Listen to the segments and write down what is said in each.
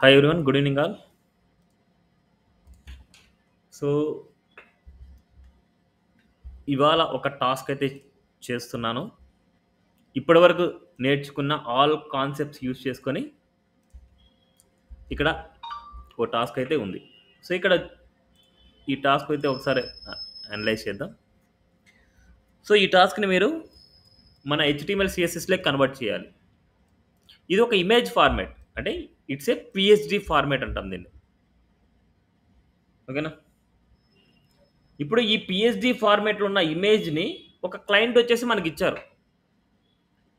Hi everyone, good evening all. So ఇవాళ ఒక task అయితే చేస్తున్నాను. ఇప్పటివరకు నేర్చుకున్న ఆల్ కాన్సెప్ట్స్ యూజ్ చేసుకొని ఇక్కడ ఓ టాస్క్ అయితే ఉంది. సో ఇక్కడ ఈ టాస్క్ అయితే ఒకసారి అనలైజ్ చేద్దాం. సో ఈ టాస్క్ని మీరు మన హెచ్టిఎంఎల్ సిఎస్ఎస్లోకి కన్వర్ట్ చేయాలి. ఇది ఒక ఇమేజ్ ఫార్మాట్, అంటే ఇట్స్ ఏ పిఎస్డి ఫార్మాట్ అంటాం దీన్ని. ఓకేనా? ఇప్పుడు ఈ పిఎస్డి ఫార్మాట్లో ఉన్న ఇమేజ్ని ఒక క్లయింట్ వచ్చేసి మనకి ఇచ్చారు.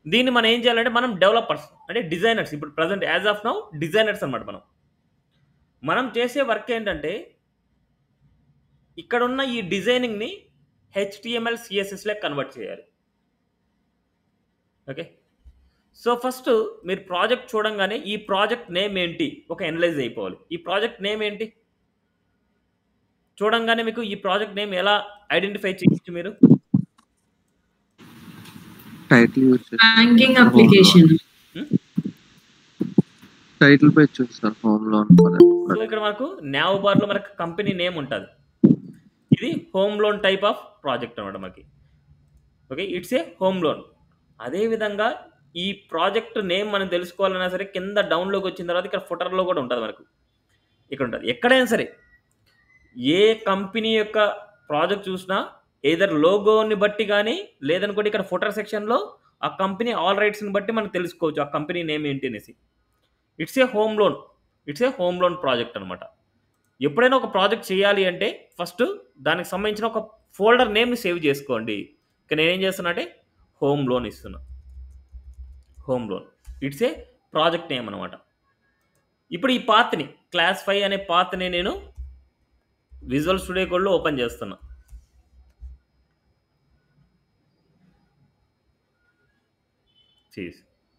దీన్ని మనం ఏం చేయాలంటే మనం డెవలపర్స్ అంటే డిజైనర్స్, ఇప్పుడు present as of now designers అనమాట. మనం చేసే వర్క్ ఏంటంటే ఇక్కడ ఉన్న ఈ డిజైనింగ్ని హెచ్టిఎంఎల్ సిఎస్ఎస్లో కన్వర్ట్ చేయాలి. ఓకే, సో ఫస్ట్ మీరు ప్రాజెక్ట్ చూడంగానే ఈ ప్రాజెక్ట్ నేమ్ ఏంటి ఒక ఎనలైజ్ అయిపోవాలి. ఈ ప్రాజెక్ట్ నేమ్ ఏంటి చూడంగానే మీకు ఈ ప్రాజెక్ట్ నేమ్ ఎలా ఐడెంటిఫై చేయొచ్చు? మీరు title use banking application title page చూస్తారు హోమ్ లోన్. సో ఇక్కడ మనకు నావ్ బార్లో మనకు కంపెనీ నేమ్ ఉంటుంది. ఇది home loan type of project అనమాట మనకి. Okay, it's a home loan. అదేవిధంగా ఈ ప్రాజెక్ట్ నేమ్ మనం తెలుసుకోవాలన్నా సరే కింద డౌన్లోకి వచ్చిన తర్వాత ఇక్కడ ఫుటర్లో కూడా ఉంటుంది మనకు. ఇక్కడ ఉంటుంది. ఎక్కడైనా సరే ఏ కంపెనీ యొక్క ప్రాజెక్ట్ చూసినా ఏదర్ లోగోని బట్టి కానీ లేదనుకోండి ఇక్కడ ఫుటర్ సెక్షన్లో ఆ కంపెనీ ఆల్ రైట్స్ని బట్టి మనం తెలుసుకోవచ్చు ఆ కంపెనీ నేమ్ ఏంటి అనేసి. It's a home loan, it's a home loan project అనమాట. ఎప్పుడైనా ఒక ప్రాజెక్ట్ చేయాలి అంటే ఫస్ట్ దానికి సంబంధించిన ఒక ఫోల్డర్ నేమ్ని సేవ్ చేసుకోండి. ఇక నేనేం చేస్తున్నా అంటే హోమ్ లోన్ ఇస్తున్నా. Home loan it's a project name అనమాట. ఇప్పుడు ఈ పాత్ని క్లాస్ 5 అనే పాత్ని నేను విజువల్ స్టూడియో కోడ్లో ఓపెన్ చేస్తున్నా.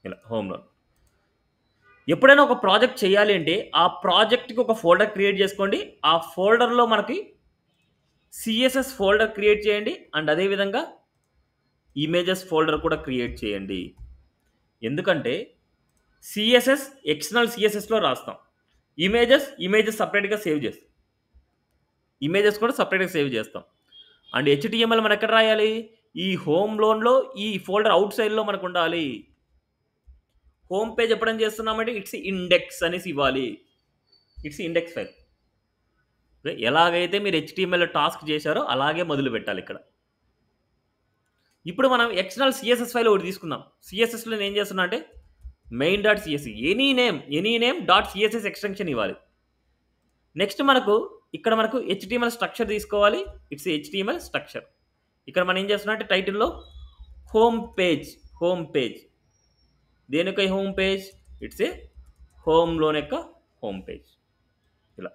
ఇలా హోమ్ లోన్. ఎప్పుడైనా ఒక ప్రాజెక్ట్ చేయాలి అంటే ఆ ప్రాజెక్ట్కి ఒక ఫోల్డర్ క్రియేట్ చేసుకోండి. ఆ ఫోల్డర్లో మనకి సిఎస్ఎస్ ఫోల్డర్ క్రియేట్ చేయండి అండ్ అదేవిధంగా ఇమేజెస్ ఫోల్డర్ కూడా క్రియేట్ చేయండి. ఎందుకంటే సిఎస్ఎస్ ఎక్స్టర్నల్ సిఎస్ఎస్లో రాస్తాం, ఇమేజెస్ సపరేట్గా సేవ్ చేస్తాం, ఇమేజెస్ కూడా సపరేట్గా సేవ్ చేస్తాం. అండ్ హెచ్టిఎంఎల్ మనం ఎక్కడ రాయాలి? ఈ హోమ్ లోన్లో ఈ ఫోల్డర్ అవుట్ సైడ్లో మనకు ఉండాలి. హోమ్ పేజ్ ఎప్పుడైనా చేస్తున్నామంటే ఇట్స్ ఇండెక్స్ అనేసి ఇవ్వాలి. It's index file. ఎలాగైతే మీరు హెచ్టిఎంఎల్ టాస్క్ చేశారో అలాగే మొదలు పెట్టాలి ఇక్కడ. ఇప్పుడు మనం ఎక్స్టర్నల్ సిఎస్ఎస్ ఫైల్ ఒకటి తీసుకుందాం. సిఎస్ఎస్లో నేను ఏం చేస్తున్నా అంటే main dot CSC any name dot CSS extension ఇవ్వాలి. నెక్స్ట్ ఇక్కడ మనకు హెచ్టిఎంఎల్ స్ట్రక్చర్ తీసుకోవాలి. It's HTML structure. ఇక్కడ మనం ఏం చేస్తున్నా అంటే టైటిల్లో హోమ్ పేజ్ దేనికై home page? It's a home loan యొక్క హోమ్ పేజ్. ఇలా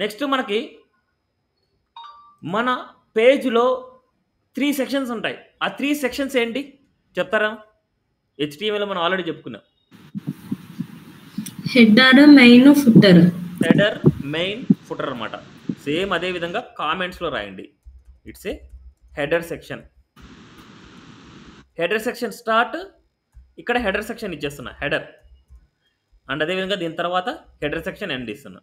నెక్స్ట్ మనకి మన పేజ్లో 3 సెక్షన్స్ ఉంటాయి. ఆ 3 సెక్షన్స్ ఏంటి చెప్తారా? హెచ్టిఎంఎల్ మనం ఆల్రెడీ చెప్పుకున్నాం. Header, main, footer. Header, main, footer అనమాట. సేమ్ అదే విధంగా కామెంట్స్లో రాయండి. It's a header section. Header section start. ఇక్కడ హెడర్ సెక్షన్ ఇచ్చేస్తున్నా హెడర్. అండ్ అదేవిధంగా దీని తర్వాత హెడర్ సెక్షన్ ఎండ్ ఇస్తున్నా.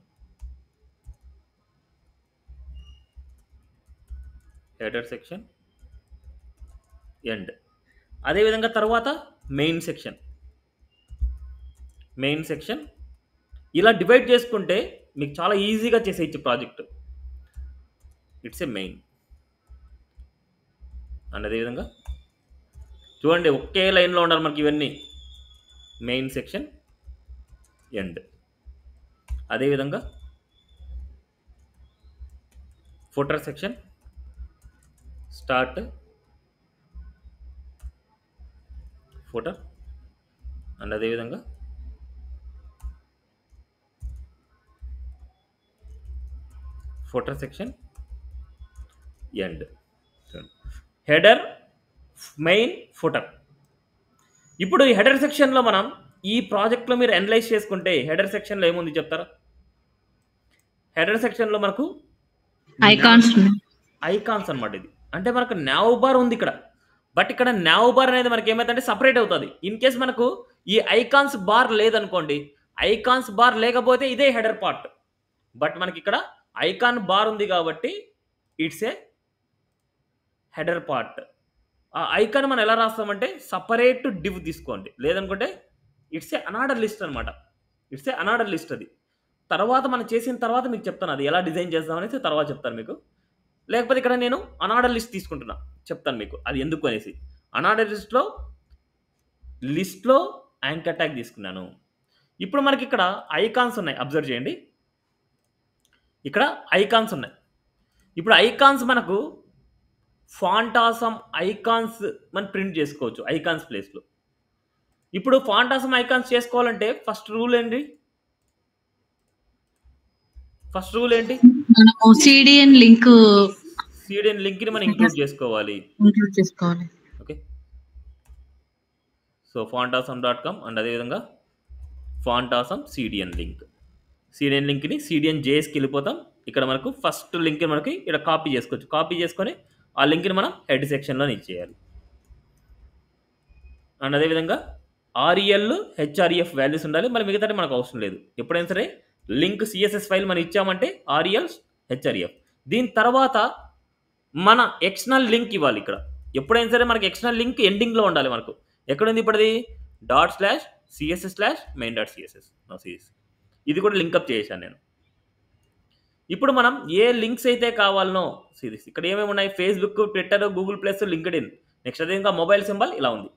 Header section end. అదేవిధంగా తర్వాత మెయిన్ సెక్షన్. ఇలా డివైడ్ చేసుకుంటే మీకు చాలా ఈజీగా చేసేయచ్చు project. It's a main. And అదేవిధంగా చూడండి ఒకే లైన్లో ఉండాలి మనకి ఇవన్నీ. Main section end. అదేవిధంగా footer section start, footer. And అదేవిధంగా footer section end. Header, main, footer. ఇప్పుడు ఈ హెడర్ సెక్షన్లో మనం ఈ ప్రాజెక్ట్లో మీరు అనలైజ్ చేసుకుంటే హెడర్ సెక్షన్లో ఏముంది చెప్తారా? హెడర్ సెక్షన్లో మనకు ఐకాన్స్ అనమాట. ఇది అంటే మనకు నావ్ బార్ ఉంది ఇక్కడ. బట్ ఇక్కడ నావ్ బార్ అనేది మనకి ఏమైందంటే సపరేట్ అవుతుంది. ఇన్ కేస్ మనకు ఈ ఐకాన్స్ బార్ లేదనుకోండి, ఐకాన్స్ బార్ లేకపోతే ఇదే హెడర్ పార్ట్. బట్ మనకి ఇక్కడ ఐకాన్ బార్ ఉంది కాబట్టి ఇట్స్ ఏ హెడర్ పార్ట్. ఆ ఐకాన్ మనం ఎలా రాస్తామంటే సపరేట్ డివ్ తీసుకోండి, లేదనుకుంటే ఇట్స్ ఏ అనార్డర్ లిస్ట్ అనమాట. ఇట్స్ ఏ అనార్డర్ లిస్ట్ అది. తర్వాత మనం చేసిన తర్వాత మీకు చెప్తాను అది ఎలా డిజైన్ చేద్దామనేసి తర్వాత చెప్తాను మీకు. లేకపోతే ఇక్కడ నేను అనార్డర్ లిస్ట్ తీసుకుంటున్నా, చెప్తాను మీకు అది ఎందుకు అనేసి. అనార్డర్ లిస్ట్లో యాంకర్ ట్యాగ్ తీసుకున్నాను. ఇప్పుడు మనకి ఇక్కడ ఐకాన్స్ ఉన్నాయి, అబ్జర్వ్ చేయండి. ఇక్కడ ఐకాన్స్ ఉన్నాయి. ఇప్పుడు ఐకాన్స్ మనకు ఫాంట్ ఆసమ్ ఐకాన్స్ మనం ప్రింట్ చేసుకోవచ్చు ఐకాన్స్ ప్లేస్లో. ఇప్పుడు ఫాంట్ ఆసమ్ ఐకాన్స్ చేసుకోవాలంటే ఫస్ట్ రూల్ ఏంటి? మనము సిడిఎన్ లింక్ ని మనం ఇంక్లూడ్ చేసుకోవాలి. ఓకే, సో fontasm.com అండ్ అదేవిధంగా fontasm CDN లింక్. CDN లింక్ని CDN JSకి వెళ్ళిపోతాం. ఇక్కడ మనకు ఫస్ట్ లింక్ మనకి ఇక్కడ కాపీ చేసుకోవచ్చు. కాపీ చేసుకొని ఆ లింక్ని మనం హెడ్ సెక్షన్లో ఇచ్చేయాలి. అండ్ అదేవిధంగా REL HREF వాల్యూస్ ఉండాలి, మరి మిగతాది మనకు అవసరం లేదు. ఎప్పుడైనా సరే లింక్ CSS ఫైల్ మనం ఇచ్చామంటే REL HREF. దీని తర్వాత మన ఎక్స్టర్నల్ లింక్ ఇవ్వాలి. ఇక్కడ ఎప్పుడైనా సరే మనకి ఎక్స్టర్నల్ లింక్ ఎండింగ్లో ఉండాలి. మనకు ఎక్కడుంది ఇప్పుడుది ./css/main.css. ఇది కూడా లింకప్ చేశాను నేను. ఇప్పుడు మనం ఏ లింక్స్ అయితే కావాలనో సిరీస్ ఇక్కడ ఏమేమి ఉన్నాయి, Facebook, Twitter, Google plus, LinkedIn, next అదే ఇంకా మొబైల్ సింబల్ ఇలా ఉంది.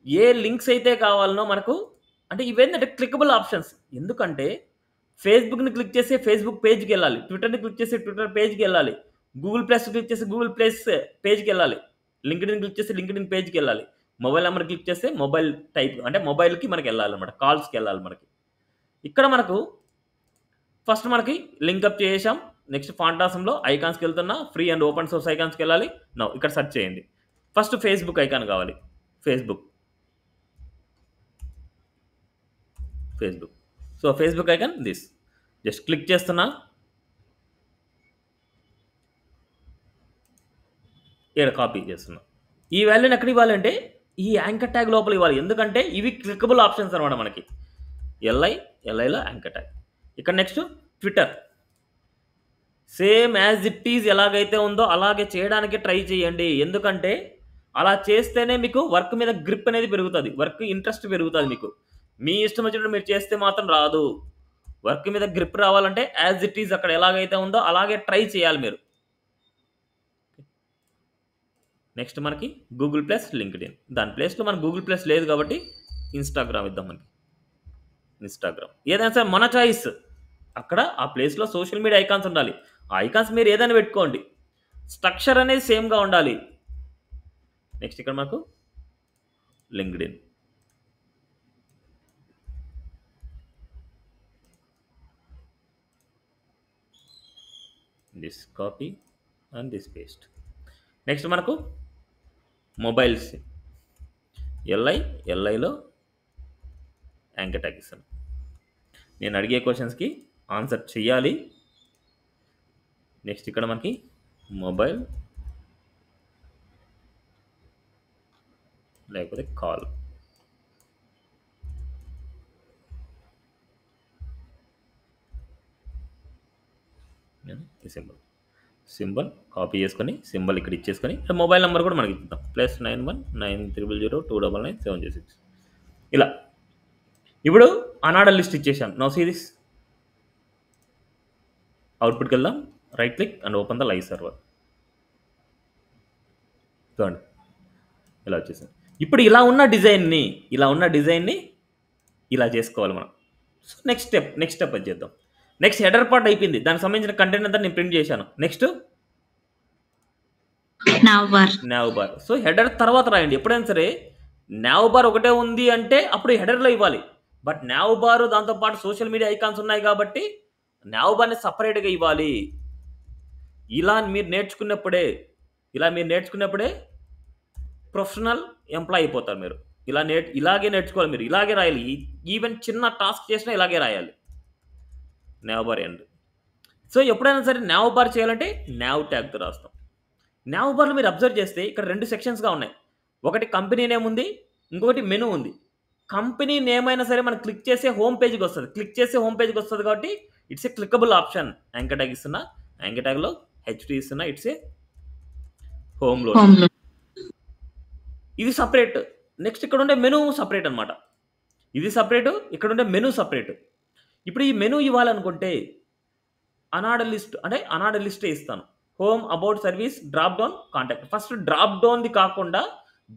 ఏ లింక్స్ అయితే కావాలనో మనకు అంటే ఇవేంటంటే క్లికబుల్ ఆప్షన్స్. ఎందుకంటే ఫేస్బుక్ని క్లిక్ చేస్తే ఫేస్బుక్ పేజ్కి వెళ్ళాలి, ట్విట్టర్ని క్లిక్ చేస్తే ట్విట్టర్ పేజ్కి వెళ్ళాలి, గూగుల్ ప్లస్ క్లిక్ చేస్తే గూగుల్ ప్లస్ పేజ్కి వెళ్ళాలి, లింక్డ్ఇన్ క్లిక్ చేస్తే లింక్డ్ఇన్ పేజ్కి వెళ్ళాలి, మొబైల్ నెంబర్ క్లిక్ చేస్తే మొబైల్ టైప్ అంటే మొబైల్కి మనకి వెళ్ళాలన్నమాట, కాల్స్కి వెళ్ళాలి మనకి. ఇక్కడ మనకు ఫస్ట్ మనకి లింకప్ చేసాం. నెక్స్ట్ ఫాంటాసంలో ఐకాన్స్కి వెళ్తున్నా, ఫ్రీ అండ్ ఓపెన్ సోర్స్ ఐకాన్స్కి వెళ్ళాలి. నో ఇక్కడ సెర్చ్ చేయండి. ఫస్ట్ ఫేస్బుక్ ఐకాన్ కావాలి. Facebook so Facebook icon this just click చేస్తున్నా. ఇక్కడ కాపీ చేస్తున్నా. ఈ వాల్యూని ఎక్కడ ఇవ్వాలంటే ఈ యాంకర్ ట్యాగ్ లోపల ఇవ్వాలి. ఎందుకంటే ఇవి క్లికబుల్ ఆప్షన్స్ అనమాట మనకి. ఎల్ఐలో యాంకర్ ట్యాగ్. ఇక్కడ next Twitter same as it is ఎలాగైతే ఉందో అలాగే చేయడానికి ట్రై చేయండి. ఎందుకంటే అలా చేస్తేనే మీకు వర్క్ మీద గ్రిప్ అనేది పెరుగుతుంది, వర్క్ ఇంట్రెస్ట్ పెరుగుతుంది. మీకు మీ ఇష్టం వచ్చినట్టు మీరు చేస్తే మాత్రం రాదు. వర్క్ మీద గ్రిప్ రావాలంటే యాజ్ ఇట్ ఈజ్ అక్కడ ఎలాగైతే ఉందో అలాగే ట్రై చేయాలి మీరు. నెక్స్ట్ మనకి గూగుల్ ప్లస్, లింక్డ్ఇన్. దాని ప్లేస్లో మనకు గూగుల్ ప్లస్ లేదు కాబట్టి ఇన్స్టాగ్రామ్ ఇద్దాం. మనకి ఇన్స్టాగ్రామ్ ఏదైనా సరే మన చాయిస్. అక్కడ ఆ ప్లేస్లో సోషల్ మీడియా ఐకాన్స్ ఉండాలి. ఆ ఐకాన్స్ మీరు ఏదైనా పెట్టుకోండి, స్ట్రక్చర్ అనేది సేమ్గా ఉండాలి. నెక్స్ట్ ఇక్కడ మనకు LinkedIn. This copy and this paste. Next మనకు మొబైల్స్ ఎల్ఐలో యాంకర్ ట్యాగ్ ఇస్తాను. నేను అడిగే క్వశ్చన్స్కి ఆన్సర్ చేయాలి. నెక్స్ట్ ఇక్కడ మనకి మొబైల్ లేకపోతే కాల్. నేను ఈ సింబల్ కాపీ చేసుకొని సింబల్ ఇక్కడ ఇచ్చేసుకొని మొబైల్ నెంబర్ కూడా మనకి ఇద్దాం. +919002999706 ఇలా. ఇప్పుడు అనార్డర్ లిస్ట్ ఇచ్చేసాను. Now see this. అవుట్పుట్కి వెళ్దాం. Right click and open the live server. చూడండి ఇలా వచ్చేసాను. ఇప్పుడు ఇలా ఉన్న డిజైన్ని ఇలా చేసుకోవాలి మనం. సో నెక్స్ట్ స్టెప్ అది చేద్దాం. నెక్స్ట్ హెడర్ పార్ట్ అయిపోయింది, దానికి సంబంధించిన కంటెంట్ అంతా నేను ప్రింట్ చేశాను. Next nav bar. So header తర్వాత రాయండి. ఎప్పుడైనా సరే nav బార్ ఒకటే ఉంది అంటే అప్పుడు హెడర్లో ఇవ్వాలి. బట్ nav బార్ దాంతోపాటు సోషల్ మీడియా ఐకాన్స్ ఉన్నాయి కాబట్టి nav బార్ని సపరేట్గా ఇవ్వాలి. ఇలా మీరు నేర్చుకున్నప్పుడే ప్రొఫెషనల్ ఎంప్లాయ్ అయిపోతారు మీరు. ఇలాగే నేర్చుకోవాలి, మీరు ఇలాగే రాయాలి. ఈవెన్ చిన్న టాస్క్ చేసినా ఇలాగే రాయాలి. nav bar end. సో ఎప్పుడైనా సరే nav బార్ చేయాలంటే nav ట్యాగ్తో రాస్తాం. nav బార్లో మీరు అబ్జర్వ్ చేస్తే ఇక్కడ 2 సెక్షన్స్గా ఉన్నాయి. ఒకటి కంపెనీ నేమ్ ఉంది, ఇంకొకటి మెనూ ఉంది. కంపెనీ నేమ్ అయినా సరే మనం క్లిక్ చేసే హోమ్ పేజ్కి వస్తుంది. క్లిక్ చేసే హోమ్ పేజ్కి వస్తుంది కాబట్టి it's a clickable option. Anchor tag ఇస్తున్నా, యాంకర్ ట్యాగ్లో హెచ్డి ఇస్తున్నా, it's a home loan. Home loan. ఇది సపరేట్. నెక్స్ట్ ఇక్కడ ఉండే మెనూ సపరేట్ అనమాట. ఇది సపరేటు, ఇక్కడ ఉండే మెనూ సపరేట్. ఇప్పుడు ఈ మెనూ ఇవ్వాలనుకుంటే అనార్డర్ లిస్ట్ అంటే అనార్డర్ లిస్టే ఇస్తాను. Home, about, service, drop down, contact. First drop డౌన్ది కాకుండా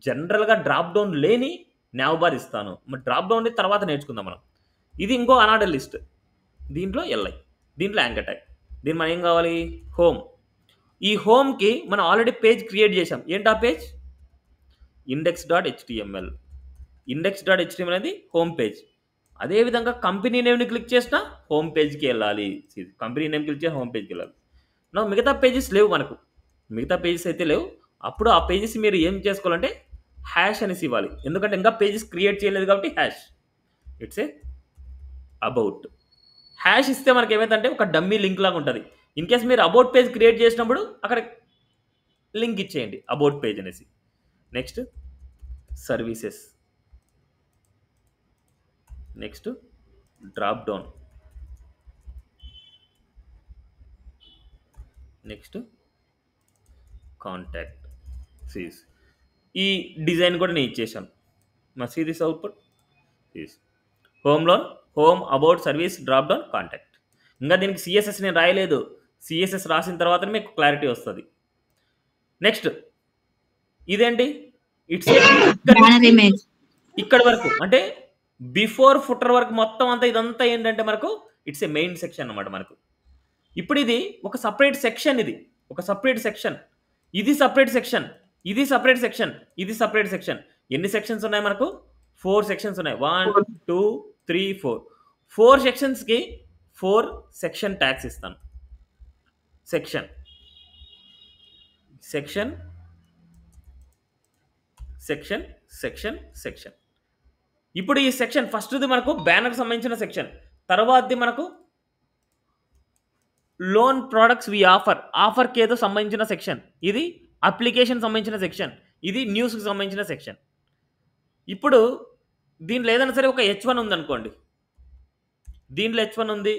జనరల్గా డ్రాప్ డౌన్ లేని నావ్ బార్ ఇస్తాను. మరి డ్రాప్ డౌన్ది తర్వాత నేర్చుకుందాం మనం. ఇది ఇంకో అనార్డర్ లిస్ట్. దీంట్లో ఎల్ఐ, దీంట్లో యాంకర్ ట్యాగ్. దీని మనం ఏం కావాలి? హోమ్. ఈ హోమ్కి మనం ఆల్రెడీ పేజ్ క్రియేట్ చేసాం. ఏంటి ఆ పేజ్? index.html. index.html అనేది హోమ్ పేజ్. అదేవిధంగా కంపెనీ నేమ్ని క్లిక్ చేసినా హోమ్ పేజ్కి వెళ్ళాలి. కంపెనీ నేమ్ క్లిక్ చేసి హోమ్ పేజ్కి వెళ్ళాలి. నా మిగతా పేజెస్ లేవు మనకు. మిగతా పేజెస్ అయితే లేవు. అప్పుడు ఆ పేజెస్ మీరు ఏం చేసుకోవాలంటే హ్యాష్ అనేసి ఇవ్వాలి. ఎందుకంటే ఇంకా పేజెస్ క్రియేట్ చేయలేదు కాబట్టి hash. It's a about. Hash ఇస్తే మనకి ఏమైందంటే ఒక డమ్మీ లింక్ లాగా ఉంటుంది. ఇన్ కేస్ మీరు అబౌట్ పేజ్ క్రియేట్ చేసినప్పుడు అక్కడ లింక్ ఇచ్చేయండి అబౌట్ పేజ్ అనేసి. Next services, next drop down, next contact. Sees ఈ డిజైన్ కూడా నేను ఇచ్చేసాను. మా series output sees home loan, home, about, service, drop down, contact. ఇంకా దీనికి సిఎస్ఎస్ నేను రాయలేదు. సిఎస్ఎస్ రాసిన తర్వాత మీకు క్లారిటీ వస్తుంది. నెక్స్ట్ ఇదేంటి? ఇట్స్ ఇక్కడ వరకు అంటే బిఫోర్ ఫుటర్ వరకు మొత్తం అంతా ఇదంతా ఏంటంటే మనకు ఇట్స్ ఏ మెయిన్ సెక్షన్ అన్నమాట మనకు. ఇప్పుడు ఇది ఒక సపరేట్ సెక్షన్. ఇది ఒక సపరేట్ సెక్షన్. ఇది సపరేట్ సెక్షన్, ఇది సపరేట్ సెక్షన్, ఇది సపరేట్ సెక్షన్. ఎన్ని సెక్షన్స్ ఉన్నాయి మనకు? 4 సెక్షన్స్ ఉన్నాయి. 1 2 3 4. 4 సెక్షన్స్కి 4 సెక్షన్ ట్యాగ్స్ ఇస్తాను. Section, section, section, section, section. ఇప్పుడు ఈ సెక్షన్ ఫస్ట్ది మనకు బ్యానర్కి సంబంధించిన సెక్షన్. తర్వాతది మనకు లోన్ ప్రొడక్ట్స్ వి ఆఫర్కి ఏదో సంబంధించిన సెక్షన్. ఇది అప్లికేషన్ సంబంధించిన సెక్షన్. ఇది న్యూస్కి సంబంధించిన సెక్షన్. ఇప్పుడు దీంట్లో ఏదైనా సరే ఒక H1 ఉందనుకోండి. దీంట్లో H1 ఉంది,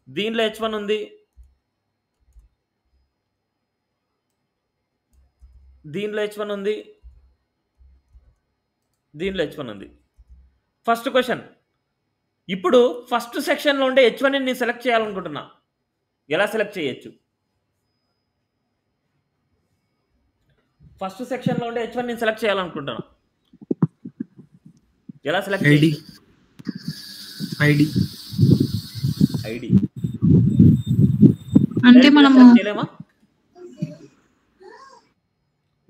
దీంట్లో H1 ఉంది, దీంట్లో H1 ఉంది, దీంట్లో H1 ఉంది. ఫస్ట్ క్వశ్చన్, ఇప్పుడు ఫస్ట్ సెక్షన్లో ఉండే H1ని నేను సెలెక్ట్ చేయాలనుకుంటున్నా. ఎలా సెలెక్ట్ చేయొచ్చు? ఫస్ట్ సెక్షన్లో ఉండే H1 నేను సెలెక్ట్ చేయాలనుకుంటున్నా. ఎలా సెలెక్ట్ ఐడి చేయొచ్చు? ఐడి ఐడి అంటే మనము చేయలేమా?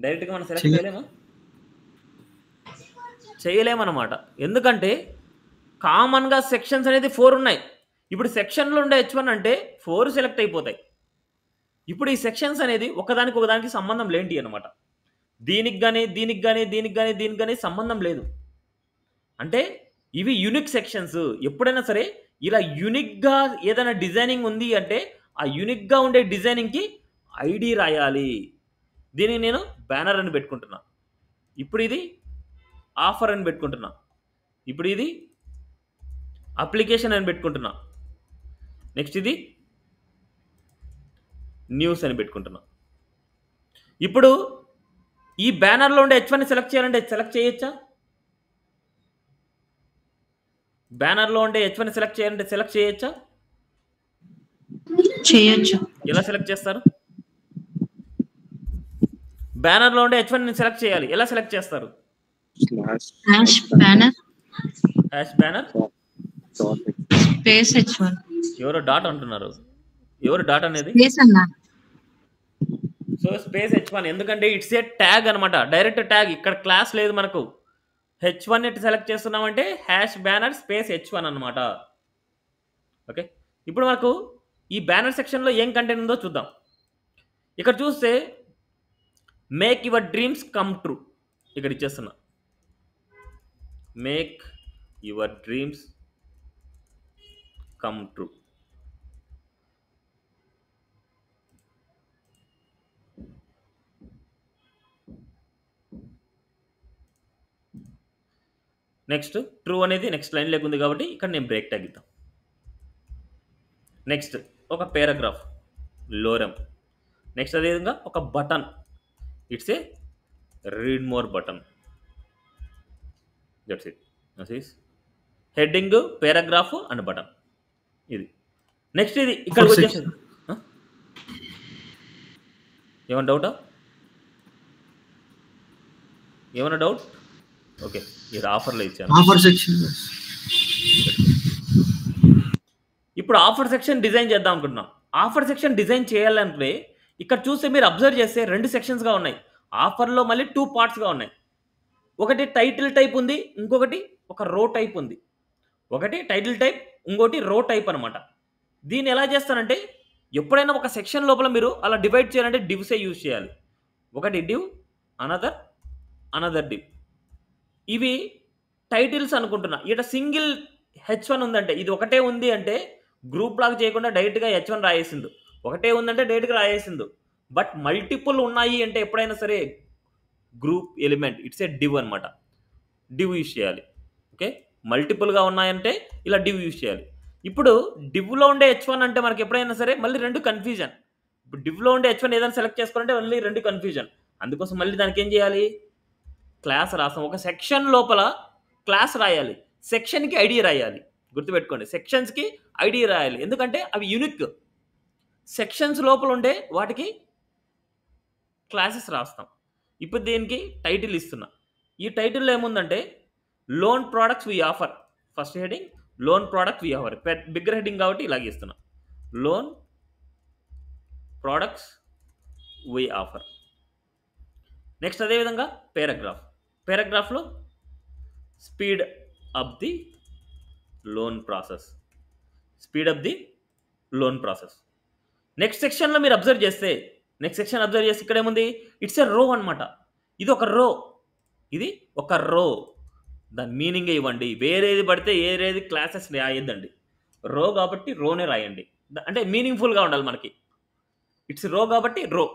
డైరెక్ట్గా మనం సెలెక్ట్ చేయలేమా? చేయలేమన్నమాట. ఎందుకంటే కామన్గా సెక్షన్స్ అనేది 4 ఉన్నాయి. ఇప్పుడు సెక్షన్లో ఉండే H1 అంటే 4 సెలెక్ట్ అయిపోతాయి. ఇప్పుడు ఈ సెక్షన్స్ అనేది ఒకదానికి ఒకదానికి సంబంధం లేంటి అనమాట. దీనికి కానీ దీనికి కానీ దీనికి కానీ దీనికి కానీ సంబంధం లేదు. అంటే ఇవి యూనిక్ సెక్షన్స్. ఎప్పుడైనా సరే ఇలా యూనిక్గా ఏదైనా డిజైనింగ్ ఉంది అంటే ఆ యూనిక్గా ఉండే డిజైనింగ్కి ఐడి రాయాలి. దీనికి నేను బ్యానర్ అని పెట్టుకుంటున్నా. ఇప్పుడు ఇది ఆఫర్ అని పెట్టుకుంటున్నా. ఇప్పుడు ఇది అప్లికేషన్ అని పెట్టుకుంటున్నా. నెక్స్ట్ ఇది న్యూస్ అని పెట్టుకుంటున్నా. ఇప్పుడు ఈ బ్యానర్లో ఉండే H1ని సెలెక్ట్ చేయాలంటే సెలెక్ట్ చేయొచ్చా? బ్యానర్లో ఉండే H1ని సెలెక్ట్ చేయాలంటే సెలెక్ట్ చేయొచ్చా? చేయొచ్చు. ఎలా సెలెక్ట్ చేస్తారు? బ్యానర్లో ఉండే H1ని సెలెక్ట్ చేయాలి. ఎలా సెలెక్ట్ చేస్తారు? Hash banner hash banner space H1. ఎవరో డాట్ అంటున్నారు. ఎవరు డాట్ అనేది? స్పేస్ అన్నా. సో స్పేస్ H1 ఎందుకంటే ఇట్స్ ఏ ట్యాగ్ అనమాట. Direct tag. ఇక్కడ క్లాస్ లేదు మనకు. H1 ఎట్ సెలెక్ట్ చేస్తున్నామంటే హ్యాష్ బ్యానర్ స్పేస్ H1 అనమాట. ఓకే, ఇప్పుడు మనకు ఈ బ్యానర్ సెక్షన్లో ఏం కంటెంట్ ఉందో చూద్దాం. ఇక్కడ చూస్తే make your dreams come true ఇక్కడ ఇచ్చేస్తున్నా. Make your dreams come true. Next true అనేది నెక్స్ట్ లైన్ లేకుంది కాబట్టి ఇక్కడ నేను బ్రేక్ తగ్గిద్దాం. నెక్స్ట్ ఒక పారాగ్రాఫ్ లోరం. నెక్స్ట్ అదేవిధంగా ఒక button, it's a read more button. That's it. That is heading, paragraph and button. ఇది నెక్స్ట్ ఇది ఇక్కడికి వచ్చేసింది. ఏమన్నా డౌటా? ఏమన్నా డౌట్? ఓకే, ఇది ఆఫర్లో ఇచ్చాను. Offer section. ఇప్పుడు ఆఫర్ సెక్షన్ డిజైన్ చేద్దాం అనుకుంటున్నాం. ఆఫర్ సెక్షన్ డిజైన్ చేయాలంటే ఇక్కడ చూస్తే మీరు అబ్జర్వ్ చేస్తే 2 సెక్షన్స్గా ఉన్నాయి. ఆఫర్లో మళ్ళీ 2 పార్ట్స్గా ఉన్నాయి. ఒకటి టైటిల్ టైప్ ఉంది, ఇంకొకటి ఒక రో టైప్ ఉంది. ఒకటి టైటిల్ టైప్, ఇంకోటి రో టైప్ అనమాట. దీన్ని ఎలా చేస్తానంటే ఎప్పుడైనా ఒక సెక్షన్ లోపల మీరు అలా డివైడ్ చేయాలంటే డివ్సే యూజ్ చేయాలి. ఒకటి డివ్, అనదర్ డివ్. ఇవి టైటిల్స్ అనుకుంటున్నా. ఇక్కడ సింగిల్ H1 ఉందంటే, ఇది ఒకటే ఉంది అంటే గ్రూప్ లాగా చేయకుండా డైరెక్ట్గా H1 రాయేసిండు. ఒకటే ఉందంటే డైరెక్ట్గా రాయేసిండు. బట్ మల్టిపుల్ ఉన్నాయి అంటే ఎప్పుడైనా సరే group element, it's a div అనమాట. డివ్ యూజ్ చేయాలి. ఓకే, మల్టిపుల్గా ఉన్నాయంటే ఇలా డివ్ యూజ్ చేయాలి. ఇప్పుడు డివ్లో ఉండే H1 అంటే మనకి ఎప్పుడైనా సరే మళ్ళీ 2 కన్ఫ్యూజన్. ఇప్పుడు డివ్లో ఉండే H1 ఏదైనా సెలెక్ట్ చేసుకోవాలంటే మళ్ళీ 2 కన్ఫ్యూజన్. అందుకోసం మళ్ళీ దానికి ఏం చేయాలి? క్లాస్ రాస్తాం. ఒక సెక్షన్ లోపల క్లాస్ రాయాలి, సెక్షన్కి ఐడి రాయాలి. గుర్తుపెట్టుకోండి, సెక్షన్స్కి ఐడి రాయాలి. ఎందుకంటే అవి యూనిక్. సెక్షన్స్ లోపల ఉండే వాటికి క్లాసెస్ రాస్తాం. ఇప్పుడు దీనికి టైటిల్ ఇస్తున్నా. ఈ టైటిల్లో ఏముందంటే loan products we offer. First heading loan products we offer, bigger heading కాబట్టి ఇలాగే ఇస్తున్నా. Loan products we offer. Next అదేవిధంగా పారాగ్రాఫ్. పారాగ్రాఫ్లో speed up the loan process. Speed up the loan process. Next సెక్షన్లో మీరు అబ్జర్వ్ చేస్తే, ఇక్కడ ఏముంది? ఇట్స్ ఎ రో అనమాట. ఇది ఒక రో, ఇది ఒక రో. దాని మీనింగ్ ఇవ్వండి. వేరేది పడితే ఏరేది క్లాసెస్ రాయొద్దండి. రో కాబట్టి రోనే రాయండి. అంటే మీనింగ్ఫుల్గా ఉండాలి మనకి. ఇట్స్ రో కాబట్టి రో.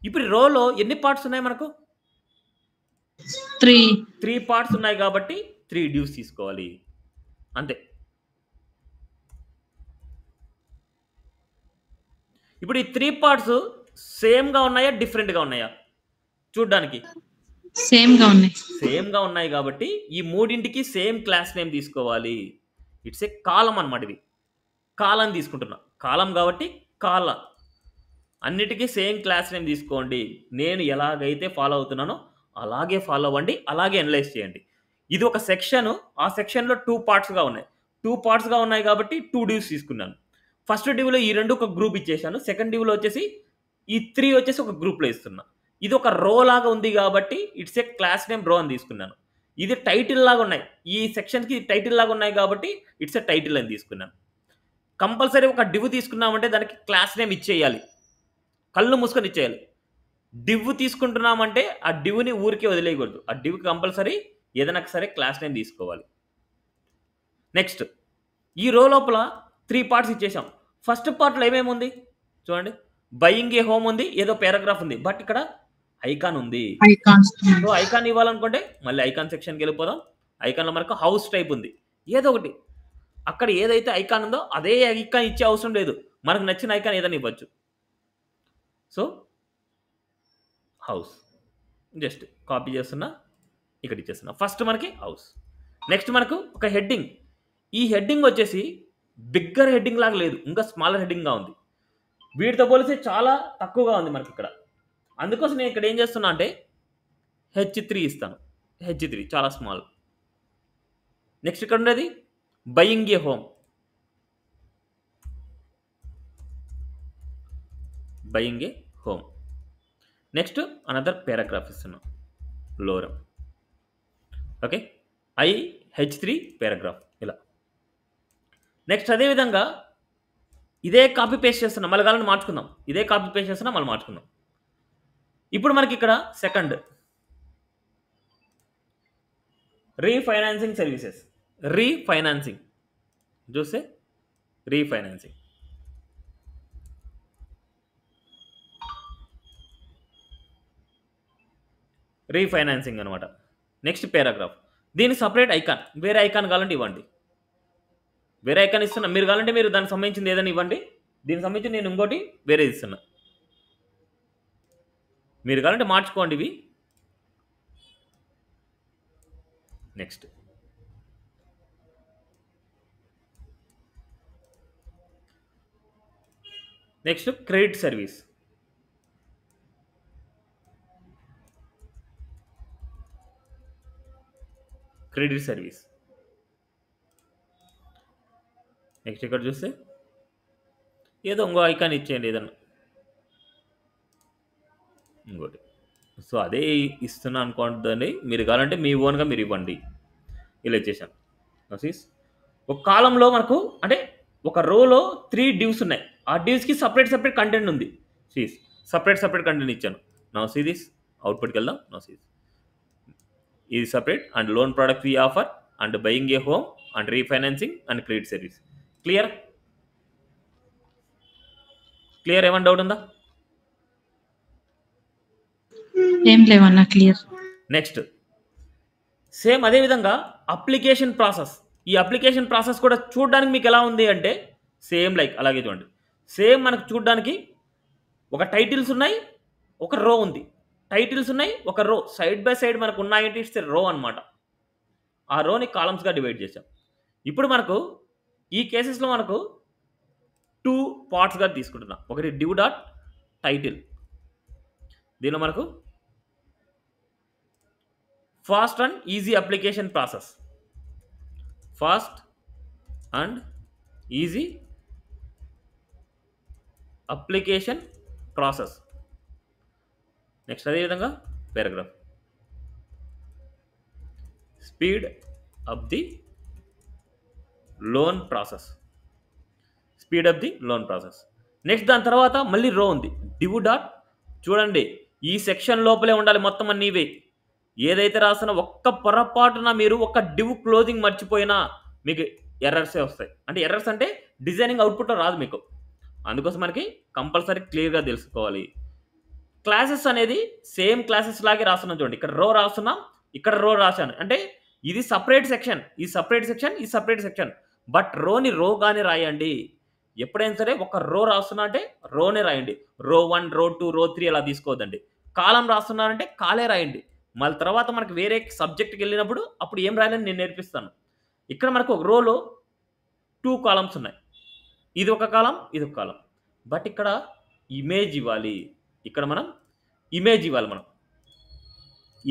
ఇప్పుడు రోలో ఎన్ని పార్ట్స్ ఉన్నాయి మనకు? 3 పార్ట్స్ ఉన్నాయి కాబట్టి 3 డ్యూస్ తీసుకోవాలి అంతే. ఇప్పుడు ఈ 3 పార్ట్స్ సేమ్గా ఉన్నాయా, డిఫరెంట్గా ఉన్నాయా? చూడ్డానికి సేమ్గా ఉన్నాయి కాబట్టి ఈ మూడింటికి సేమ్ క్లాస్ నేమ్ తీసుకోవాలి. ఇట్స్ ఏ కాలం అనమాట. ఇది కాలం తీసుకుంటున్నా. కాలం కాబట్టి కాలం. అన్నిటికీ సేమ్ క్లాస్ నేమ్ తీసుకోండి. నేను ఎలాగైతే ఫాలో అవుతున్నానో అలాగే ఫాలో అవ్వండి, అలాగే అనలైజ్ చేయండి. ఇది ఒక సెక్షన్. ఆ సెక్షన్లో 2 పార్ట్స్గా ఉన్నాయి. 2 పార్ట్స్గా ఉన్నాయి కాబట్టి 2 డివ్స్ తీసుకున్నాను. ఫస్ట్ డివ్లో ఈ 2 ఒక గ్రూప్ ఇచ్చేసాను. సెకండ్ డివ్లో వచ్చేసి ఈ 3 వచ్చేసి ఒక గ్రూప్లో ఇస్తున్నా. ఇది ఒక రో లాగా ఉంది కాబట్టి ఇట్స్ ఏ క్లాస్ నేమ్ రో అని తీసుకున్నాను. ఇది టైటిల్ లాగా ఉన్నాయి. ఈ సెక్షన్కి టైటిల్ లాగా ఉన్నాయి కాబట్టి ఇట్స్ ఏ టైటిల్ అని తీసుకున్నాను. కంపల్సరీ ఒక డివ్ తీసుకున్నామంటే దానికి క్లాస్ నేమ్ ఇచ్చేయాలి. కళ్ళు మూసుకొని ఇచ్చేయాలి. డివ్ తీసుకుంటున్నామంటే ఆ డివ్ని ఊరికే వదిలేయకూడదు. ఆ డివ్కి కంపల్సరీ ఏదైనా సరే క్లాస్ నేమ్ తీసుకోవాలి. నెక్స్ట్ ఈ రో లోపల 3 పార్ట్స్ ఇచ్చేసాం. ఫస్ట్ పార్ట్లో ఏమేమి ఉంది చూడండి. బయింగ్ ఏ హోమ్ ఉంది, ఏదో పారాగ్రాఫ్ ఉంది, బట్ ఇక్కడ ఐకాన్ ఉంది. సో ఐకాన్ ఇవ్వాలనుకుంటే మళ్ళీ ఐకాన్ సెక్షన్కి వెళ్ళిపోదాం. ఐకాన్లో మనకు హౌస్ టైప్ ఉంది. ఏదో ఒకటి అక్కడ ఏదైతే ఐకాన్ ఉందో అదే ఐకాన్ ఇచ్చే అవసరం లేదు. మనకు నచ్చిన ఐకాన్ ఏదైనా ఇవ్వచ్చు. సో హౌస్ జస్ట్ కాపీ చేస్తున్నా, ఇక్కడ ఇచ్చేస్తున్నా. ఫస్ట్ మనకి హౌస్. నెక్స్ట్ మనకు ఒక హెడ్డింగ్. ఈ హెడ్డింగ్ వచ్చేసి బిగ్గర్ హెడ్డింగ్ లాగా లేదు, ఇంకా స్మాలర్ హెడ్డింగ్గా ఉంది. వీటితో పోలిస్తే చాలా తక్కువగా ఉంది మనకి ఇక్కడ. అందుకోసం నేను ఇక్కడ ఏం చేస్తున్నా అంటే H3 ఇస్తాను. H3 చాలా స్మాల్. నెక్స్ట్ ఇక్కడ ఉండేది buying a home. Buying a home. Next another paragraph ఇస్తున్నాం, లోరం. ఓకే, H3 పారాగ్రాఫ్ ఇలా. నెక్స్ట్ అదేవిధంగా ఇదే కాపీ పేస్ట్ చేస్తున్నాం. మళ్ళీ కావాలని మార్చుకుందాం. ఇదే కాపీ పేస్ట్ చేస్తున్నాం, మళ్ళీ మార్చుకుందాం. ఇప్పుడు మనకి ఇక్కడ సెకండ్ రీఫైనాన్సింగ్ సర్వీసెస్. రీఫైనాన్సింగ్ చూస్తే రీఫైనాన్సింగ్. రీఫైనాన్సింగ్ అనమాట. Next paragraph. దీనికి సపరేట్ ఐకాన్, వేరే ఐకాన్ కావాలంటే ఇవ్వండి. వేరే ఐకాన్ ఇస్తున్నా, మీరు కావాలంటే మీరు దానికి సంబంధించింది ఏదైనా ఇవ్వండి. దీనికి సంబంధించి నేను ఇంకోటి వేరే ఇస్తున్నా, మీరు కావాలంటే మార్చుకోండి ఇవి. Next credit service. నెక్స్ట్ ఇక్కడ చూస్తే ఏదో ఇంకో ఐకాన్ ఇచ్చేయండి ఏదన్నా ఇంకోటి. సో అదే ఇస్తున్నా అనుకుంటుందండి, మీరు కావాలంటే మీ ఓన్గా మీరు ఇవ్వండి. ఇలా ఇచ్చేసాను. ఒక కాలంలో మనకు అంటే ఒక రోలో 3 divs ఉన్నాయి. ఆ divsకి సపరేట్ కంటెంట్ ఉంది. సీస్ సపరేట్ కంటెంట్ ఇచ్చాను. నౌ సీ దిస్, అవుట్పుట్కి వెళ్దాం. నౌ సీ ఇది separate and loan product we offer and buying a home and refinancing and credit service. Clear? ఏమైనా డౌట్ ఉందా? ఏం లేవన్నా, క్లియర్. నెక్స్ట్ సేమ్ అదే విధంగా అప్లికేషన్ ప్రాసెస్. ఈ అప్లికేషన్ ప్రాసెస్ కూడా చూడడానికి మీకు ఎలా ఉంది అంటే సేమ్ లైక్ అలాగే చూడండి. సేమ్ మనకు చూడడానికి ఒక టైటిల్స్ ఉన్నాయి, ఒక రో ఉంది. టైటిల్స్ ఉన్నాయి, ఒక రో సైడ్ బై సైడ్ మనకు ఉన్నాయంటే ఇట్స్ రో అనమాట. ఆ రోని కాలమ్స్గా డివైడ్ చేసాం. ఇప్పుడు మనకు ఈ కేసెస్లో మనకు 2 పార్ట్స్గా తీసుకుంటున్నాం. ఒకటి డివ్ డాట్ టైటిల్, దీనిలో మనకు fast and easy application process. Fast and easy application process. Next అదేవిధంగా paragraph, speed up the loan process. Next దాని తర్వాత మళ్ళీ రో ఉంది, డివ్ డాట్. చూడండి, ఈ సెక్షన్ లోపలే ఉండాలి మొత్తం అన్నీ ఇవే. ఏదైతే రాసిన ఒక్క పొరపాటున మీరు ఒక డివ్ క్లోజింగ్ మర్చిపోయినా మీకు ఎర్రర్సే వస్తాయి. అంటే ఎర్రర్స్ అంటే డిజైనింగ్ అవుట్పుట్లో రాదు మీకు. అందుకోసం మనకి కంపల్సరీ క్లియర్గా తెలుసుకోవాలి. క్లాసెస్ అనేది సేమ్ క్లాసెస్ లాగే రాస్తున్నాం. చూడండి, ఇక్కడ రో రాస్తున్నాం, ఇక్కడ రో రాశాను. అంటే ఇది సపరేట్ సెక్షన్, ఈ సపరేట్ సెక్షన్. బట్ రోని రోగానే రాయండి. ఎప్పుడైనా సరే ఒక రో రాస్తున్నా అంటే రోనే రాయండి. రో 1, రో 2, రో 3 అలా తీసుకోవద్దండి. కాలం రాస్తున్నారంటే కాలే రాయండి. మళ్ళీ తర్వాత మనకు వేరే సబ్జెక్ట్కి వెళ్ళినప్పుడు అప్పుడు ఏం రాయాలని నేను నేర్పిస్తాను. ఇక్కడ మనకు ఒక రోలో 2 కాలమ్స్ ఉన్నాయి. ఇది ఒక కాలం, ఇది ఒక కాలం. బట్ ఇక్కడ ఇమేజ్ ఇవ్వాలి. ఇక్కడ మనం ఇమేజ్ ఇవ్వాలి.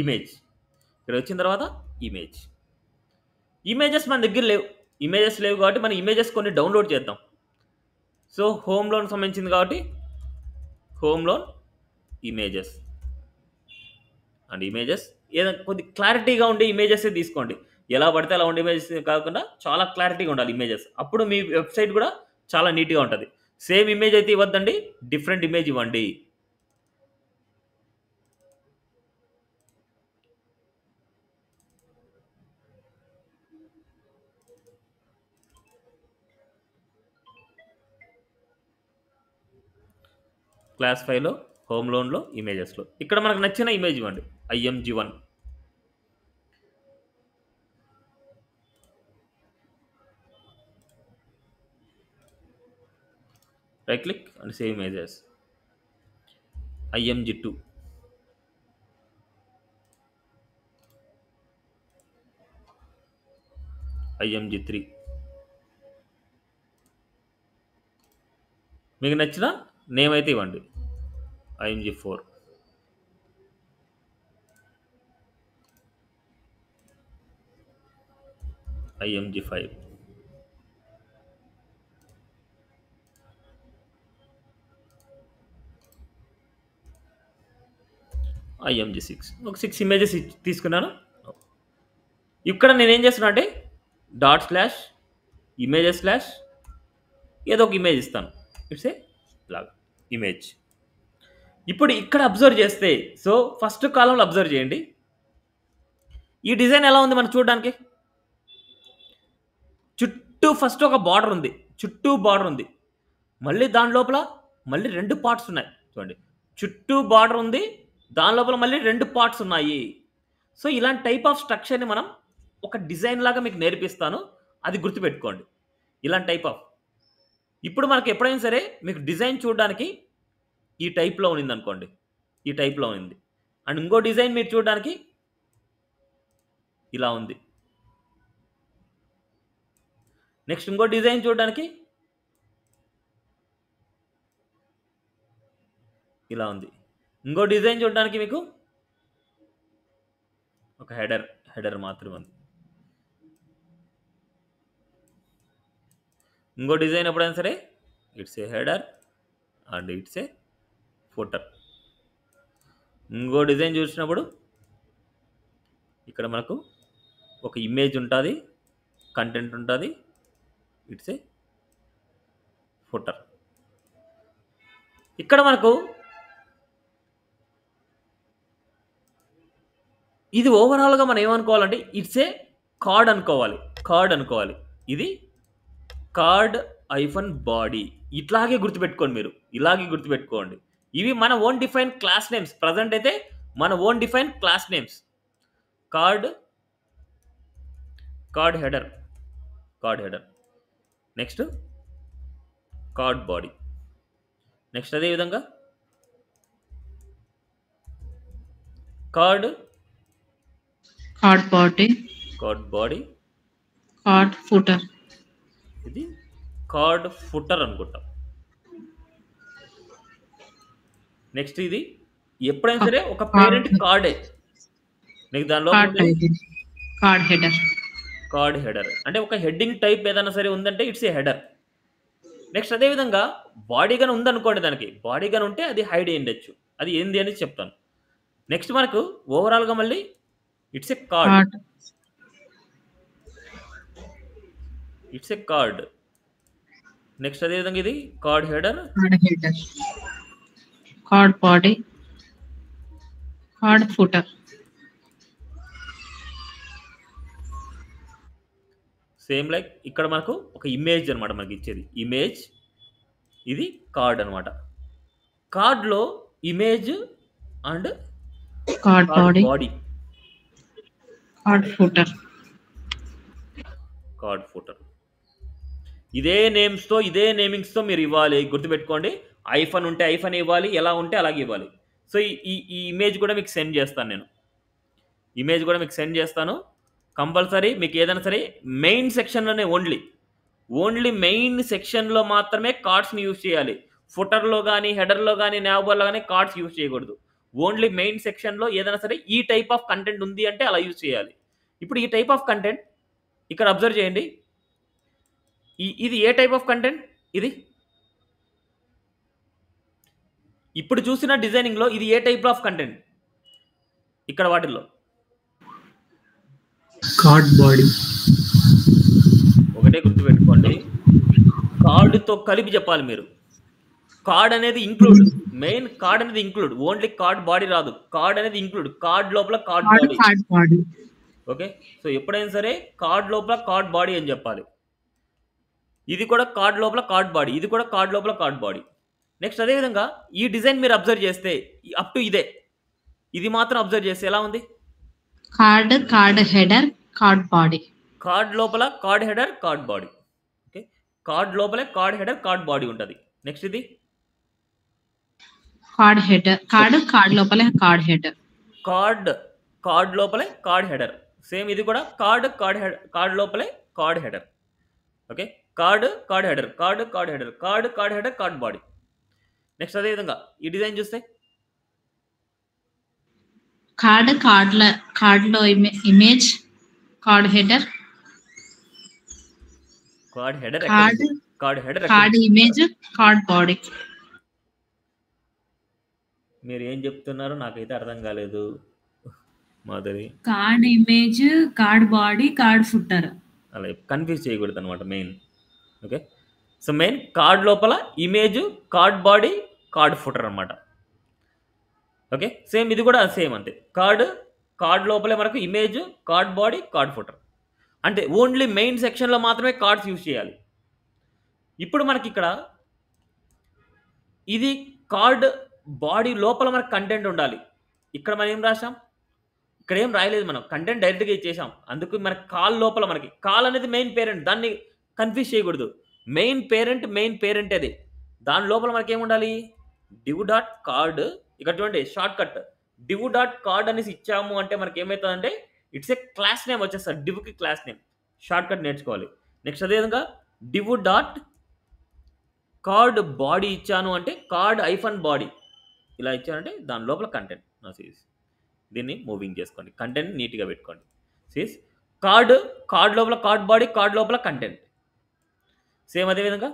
ఇమేజ్ ఇక్కడ వచ్చిన తర్వాత ఇమేజెస్ మన దగ్గర లేవు. కాబట్టి మనం ఇమేజెస్ కొన్ని డౌన్లోడ్ చేద్దాం. సో హోమ్ లోన్ సంబంధించింది కాబట్టి హోమ్ లోన్ ఇమేజెస్ ఏదైనా కొద్ది క్లారిటీగా ఉండే ఇమేజెస్ తీసుకోండి. ఎలా పడితే అలా ఉండే ఇమేజెస్ కాకుండా చాలా క్లారిటీగా ఉండాలి ఇమేజెస్. అప్పుడు మీ వెబ్సైట్ కూడా చాలా నీట్గా ఉంటుంది. సేమ్ ఇమేజ్ అయితే ఇవ్వద్దండి, డిఫరెంట్ ఇమేజ్ ఇవ్వండి. క్లాస్ 5లో హోమ్ లోన్లో ఇమేజెస్లో ఇక్కడ మనకు నచ్చిన ఇమేజ్ ఇవ్వండి. IMG1 right click and save images. IMG2 IMG3 మీకు నచ్చిన నేమ్ అయితే ఇవ్వండి. IMG4 IMG5 IMG6 ఒక 6 ఇమేజెస్ తీసుకున్నాను. ఇక్కడ నేనేం చేస్తున్నా అంటే /images/ ఏదో ఒక ఇమేజ్ ఇస్తాను. ఇట్స్ ఏ లాగా ఇమేజ్. ఇప్పుడు ఇక్కడ అబ్జర్వ్ చేస్తే సో ఫస్ట్ కాలంలో అబ్జర్వ్ చేయండి. ఈ డిజైన్ ఎలా ఉంది మనం చూడడానికి? చుట్టూ ఫస్ట్ ఒక బార్డర్ ఉంది, మళ్ళీ దాని లోపల మళ్ళీ 2 పార్ట్స్ ఉన్నాయి. చూడండి, చుట్టూ బార్డర్ ఉంది, దాని లోపల మళ్ళీ 2 పార్ట్స్ ఉన్నాయి. సో ఇలాంటి టైప్ ఆఫ్ స్ట్రక్చర్ని మనం ఒక డిజైన్ లాగా మీకు నేర్పిస్తాను, అది గుర్తుపెట్టుకోండి. ఇలాంటి టైప్ ఆఫ్. ఇప్పుడు మనకు ఎప్పుడైనా సరే మీకు డిజైన్ చూడడానికి ఈ టైప్లో ఉన్నింది అనుకోండి, ఈ టైప్లో ఉంది. అండ్ ఇంకో డిజైన్ మీరు చూడడానికి ఇలా ఉంది. నెక్స్ట్ ఇంకో డిజైన్ చూడడానికి ఇలా ఉంది. ఇంకో డిజైన్ చూడడానికి మీకు ఒక హెడర్ మాత్రమే ఉంది. ఇంకో డిజైన్ ఎప్పుడైనా సరే it's a header and it's a footer. ఇంకో డిజైన్ చూసినప్పుడు ఇక్కడ మనకు ఒక ఇమేజ్ ఉంటుంది, కంటెంట్ ఉంటుంది, ఇట్స్ ఏ ఫుటర్. ఇక్కడ మనకు ఇది ఓవరాల్గా మనం ఏమనుకోవాలంటే ఇట్స్ ఏ కార్డ్ అనుకోవాలి. ఇది కార్డ్ ఐఫన్ బాడీ. ఇట్లాగే గుర్తుపెట్టుకోండి, మీరు ఇలాగే గుర్తుపెట్టుకోండి. ఇవి మన own define class names. Present అయితే మన own define class names. Card header, next card body, next అదేవిధంగా కార్డ్ బాడీ, కార్డ్ ఫుటర్. ఇది కార్డ్ ఫుటర్ అనుకుంటాం. నెక్స్ట్ ఇది ఎప్పుడైనా సరే ఒక పేరెంట్ కార్డే, నీకు దానిలో కార్డ్ హెడర్ అంటే ఒక హెడ్డింగ్ టైప్ ఏదైనా సరే ఉందంటే ఇట్స్ ఏ హెడర్. నెక్స్ట్ అదేవిధంగా బాడీ గన్ ఉందనుకోండి, దానికి బాడీ గన్ ఉంటే అది హైడ్ అయ్యిండొచ్చు, అది ఏంది అనేది చెప్తాను. నెక్స్ట్ మనకు ఓవరాల్గా మళ్ళీ ఇట్స్ ఏ కార్డ్, నెక్స్ట్ అదేవిధంగా ఇది card header, card body, card footer. Same like ఇక్కడ మనకు ఒక ఇమేజ్ అనమాట, మనకి ఇచ్చేది ఇమేజ్, ఇది కార్డ్ అనమాట. కార్డ్లో image and card body, card footer. ఇదే నేమ్స్తో ఇదే నేమింగ్స్తో మీరు ఇవ్వాలి, గుర్తుపెట్టుకోండి. ఐఫన్ ఉంటే ఐఫన్ ఇవ్వాలి, ఎలా ఉంటే అలాగే ఇవ్వాలి. సో ఈ ఇమేజ్ కూడా మీకు సెండ్ చేస్తాను, కంపల్సరీ. మీకు ఏదైనా సరే మెయిన్ సెక్షన్లోనే ఓన్లీ మెయిన్ సెక్షన్లో మాత్రమే కార్డ్స్ని యూజ్ చేయాలి. ఫుటర్లో కానీ హెడర్లో కానీ నావబార్లో కానీ కార్డ్స్ యూజ్ చేయకూడదు. ఓన్లీ మెయిన్ సెక్షన్లో ఏదైనా సరే ఈ టైప్ ఆఫ్ కంటెంట్ ఉంది అంటే అలా యూజ్ చేయాలి. ఇప్పుడు ఈ టైప్ ఆఫ్ కంటెంట్ ఇక్కడ అబ్జర్వ్ చేయండి. ఇది ఏ టైప్ ఆఫ్ కంటెంట్? ఇది ఇప్పుడు చూసిన డిజైనింగ్లో ఇది ఏ టైప్ ఆఫ్ కంటెంట్? ఇక్కడ వాటిల్లో కార్డ్ బాడీ. ఒకటే గుర్తుపెట్టుకోండి, కార్డుతో కలిపి చెప్పాలి మీరు. కార్డ్ అనేది ఇంక్లూడ్, మెయిన్ కార్డ్ అనేది ఇంక్లూడ్, ఓన్లీ కార్డ్ బాడీ రాదు. కార్డ్ అనేది ఇంక్లూడ్, కార్డ్ లోపల కార్డ్ బాడీ. ఓకే, సో ఎప్పుడైనా సరే కార్డ్ లోపల కార్డ్ బాడీ అని చెప్పాలి. ఇది కూడా కార్డ్ లోపల కార్డ్ బాడీ, ఇది కూడా కార్డ్ లోపల కార్డ్ బాడీ. నెక్స్ట్ అదేవిధంగా ఈ డిజైన్ మీరు అబ్జర్వ్ చేస్తే అప్ టు ఇదే, ఇది మాత్రం అబ్జర్వ్ చేస్తే ఎలా ఉంది? Card header, card body. Card లోపల card header, card body. Okay, card లోపలే కార్డ్ హెడర్, కార్డ్ బాడీ ఉంటుంది. నెక్స్ట్ ఇది కార్డ్ హెడర్, కార్డ్ లోపలే కార్డ్ హెడర్, కార్డ్ లోపలే కార్డ్ హెడర్. సేమ్ ఇది కూడా కార్డ్ లోపలే card header. Okay, card header, card header, card header, card body. Next అదేవిధంగా ఈ డిజైన్ చూస్తే కార్డ్లో image, card header, card image, card body. మీరు ఏం చెప్తున్నారో నాకైతే అర్థం కాలేదు Madhuri. Card image, card body, card footer, అలా కన్ఫ్యూజ్ చేయకూడదు అనమాట main. Okay, so main card లోపల image, card body, card footer అనమాట. ఓకే, సేమ్ ఇది కూడా సేమ్ అంతే. కార్డ్ లోపలే మనకు image, card body, card footer. అంటే ఓన్లీ మెయిన్ సెక్షన్లో మాత్రమే కార్డ్స్ యూజ్ చేయాలి. ఇప్పుడు మనకి ఇక్కడ ఇది కార్డ్ బాడీ లోపల మనకు కంటెంట్ ఉండాలి. ఇక్కడ మనం ఏం రాసాం? ఇక్కడ ఏం రాయలేదు, మనం కంటెంట్ డైరెక్ట్గా ఇచ్చేసాం. అందుకు మనకి కాల్ లోపల మనకి కాల్ అనేది మెయిన్ పేరెంట్, దాన్ని కన్ఫ్యూజ్ చేయకూడదు. మెయిన్ పేరెంట్ అది. దాని లోపల మనకి ఏముండాలి, డివ్ డాట్ కార్డ్. ఇక్కడ చూడండి short cut div dot card అనేసి ఇచ్చాము అంటే మనకి ఏమవుతుందంటే ఇట్స్ ఏ క్లాస్ నేమ్ వచ్చేస్తుంది. డివ్కి క్లాస్ నేమ్ షార్ట్ కట్ నేర్చుకోవాలి. నెక్స్ట్ అదేవిధంగా డివ్ డాట్ కార్డ్ బాడీ ఇచ్చాను అంటే కార్డ్ ఐఫన్ బాడీ ఇలా ఇచ్చానంటే దాని లోపల కంటెంట్ నా సీస్. దీన్ని మూవింగ్ చేసుకోండి, కంటెంట్ నీట్గా పెట్టుకోండి. సీస్ కార్డ్ లోపల కార్డ్ బాడీ, కార్డ్ లోపల కంటెంట్. సేమ్ అదేవిధంగా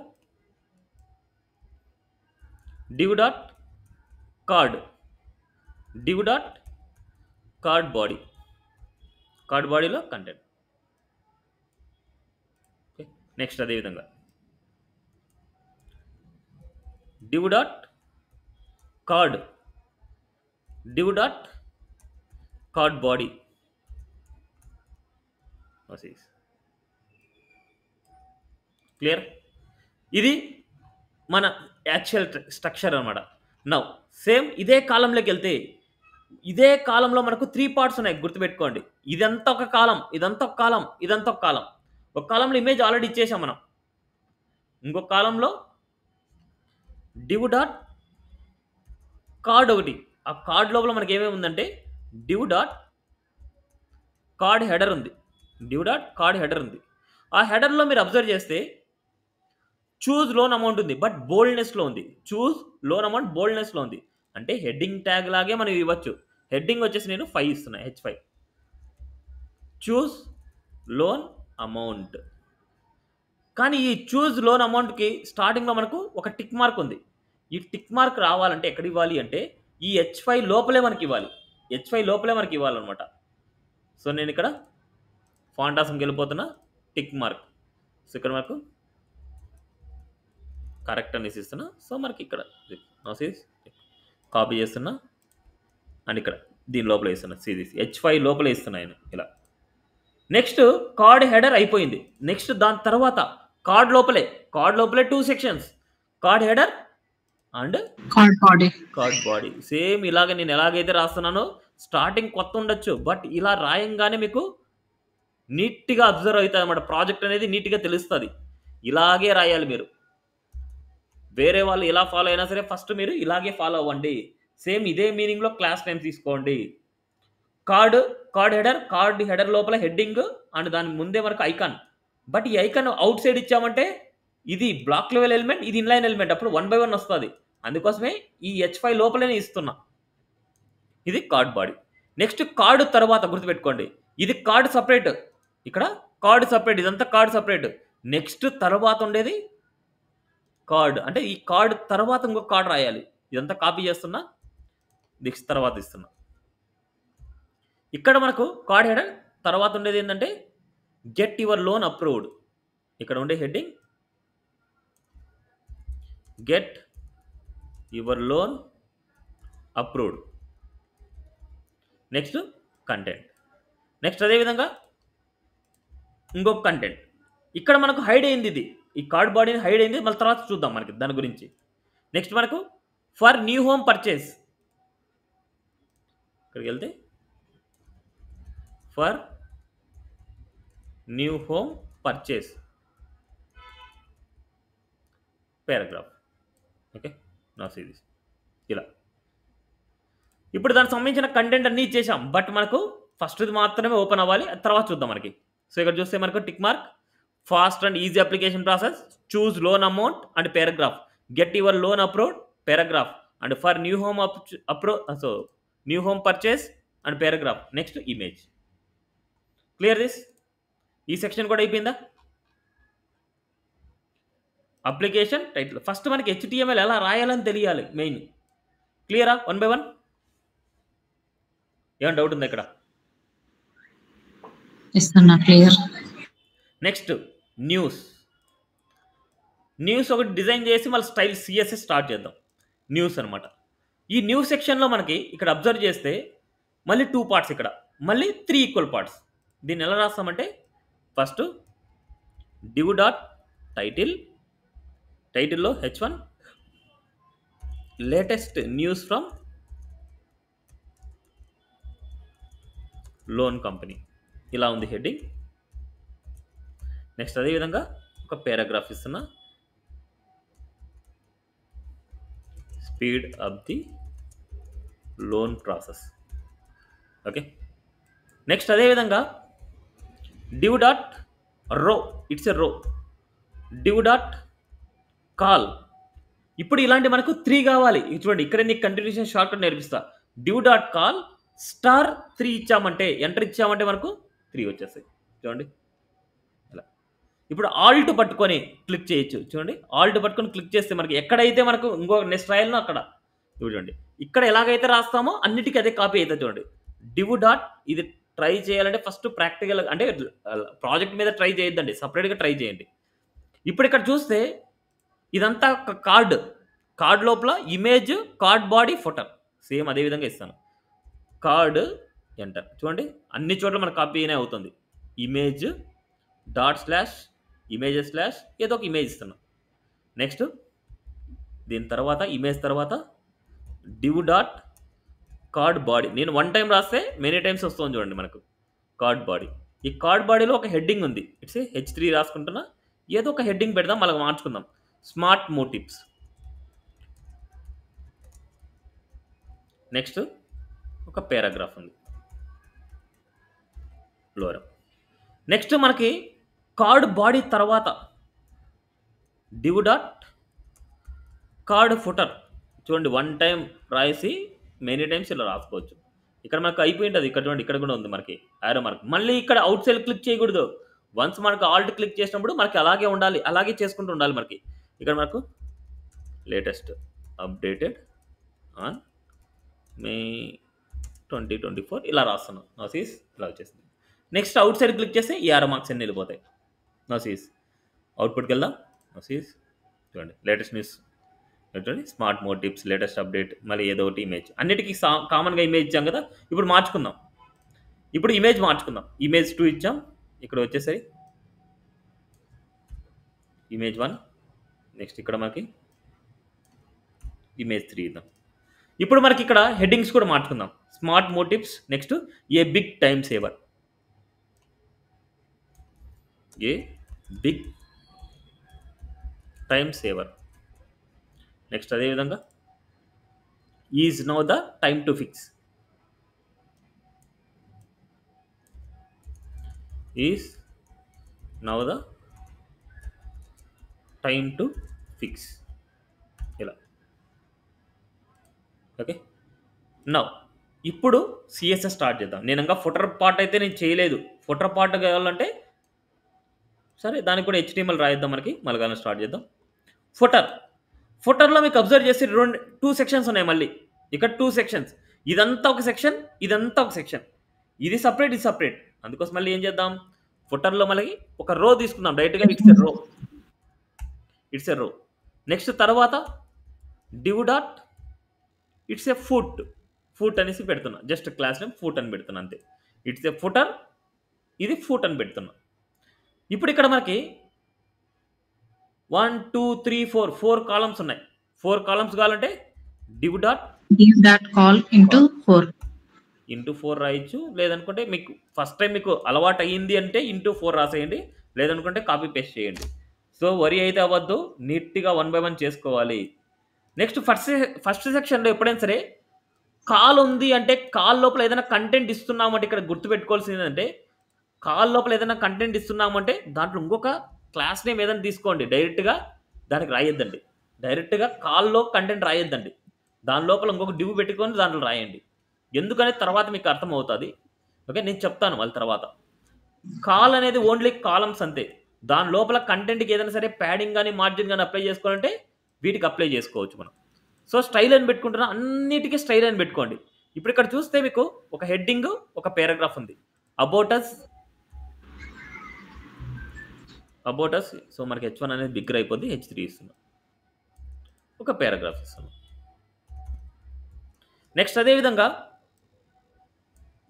div dot card body, card బాడీలో కంటెంట్. ఓకే, నెక్స్ట్ అదేవిధంగా div dot card body. Clear? ఇది మన యాక్చువల్ స్ట్రక్చర్ అనమాట. నౌ సేమ్ ఇదే కాలంలోకి వెళ్తే ఇదే కాలంలో మనకు 3 పార్ట్స్ ఉన్నాయి, గుర్తుపెట్టుకోండి. ఇదంతా ఒక కాలం, ఇదంతా ఒక కాలం, ఇదంతా ఒక కాలం. ఒక కాలంలో ఇమేజ్ ఆల్రెడీ ఇచ్చేసాం మనం. ఇంకొక కాలంలో డివ్ డాట్ కార్డ్ ఒకటి. ఆ కార్డ్ లోపల మనకి ఏమేమి ఉందంటే డివ్ డాట్ కార్డ్ హెడర్ ఉంది. ఆ హెడర్లో మీరు అబ్జర్వ్ చేస్తే చూజ్ లోన్ అమౌంట్ ఉంది, బట్ బోల్డ్నెస్లో ఉంది. అంటే హెడ్డింగ్ ట్యాగ్ లాగే మనం ఇవ్వచ్చు. హెడ్డింగ్ వచ్చేసి నేను 5 ఇస్తున్నా, H5. Choose loan amount. కానీ ఈ చూజ్ లోన్ అమౌంట్కి స్టార్టింగ్లో మనకు ఒక టిక్ మార్క్ ఉంది. ఈ టిక్ మార్క్ రావాలంటే ఎక్కడ ఇవ్వాలి అంటే ఈ H5 లోపలే మనకి ఇవ్వాలన్నమాట. సో నేను ఇక్కడ ఫాంటాసంకి వెళ్ళిపోతున్నా, టిక్ మార్క్. సో ఇక్కడ మనకు కరెక్ట్ అనేసి ఇస్తున్నా. సో మనకి ఇక్కడ కాపీ చేస్తున్నా అండ్ ఇక్కడ దీని లోపల ఇస్తున్నా, సిరీస్ H5 లోపల ఇస్తున్నా ఇలా. నెక్స్ట్ కార్డ్ హెడర్ అయిపోయింది. నెక్స్ట్ దాని తర్వాత కార్డ్ లోపలే 2 sections, card header and card body. Same ఇలాగ నేను ఎలాగైతే రాస్తున్నానో, స్టార్టింగ్ కొత్త ఉండొచ్చు, బట్ ఇలా రాయంగానే మీకు నీట్గా అబ్జర్వ్ అవుతుంది అన్నమాట. ప్రాజెక్ట్ అనేది నీట్గా తెలుస్తుంది. ఇలాగే రాయాలి మీరు. వేరే వాళ్ళు ఎలా ఫాలో అయినా సరే ఫస్ట్ మీరు ఇలాగే ఫాలో అవ్వండి. సేమ్ ఇదే మీనింగ్లో క్లాస్ నేమ్ తీసుకోండి. కార్డ్ హెడర్ లోపల హెడ్డింగ్ అండ్ దాని ముందే మనకు ఐకాన్. బట్ ఈ ఐకాన్ అవుట్ సైడ్ ఇచ్చామంటే ఇది బ్లాక్ లెవెల్ ఎలిమెంట్, ఇది ఇన్లైన్ ఎలిమెంట్, అప్పుడు 1 by 1 వస్తుంది. అందుకోసమే ఈ H5 లోపలనే ఇస్తున్నా. ఇది కార్డ్ బాడీ. నెక్స్ట్ కార్డు తర్వాత గుర్తుపెట్టుకోండి, ఇది కార్డ్ సపరేట్, ఇక్కడ కార్డ్ సపరేట్, ఇదంతా కార్డ్ సపరేట్. నెక్స్ట్ తర్వాత ఉండేది కార్డ్, అంటే ఈ కార్డ్ తర్వాత ఇంకొక కార్డ్ రాయాలి. ఇదంతా కాపీ చేస్తున్నా, నెక్స్ట్ తర్వాత ఇస్తున్నా. ఇక్కడ మనకు కార్డ్ హెడర్ తర్వాత ఉండేది ఏంటంటే గెట్ యువర్ లోన్ అప్రూవ్డ్. ఇక్కడ ఉండే heading get your loan approved. Next content. Next అదేవిధంగా ఇంకొక కంటెంట్. ఇక్కడ మనకు హైడ్ అయింది, ఇది ఈ కార్డ్ బాడీని హైడ్ అయింది, మళ్ళీ తర్వాత చూద్దాం మనకి దాని గురించి. నెక్స్ట్ మనకు ఫర్ న్యూ హోమ్ పర్చేస్, ఇక్కడికి వెళ్తే for new home purchase paragraph. Okay, నా సిరీస్ ఇలా. ఇప్పుడు దానికి సంబంధించిన కంటెంట్ అన్నీ ఇచ్చేసాం, బట్ మనకు ఫస్ట్ ఇది మాత్రమే ఓపెన్ అవ్వాలి, తర్వాత చూద్దాం మనకి. సో ఇక్కడ చూస్తే మనకు tick mark, fast and easy application process, choose loan amount and paragraph, get your loan approved paragraph, and for new home so new home purchase and paragraph. Next image. Clear this? ఈ section కూడా అయిపోయిందా? Application title. First మనకి HTML ఎలా రాయాలని తెలియాలి main. క్లియరా? 1 by 1. ఏమైనా doubt ఉందా ఇక్కడ? క్లియర్. నెక్స్ట్ న్యూస్ ఒకటి డిజైన్ చేసి మళ్ళీ స్టైల్ CSS స్టార్ట్ చేద్దాం. న్యూస్ అనమాట. ఈ న్యూస్ సెక్షన్లో మనకి ఇక్కడ అబ్జర్వ్ చేస్తే మళ్ళీ 2 పార్ట్స్, ఇక్కడ మళ్ళీ 3 ఈక్వల్ పార్ట్స్. దీన్ని ఎలా రాస్తామంటే ఫస్ట్ డివ్ డాట్ టైటిల్లో H1 latest news from loan company. ఇలా ఉంది హెడ్డింగ్. నెక్స్ట్ అదేవిధంగా ఒక పారాగ్రాఫ్ ఇస్తున్నా, speed up the loan process. Okay. Next అదేవిధంగా div డాట్ రో, ఇట్స్ ఎ రో, div డాట్ కాల్. ఇప్పుడు ఇలాంటి మనకు 3 కావాలి. చూడండి ఇక్కడ నీకు కంటిన్యూషన్ షార్ట్ కట్ నేర్పిస్తా. div డాట్ కాల్ స్టార్ 3 ఇచ్చామంటే, ఎంటర్ ఇచ్చామంటే మనకు 3 వచ్చేస్తాయి. చూడండి ఇలా. ఇప్పుడు ఆల్ట్ పట్టుకొని క్లిక్ చేయొచ్చు. చూడండి ఆల్ట్ పట్టుకొని క్లిక్ చేస్తే మనకి ఎక్కడైతే మనకు ఇంకో నెక్స్ట్ రాయాలనో అక్కడ చూడండి, ఇక్కడ ఎలాగైతే రాస్తామో అన్నిటికీ అదే కాపీ అవుతుంది. చూడండి div డాట్, ఇది ట్రై చేయాలంటే ఫస్ట్ ప్రాక్టికల్ అంటే ప్రాజెక్ట్ మీద ట్రై చేయొద్దండి, సపరేట్గా ట్రై చేయండి. ఇప్పుడు ఇక్కడ చూస్తే ఇదంతా ఒక కార్డ్ లోపల ఇమేజ్, కార్డ్ బాడీ, ఫోటర్ సేమ్ అదే విధంగా ఇస్తాను. Card enter. చూడండి అన్ని చోట్ల మనకు కాపీ అయినా అవుతుంది. Image dot slash images slash ఏదో ఒక ఇమేజ్ ఇస్తున్నాం. నెక్స్ట్ దీని తర్వాత ఇమేజ్ తర్వాత div డాట్ కార్డ్ బాడీ. నేను 1 టైం రాస్తే మెనీ టైమ్స్ వస్తుంది. చూడండి మనకు కార్డ్ బాడీ. ఈ కార్డ్ బాడీలో ఒక హెడ్డింగ్ ఉంది, ఇట్స్ H3 రాసుకుంటున్నా. ఏదో ఒక హెడ్డింగ్ పెడదాం, మళ్ళీ మార్చుకుందాం. Smart motives. నెక్స్ట్ ఒక పారాగ్రాఫ్ ఉంది, లోరం. నెక్స్ట్ మనకి కార్డ్ బాడీ తర్వాత div డాట్ కార్డ్ ఫుటర్. చూడండి 1 టైం రాసి మెనీ టైమ్స్ ఇలా రాసుకోవచ్చు. ఇక్కడ మనకు అయిపోయింది. ఇక్కడ చూడండి ఇక్కడ కూడా ఉంది మనకి యారో మార్క్. మళ్ళీ ఇక్కడ అవుట్ సైడ్ క్లిక్ చేయకూడదు. వన్స్ మనకు ఆల్ట్ క్లిక్ చేసినప్పుడు మనకి అలాగే ఉండాలి, అలాగే చేసుకుంటూ ఉండాలి. మనకి ఇక్కడ మనకు లేటెస్ట్ అప్డేటెడ్ ఆన్ మే 2024 ఇలా రాస్తున్నాం. నోసీస్ ఇలా వచ్చేసింది. నెక్స్ట్ అవుట్ సైడ్ క్లిక్ చేస్తే ఈ యారో మార్క్స్ అన్ని వెళ్ళిపోతాయి. నోసీస్ అవుట్పుట్కి వెళ్దాం. నోసీస్ చూడండి లేటెస్ట్ న్యూస్, చూడండి స్మార్ట్ మోటివ్స్, లేటెస్ట్ అప్డేట్, మళ్ళీ ఏదో ఒకటి ఇమేజ్. అన్నిటికీ కామన్గా ఇమేజ్ ఇచ్చాం కదా. ఇప్పుడు మార్చుకుందాం. ఇప్పుడు ఇమేజ్ మార్చుకుందాం. ఇమేజ్ 2 ఇచ్చాం. ఇక్కడ వచ్చేసరి ఇమేజ్ 1. నెక్స్ట్ ఇక్కడ మనకి ఇమేజ్ 3 ఇద్దాం. ఇప్పుడు మనకి ఇక్కడ హెడ్డింగ్స్ కూడా మార్చుకుందాం. Smart motives, next a big time saver, a big time saver. Next అదేవిధంగా is now the time to fix, is now the time to fix ఇలా. ఓకే. నౌ ఇప్పుడు సిఎస్ఎస్ స్టార్ట్ చేద్దాం. నేను ఇంకా ఫుటర్ పార్ట్ అయితే నేను చేయలేదు. ఫుటర్ పార్ట్ కావాలంటే సరే దానికి కూడా HTML రాయిద్దాం. మనకి మళ్ళీ స్టార్ట్ చేద్దాం. ఫుటర్లో మీకు అబ్జర్వ్ చేసి 2 సెక్షన్స్ ఉన్నాయి. మళ్ళీ ఇక్కడ 2 సెక్షన్స్. ఇదంతా ఒక సెక్షన్, ఇదంతా ఒక సెక్షన్. ఇది సపరేట్, ఇది సపరేట్. అందుకోసం మళ్ళీ ఏం చేద్దాం, ఫుటర్లో మళ్ళీ ఒక రో తీసుకుందాం డైరెక్ట్గా. ఇట్స్ ఎ రో. నెక్స్ట్ తర్వాత div dot it's a foot అనేసి పెడుతున్నా. జస్ట్ క్లాస్ నేమ్ ఫుట్ అని పెడుతున్నా అంతే. ఇట్స్ ఎ ఫుటర్, ఇది ఫుట్ అని పెడుతున్నా. ఇప్పుడు ఇక్కడ మనకి 1 2 3 4 కాలమ్స్ ఉన్నాయి. 4 కాలమ్స్ కావాలంటే div డాట్ కాల్ ఇంటూ 4 రాయొచ్చు. లేదనుకుంటే మీకు ఫస్ట్ టైం మీకు అలవాటు అయ్యింది అంటే ఇంటూ 4 రాసేయండి. లేదనుకుంటే కాపీ పేస్ట్ చేయండి. సో వరి అయితే అవ్వద్దు, నీట్గా 1 by 1 చేసుకోవాలి. నెక్స్ట్ ఫస్ట్ సెక్షన్లో ఎప్పుడైనా సరే కాల్ ఉంది అంటే కాల్ లోపల ఏదైనా కంటెంట్ ఇస్తున్నామంటే ఇక్కడ గుర్తుపెట్టుకోవాల్సింది ఏంటంటే, కాల్ లోపల ఏదైనా కంటెంట్ ఇస్తున్నామంటే దాంట్లో ఇంకొక క్లాస్ నేమ్ ఏదైనా తీసుకోండి. డైరెక్ట్గా దానికి రాయొద్దండి. డైరెక్ట్గా కాల్లో కంటెంట్ రాయొద్దండి. దాని లోపల ఇంకొక డివ్ పెట్టుకొని దాంట్లో రాయండి. ఎందుకనే తర్వాత మీకు అర్థమవుతుంది. ఓకే, నేను చెప్తాను వాళ్ళ తర్వాత. కాల్ అనేది ఓన్లీ కాలమ్స్ అంతే. దాని లోపల కంటెంట్కి ఏదైనా సరే ప్యాడింగ్ కానీ మార్జిన్ కానీ అప్లై చేసుకోవాలంటే వీటికి అప్లై చేసుకోవచ్చు మనం. సో స్టైల్ అని పెట్టుకుంటున్నా, అన్నిటికీ స్టైల్ అని పెట్టుకోండి. ఇప్పుడు ఇక్కడ చూస్తే మీకు ఒక హెడ్డింగ్, ఒక పారాగ్రాఫ్ ఉంది. About us. సో మనకి H1 అనేది బిగ్గర్ అయిపోద్ది, H3 ఇస్తున్నాం. ఒక పారాగ్రాఫ్ ఇస్తున్నాం. నెక్స్ట్ అదేవిధంగా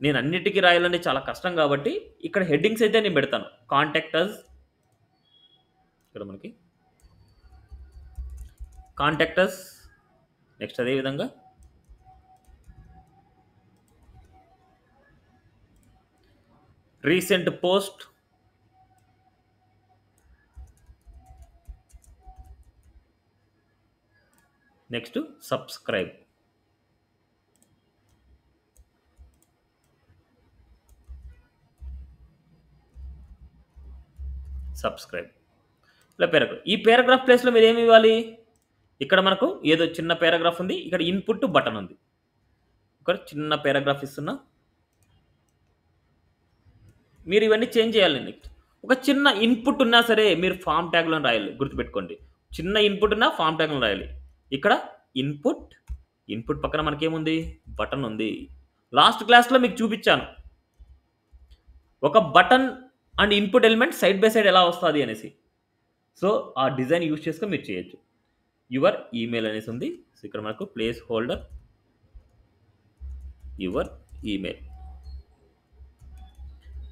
నేను అన్నిటికీ రాయాలంటే చాలా కష్టం కాబట్టి ఇక్కడ హెడ్డింగ్స్ అయితే నేను పెడతాను. కాంటాక్ట్ అస్, ఇక్కడ మనకి కాంటాక్ట్ అస్. నెక్స్ట్ అదేవిధంగా రీసెంట్ పోస్ట్, నెక్స్ట్ సబ్స్క్రైబ్. ఇలా పారాగ్రాఫ్. ఈ పారాగ్రాఫ్ ప్లేస్లో మీరు ఏమి ఇవ్వాలి? ఇక్కడ మనకు ఏదో చిన్న పారాగ్రాఫ్ ఉంది, ఇక్కడ ఇన్పుట్ బటన్ ఉంది. ఇక్కడ చిన్న పారాగ్రాఫ్ ఇస్తున్నా, మీరు ఇవన్నీ చేంజ్ చేయాలండి. ఒక చిన్న ఇన్పుట్ ఉన్నా సరే మీరు ఫామ్ ట్యాగ్లో రాయాలి, గుర్తుపెట్టుకోండి. చిన్న ఇన్పుట్ ఉన్నా ఫామ్ ట్యాగ్లో రాయాలి. ఇక్కడ ఇన్పుట్ పక్కన మనకేముంది? బటన్ ఉంది. లాస్ట్ క్లాస్లో మీకు చూపించాను ఒక button and input element side by side ఎలా వస్తుంది అనేసి. సో ఆ డిజైన్ యూజ్ చేసుకొని మీరు చేయొచ్చు. యువర్ ఈమెయిల్ అనేసి ఉంది. సో ఇక్కడ మనకు place holder your email.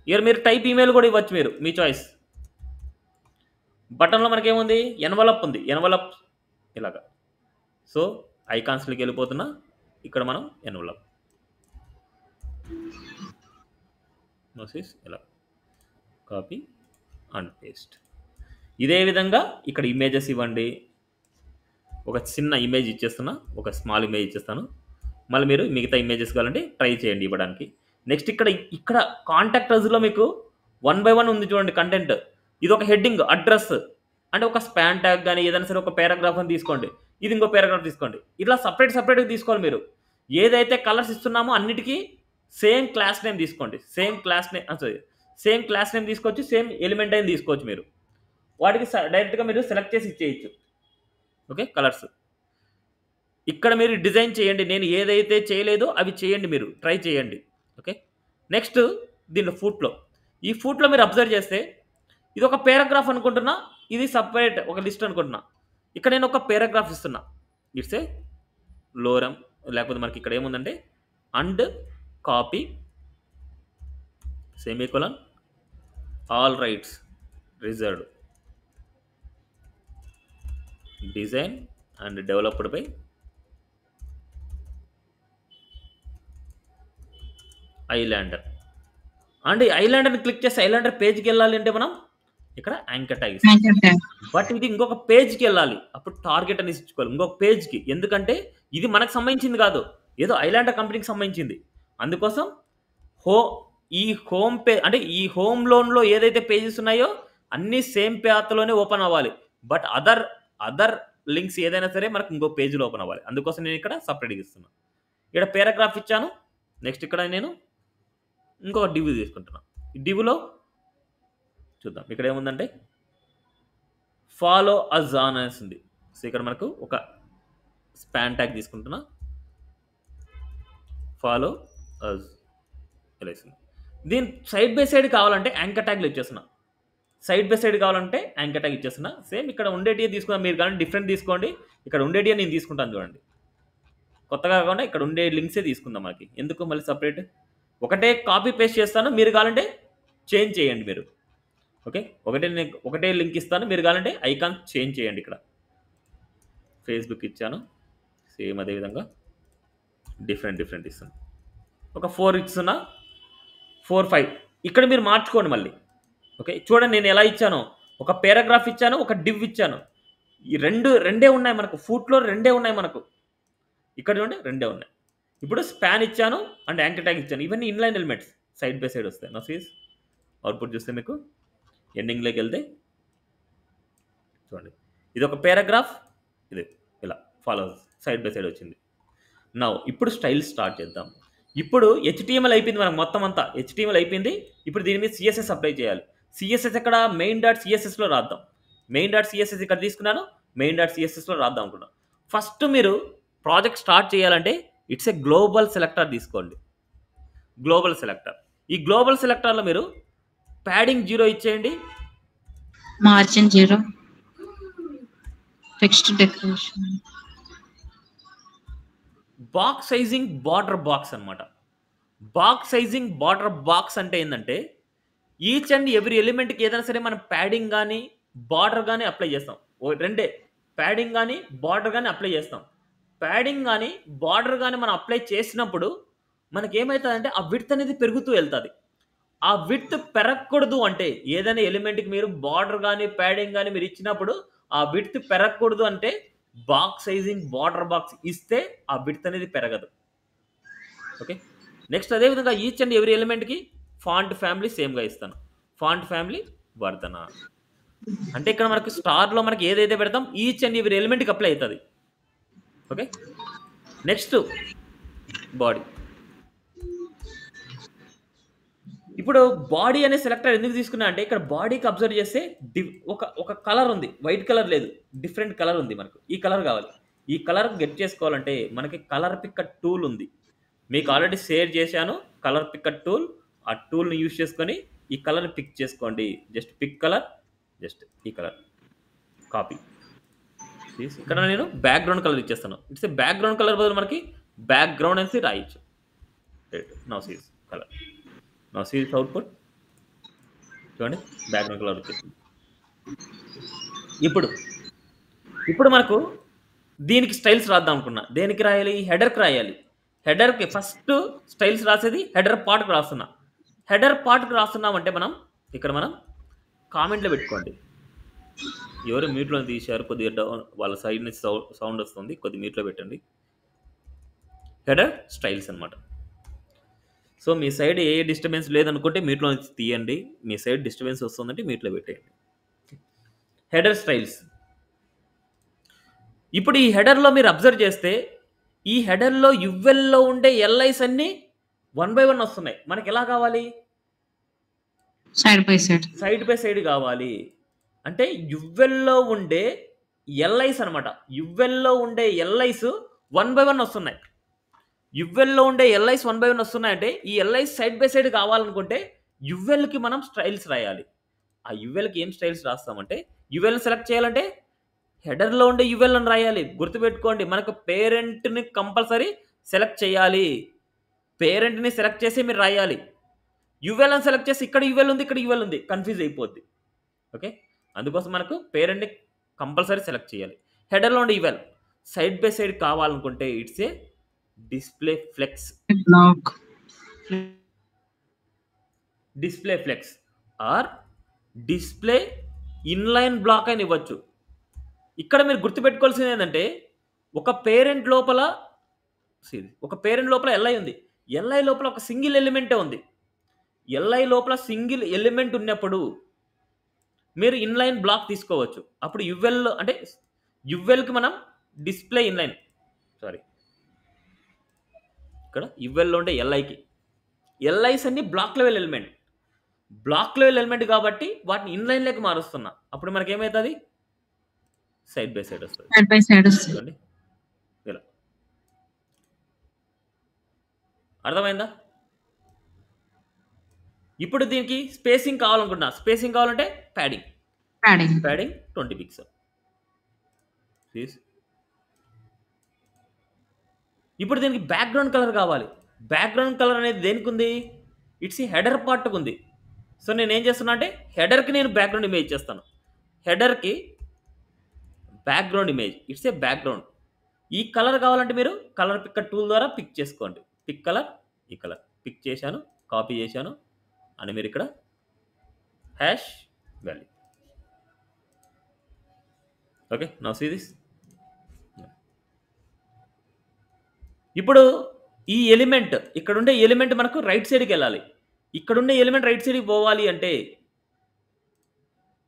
Year మీరు టైప్ ఈమెయిల్ కూడా ఇవ్వచ్చు, మీరు మీ చాయిస్. బటన్లో మనకేముంది? ఎన్వలప్ ఉంది. ఎన్వలప్ ఇలాగా. సో ఐకాన్స్లోకి వెళ్ళిపోతున్నా, ఇక్కడ మనం ఎన్వలప్ నోసిస్ ఇలా కాపీ అండ్ పేస్ట్. ఇదే విధంగా ఇక్కడ ఇమేజెస్ ఇవ్వండి. ఒక చిన్న ఇమేజ్ ఇచ్చేస్తున్నా, ఒక స్మాల్ ఇమేజ్ ఇచ్చేస్తాను. మళ్ళీ మీరు మిగతా ఇమేజెస్ కావాలంటే ట్రై చేయండి ఇవ్వడానికి. నెక్స్ట్ ఇక్కడ కాంటాక్ట్ అస్లో మీకు 1 by 1 ఉంది చూడండి కంటెంట్. ఇది ఒక హెడ్డింగ్, అడ్రస్ అంటే ఒక స్పాన్ ట్యాగ్ కానీ ఏదైనా సరే ఒక పారాగ్రాఫ్ అని తీసుకోండి, ఇది ఇంకో పారాగ్రాఫ్ తీసుకోండి. ఇట్లా సపరేట్గా తీసుకోవాలి. మీరు ఏదైతే కలర్స్ ఇస్తున్నామో అన్నిటికీ సేమ్ క్లాస్ నేమ్ తీసుకోండి. సేమ్ క్లాస్ నేమ్ తీసుకోవచ్చు, సేమ్ ఎలిమెంట్ అయిన తీసుకోవచ్చు. మీరు వాటికి డైరెక్ట్గా మీరు సెలెక్ట్ చేసి ఇచ్చేయచ్చు. ఓకే, కలర్స్ ఇక్కడ మీరు డిజైన్ చేయండి. నేను ఏదైతే చేయలేదో అవి చేయండి, మీరు ట్రై చేయండి. ఓకే, నెక్స్ట్ దీంట్లో ఈ ఫూట్లో మీరు అబ్జర్వ్ చేస్తే ఇది ఒక పారాగ్రాఫ్ అనుకుంటున్నా, ఇది సపరేట్ ఒక లిస్ట్ అనుకుంటున్నా. ఇక్కడ నేను ఒక పారాగ్రాఫ్ ఇస్తున్నా. ఇట్స్ ఏ లోరం, లేకపోతే మనకి ఇక్కడ ఏముందంటే and copy semicolon all rights reserved design and developed by Islander. And ఐలాండర్ని క్లిక్ చేస్తే ఐలాండర్ పేజ్కి వెళ్ళాలి అంటే మనం ఇక్కడ యాంకర్ ట్యాగ్ ఇస్తాం. Anchor tag. బట్ ఇది ఇంకొక పేజ్కి వెళ్ళాలి, అప్పుడు టార్గెట్ అని ఇచ్చుకోవాలి ఇంకొక పేజ్కి. ఎందుకంటే ఇది మనకు సంబంధించింది కాదు, ఏదో ఐలాండర్ కంపెనీకి సంబంధించింది. అందుకోసం ఈ హోమ్ పేజ్ అంటే ఈ హోమ్ లోన్లో ఏదైతే పేజెస్ ఉన్నాయో అన్నీ సేమ్ పాత్లోనే ఓపెన్ అవ్వాలి. బట్ అదర్ లింక్స్ ఏదైనా సరే మనకు ఇంకో పేజ్లో ఓపెన్ అవ్వాలి. అందుకోసం నేను ఇక్కడ సపరేట్గా ఇస్తున్నాను. ఇక్కడ పారాగ్రాఫ్ ఇచ్చాను. నెక్స్ట్ ఇక్కడ నేను ఇంకొక డివ్ తీసుకుంటున్నాను. ఈ డివ్లో చూద్దాం, ఇక్కడ ఏముందంటే ఫాలో అజ్ ఆన్ అనేసి ఉంది. సో ఇక్కడ మనకు ఒక స్పాన్ ట్యాగ్ తీసుకుంటున్నా, ఫాలో అజ్ వెళ్ళేసింది. దీని సైడ్ బై సైడ్ కావాలంటే యాంకర్ ట్యాగ్లో ఇచ్చేస్తున్నా. సైడ్ బై సైడ్ కావాలంటే యాంకర్ ట్యాగ్ ఇచ్చేస్తున్నా. సేమ్ ఇక్కడ ఉండేటివి తీసుకున్నా, మీరు కానీ డిఫరెంట్ తీసుకోండి. ఇక్కడ ఉండేటివి నేను తీసుకుంటాను చూడండి, కొత్తగా కాకుండా ఇక్కడ ఉండే లింక్సే తీసుకుందాం. మనకి ఎందుకు మళ్ళీ సపరేట్? ఒకటే కాపీ పేస్ట్ చేస్తాను, మీరు కావాలంటే చేంజ్ చేయండి మీరు. ఓకే, ఒకటే లింక్ ఇస్తాను, మీరు కావాలంటే ఐకాన్ చేంజ్ చేయండి. ఇక్కడ ఫేస్బుక్ ఇచ్చాను, సేమ్ అదేవిధంగా డిఫరెంట్ ఇస్తాను. ఒక 4 ఇస్తున్నా, 4, 5 ఇక్కడ మీరు మార్చుకోండి మళ్ళీ. ఓకే, చూడండి నేను ఎలా ఇచ్చాను. ఒక పారాగ్రాఫ్ ఇచ్చాను, ఒక డివ్ ఇచ్చాను. ఈ రెండే ఉన్నాయి మనకు, ఫూట్లో రెండే ఉన్నాయి మనకు. ఇక్కడ చూడండి రెండే ఉన్నాయి. ఇప్పుడు స్పాన్ ఇచ్చాను అండ్ యాంకర్ ట్యాగ్ ఇచ్చాను. ఇవన్నీ inline elements side by side వస్తాయి. నా సీస్ అవుట్పుట్ చూస్తే మీకు ఎండింగ్లోకి వెళ్తే చూడండి, ఇది ఒక పారాగ్రాఫ్, ఇది ఇలా ఫాలో సైడ్ బై సైడ్ వచ్చింది. ఇప్పుడు స్టైల్ స్టార్ట్ చేద్దాం. ఇప్పుడు HTML అయిపోయింది మనకు, మొత్తం అంతా HTML అయిపోయింది. ఇప్పుడు దీని మీద CSS అప్లై చేయాలి. CSS ఎక్కడ? main.cssలో రాద్దాం. main.css ఇక్కడ తీసుకున్నాను, main.cssలో రాద్దాం అనుకున్నాను. ఫస్ట్ మీరు ప్రాజెక్ట్ స్టార్ట్ చేయాలంటే ఇట్స్ ఏ గ్లోబల్ సెలెక్టర్ తీసుకోండి. Global selector. ఈ గ్లోబల్ సెలెక్టర్లో మీరు ప్యాడింగ్ 0 ఇచ్చేయండి, Margin 0. Text decoration. Box sizing border box అనమాట. బాక్స్ సైజింగ్ బార్డర్ బాక్స్ అంటే ఏంటంటే ఈచ్ అండ్ ఎవ్రీ ఎలిమెంట్కి ఏదైనా సరే మనం ప్యాడింగ్ కానీ బార్డర్ కానీ అప్లై చేస్తాం. రెండే, ప్యాడింగ్ కానీ బార్డర్ కానీ అప్లై చేస్తాం. ప్యాడింగ్ కానీ బార్డర్ కానీ మనం అప్లై చేసినప్పుడు మనకి ఏమవుతుందంటే ఆ విడ్త్ అనేది పెరుగుతూ వెళ్తుంది. ఆ విడ్త్ పెరగకూడదు అంటే ఏదైనా ఎలిమెంట్కి మీరు బార్డర్ కానీ ప్యాడింగ్ కానీ మీరు ఇచ్చినప్పుడు ఆ విడ్త్ పెరగకూడదు అంటే బాక్స్ సైజింగ్ బార్డర్ బాక్స్ ఇస్తే ఆ విడ్త్ అనేది పెరగదు. ఓకే, నెక్స్ట్ అదేవిధంగా ఈచ్ అండ్ ఎవ్రీ ఎలిమెంట్కి ఫాంట్ ఫ్యామిలీ సేమ్గా ఇస్తాను. ఫాంట్ ఫ్యామిలీ వర్ధన అంటే ఇక్కడ మనకు స్టార్లో మనకి ఏదైతే పెడతాం ఈచ్ అండ్ ఎవ్రీ ఎలిమెంట్కి అప్లై అవుతుంది. Okay, next body. ఇప్పుడు బాడీ అనే సెలెక్టర్ ఎందుకు తీసుకున్నా అంటే ఇక్కడ బాడీకి అబ్జర్వ్ చేస్తే ఒక కలర్ ఉంది, వైట్ కలర్ లేదు, డిఫరెంట్ కలర్ ఉంది. మనకు ఈ కలర్ కావాలి. ఈ కలర్ గెట్ చేసుకోవాలంటే మనకి కలర్ పిక్కర్ టూల్ ఉంది, మీకు ఆల్రెడీ షేర్ చేశాను. కలర్ పిక్కర్ టూల్, ఆ టూల్ని యూజ్ చేసుకొని ఈ కలర్ని పిక్ చేసుకోండి. జస్ట్ పిక్ కలర్, జస్ట్ ఈ కలర్ కాపీ. ఇక్కడ నేను బ్యాక్గ్రౌండ్ కలర్ ఇచ్చేస్తాను. ఇట్స్ బ్యాక్గ్రౌండ్ కలర్ బదులు మనకి బ్యాక్గ్రౌండ్ అనేసి రాయొచ్చు. Now sees colour, now sees output. చూడండి బ్యాక్గ్రౌండ్ కలర్ వచ్చేసింది. ఇప్పుడు మనకు దీనికి స్టైల్స్ రాద్దాం అనుకున్నా. దేనికి రాయాలి? హెడర్కి రాయాలి. హెడర్కి ఫస్ట్ స్టైల్స్ రాసేది హెడర్ పార్ట్కి రాస్తున్నా. హెడర్ పార్ట్కి రాస్తున్నామంటే ఇక్కడ మనం కామెంట్లో పెట్టుకోండి. ఎవరు మ్యూట్లో తీశారు, కొద్దిగా డౌన్ వాళ్ళ సైడ్ నుంచి సౌండ్ వస్తుంది, కొద్దిగా మ్యూట్లో పెట్టండి. హెడర్ స్టైల్స్ అనమాట. సో మీ సైడ్ ఏ డిస్టర్బెన్స్ లేదనుకుంటే మ్యూట్లో నుంచి తీయండి, మీ సైడ్ డిస్టర్బెన్స్ వస్తుందంటే మ్యూట్లో పెట్టేయండి. Header styles. ఇప్పుడు ఈ హెడర్లో మీరు అబ్జర్వ్ చేస్తే ఈ హెడర్లో యువెల్లో ఉండే ఎల్ఐస్ అన్నీ 1 by 1 వస్తున్నాయి. మనకి ఎలా కావాలి? Side by side, side by side కావాలి. అంటే యువెల్లో ఉండే ఎల్ఐస్ అనమాట. యువెల్లో ఉండే ఎల్ఐస్ 1 by 1 వస్తున్నాయి. యువెల్లో ఉండే ఎల్ఐస్ 1 by 1 వస్తున్నాయంటే ఈ ఎల్ఐస్ సైడ్ బై సైడ్ కావాలనుకుంటే యువెల్కి మనం స్టైల్స్ రాయాలి. ఆ యువెల్కి ఏం స్టైల్స్ రాస్తామంటే యువెల్ సెలెక్ట్ చేయాలంటే హెడర్లో ఉండే యువెల్ అని రాయాలి. గుర్తుపెట్టుకోండి, మనకు పేరెంట్ని కంపల్సరీ సెలెక్ట్ చేయాలి. పేరెంట్ని సెలెక్ట్ చేసి మీరు రాయాలి. యువెల్ అని సెలెక్ట్ చేసి ఇక్కడ యువెల్ ఉంది, ఇక్కడ యువెల్ ఉంది, కన్ఫ్యూజ్ అయిపోద్ది. ఓకే, అందుకోసం మనకు పేరెంట్ని కంపల్సరీ సెలెక్ట్ చేయాలి. హెడర్లో ఉండే యువెల్ సైడ్ బై సైడ్ కావాలనుకుంటే it's a display flex, block, display flex or display inline block అని ఇవ్వచ్చు. ఇక్కడ మీరు గుర్తుపెట్టుకోవాల్సింది ఏంటంటే ఒక పేరెంట్ లోపల ఎల్ఐ ఉంది. ఎల్ఐ లోపల ఒక సింగిల్ ఎలిమెంటే ఉంది. ఎల్ఐ లోపల సింగిల్ ఎలిమెంట్ ఉన్నప్పుడు మీరు ఇన్లైన్ బ్లాక్ తీసుకోవచ్చు. అప్పుడు యువెల్ అంటే యువెల్కి మనం డిస్ప్లే ఇన్లైన్, ఇక్కడ యువెల్లో ఉండే ఎల్ఐకి ఎల్ఐస్ అన్ని బ్లాక్ లెవెల్ ఎలిమెంట్ కాబట్టి వాటిని ఇన్లైన్లోకి మారుస్తున్నా. అప్పుడు మనకి ఏమవుతుంది? సైడ్ బై సైడ్ వస్తుంది. సైడ్ బై సైడ్ వస్తుంది. చూడండి ఇలా. అర్థమైందా? ఇప్పుడు దీనికి స్పేసింగ్ కావాలనుకుంటున్నా. స్పేసింగ్ కావాలంటే ప్యాడింగ్ 20 పిక్సెల్. ఇప్పుడు దీనికి బ్యాక్గ్రౌండ్ కలర్ కావాలి. బ్యాక్గ్రౌండ్ కలర్ అనేది దేనికి ఉంది? ఇట్స్ హెడర్ పార్ట్కి ఉంది. సో నేను ఏం చేస్తున్నా అంటే హెడర్కి నేను బ్యాక్గ్రౌండ్ ఇమేజ్ చేస్తాను. హెడర్కి background image, it's a background. ఈ కలర్ కావాలంటే మీరు కలర్ పిక్కర్ టూల్ ద్వారా పిక్ చేసుకోండి. పిక్ కలర్, ఈ కలర్ పిక్ చేశాను, కాపీ చేశాను అని మీరు ఇక్కడ hash value. Okay, now see this. ఇప్పుడు ఈ ఎలిమెంట్, ఇక్కడ ఉండే ఎలిమెంట్ మనకు రైట్ సైడ్కి వెళ్ళాలి. ఇక్కడ ఉండే ఎలిమెంట్ రైట్ సైడ్కి పోవాలి అంటే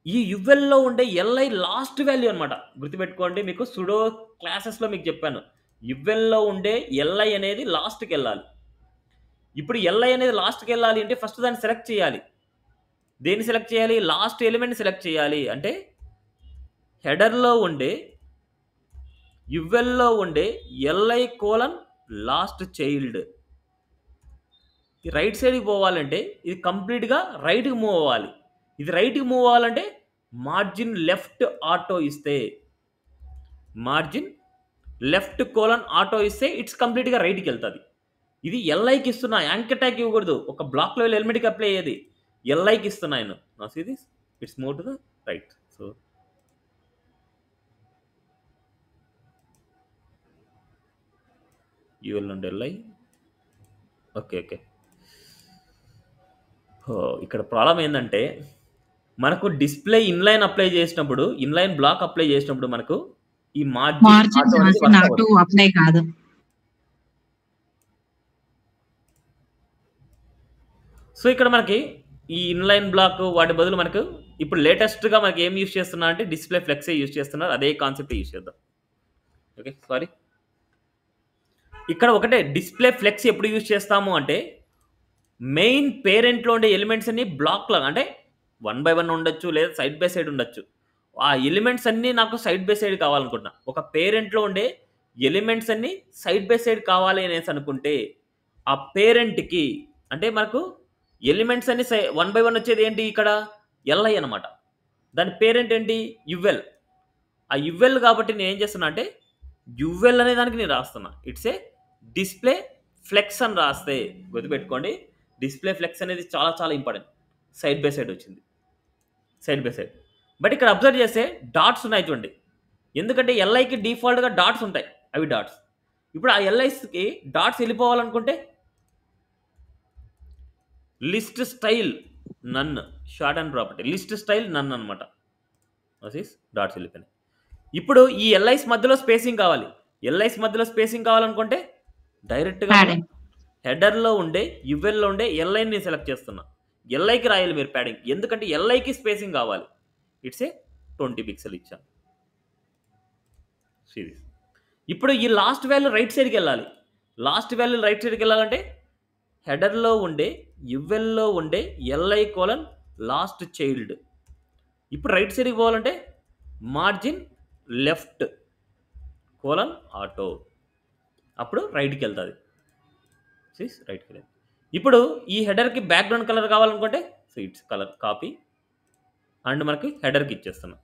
ఈ యువెల్లో ఉండే ఎల్ఐ లాస్ట్ వాల్యూ అనమాట. గుర్తుపెట్టుకోండి, మీకు సుడో క్లాసెస్లో మీకు చెప్పాను, యువెల్లో ఉండే ఎల్ఐ అనేది లాస్ట్కి వెళ్ళాలి. ఇప్పుడు ఎల్ఐ అనేది లాస్ట్కి వెళ్ళాలి అంటే ఫస్ట్ దాన్ని సెలెక్ట్ చేయాలి. దేన్ని సెలెక్ట్ చేయాలి? లాస్ట్ ఎలిమెంట్ సెలెక్ట్ చేయాలి. అంటే హెడర్లో ఉండే యువెల్లో ఉండే ఎల్ఐ కోలన్ లాస్ట్ చైల్డ్. ఈ రైట్ సైడ్కి పోవాలంటే ఇది కంప్లీట్గా రైట్కి మూవ్ అవ్వాలి. ఇది రైట్కి మూవ్ అవ్వాలంటే మార్జిన్ లెఫ్ట్ ఆటో ఇస్తే, మార్జిన్ లెఫ్ట్ కోలన్ ఆటో ఇస్తే ఇట్స్ కంప్లీట్గా రైట్కి వెళ్తుంది. ఇది ఎల్ఐకి ఇస్తున్నా, యాంకర్ ట్యాగ్ ఇవ్వకూడదు. ఒక బ్లాక్ లెవెల్ ఎలిమెంట్కి అప్లై అయ్యేది, ఎల్ఐకి ఇస్తున్నాను. నా see this, it's move to the right. So UL నుండి ఎల్ఐ. ఓకే, ఇక్కడ ప్రాబ్లం ఏంటంటే మనకు డిస్ప్లే ఇన్లైన్ అప్లై చేసినప్పుడు ఇన్లైన్ బ్లాక్ అప్లై చేసినప్పుడు మనకు ఈ మార్జిన్ మార్జిన్ నాటు అప్లై కాదు. సో ఇక్కడ మనకి ఈ ఇన్లైన్ బ్లాక్ వాటి బదులు మనకు ఇప్పుడు లేటెస్ట్గా మనకి ఏం యూజ్ చేస్తున్నా అంటే డిస్ప్లే ఫ్లెక్సే యూజ్ చేస్తున్నారు. అదే కాన్సెప్ట్ యూజ్ చేద్దాం. ఓకే, సారీ, ఇక్కడ ఒకటే డిస్ప్లే ఫ్లెక్స్ ఎప్పుడు యూజ్ చేస్తాము అంటే మెయిన్ పేరెంట్లో ఉండే ఎలిమెంట్స్ అన్ని బ్లాక్ లాగా అంటే 1 by 1 ఉండొచ్చు, లేదా సైడ్ బై సైడ్ ఉండొచ్చు. ఆ ఎలిమెంట్స్ అన్నీ నాకు సైడ్ బై సైడ్ కావాలనుకుంటున్నా. ఒక పేరెంట్లో ఉండే ఎలిమెంట్స్ అన్నీ సైడ్ బై సైడ్ కావాలి అనేసి అనుకుంటే ఆ పేరెంట్కి అంటే మనకు ఎలిమెంట్స్ అన్ని 1 by 1 వచ్చేది ఏంటి ఇక్కడ ఎల్ఐ అనమాట. దాని పేరెంట్ ఏంటి యువెల్. ఆ యువెల్ కాబట్టి నేను ఏం చేస్తున్నా అంటే యువెల్ అనే దానికి నేను రాస్తున్నా. ఇట్స్ ఏ డిస్ప్లే ఫ్లెక్స్ అని రాస్తే గుర్తుపెట్టుకోండి, డిస్ప్లే ఫ్లెక్స్ అనేది చాలా చాలా ఇంపార్టెంట్. సైడ్ బై సైడ్ వచ్చింది, సైడ్ బై సైడ్. బట్ ఇక్కడ అబ్జర్వ్ చేస్తే డాట్స్ ఉన్నాయి చూడండి. ఎందుకంటే ఎల్ఐకి డిఫాల్ట్గా డాట్స్ ఉంటాయి, అవి డాట్స్. ఇప్పుడు ఆ ఎల్ఐస్కి డాట్స్ వెళ్ళిపోవాలనుకుంటే list style none shorthand property list style none అనమాట. డాట్స్ వెళ్ళిపోయినాయి. ఇప్పుడు ఈ ఎల్ఐస్ మధ్యలో స్పేసింగ్ కావాలి. ఎల్ఐస్ మధ్యలో స్పేసింగ్ కావాలనుకుంటే డైరెక్ట్గా హెడర్లో ఉండే యువెల్లో ఉండే ఎల్ఐని సెలెక్ట్ చేస్తున్నా. ఎల్ఐకి రాయాలి మీరు ప్యాడింగ్, ఎందుకంటే ఎల్ఐకి స్పేసింగ్ కావాలి. ఇట్స్ ఏ 20 పిక్సెల్ ఇచ్చాను సిరీస్. ఇప్పుడు ఈ లాస్ట్ వాల్యూ రైట్ సైడ్కి వెళ్ళాలి. లాస్ట్ వాల్యూ రైట్ సైడ్కి వెళ్ళాలంటే హెడర్లో ఉండే యువెల్లో ఉండే ఎల్ఐ కోలన్ లాస్ట్ చైల్డ్. ఇప్పుడు రైట్ సైడ్కి పోవాలంటే మార్జిన్ లెఫ్ట్ కోలన్ ఆటో, అప్పుడు రైట్కి వెళ్తుంది. రైట్కి వెళ్ళాలి. ఇప్పుడు ఈ హెడర్కి బ్యాక్గ్రౌండ్ కలర్ కావాలనుకుంటే so it's colour copy and మనకి హెడర్కి ఇచ్చేస్తున్నాం.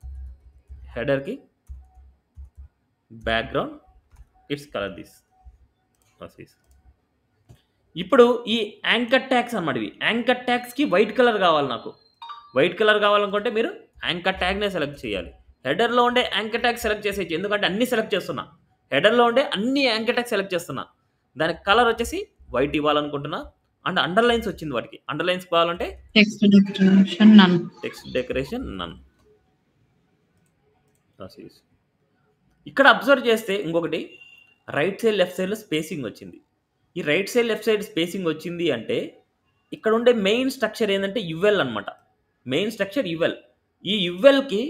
హెడర్కి బ్యాక్గ్రౌండ్ ఇట్స్ కలర్ దిస్. ఇప్పుడు ఈ యాంకర్ ట్యాగ్స్ అన్నమాట. ఇవి యాంకర్ ట్యాగ్స్కి వైట్ కలర్ కావాలి. నాకు వైట్ కలర్ కావాలనుకుంటే మీరు యాంకర్ ట్యాగ్నే సెలెక్ట్ చేయాలి. హెడర్లో ఉండే యాంకర్ ట్యాగ్ సెలెక్ట్ చేసేయచ్చు, ఎందుకంటే అన్నీ సెలెక్ట్ చేస్తున్నా. హెడర్లో ఉండే అన్ని యాంకర్ ట్యాగ్ సెలెక్ట్ చేస్తున్నా. దానికి కలర్ వచ్చేసి వైట్ ఇవ్వాలనుకుంటున్నా. అండ్ అండర్లైన్స్ వచ్చింది, వాటికి అండర్లైన్స్ కావాలంటే టెక్స్ట్ డెకరేషన్ నన్. ఇక్కడ అబ్జర్వ్ చేస్తే ఇంకొకటి రైట్ సైడ్ లెఫ్ట్ సైడ్లో స్పేసింగ్ వచ్చింది. ఈ right side left side spacing వచ్చింది అంటే ఇక్కడ ఉండే మెయిన్ స్ట్రక్చర్ ఏంటంటే యువెల్ అనమాట. Main structure UL. ఈ యువెల్కి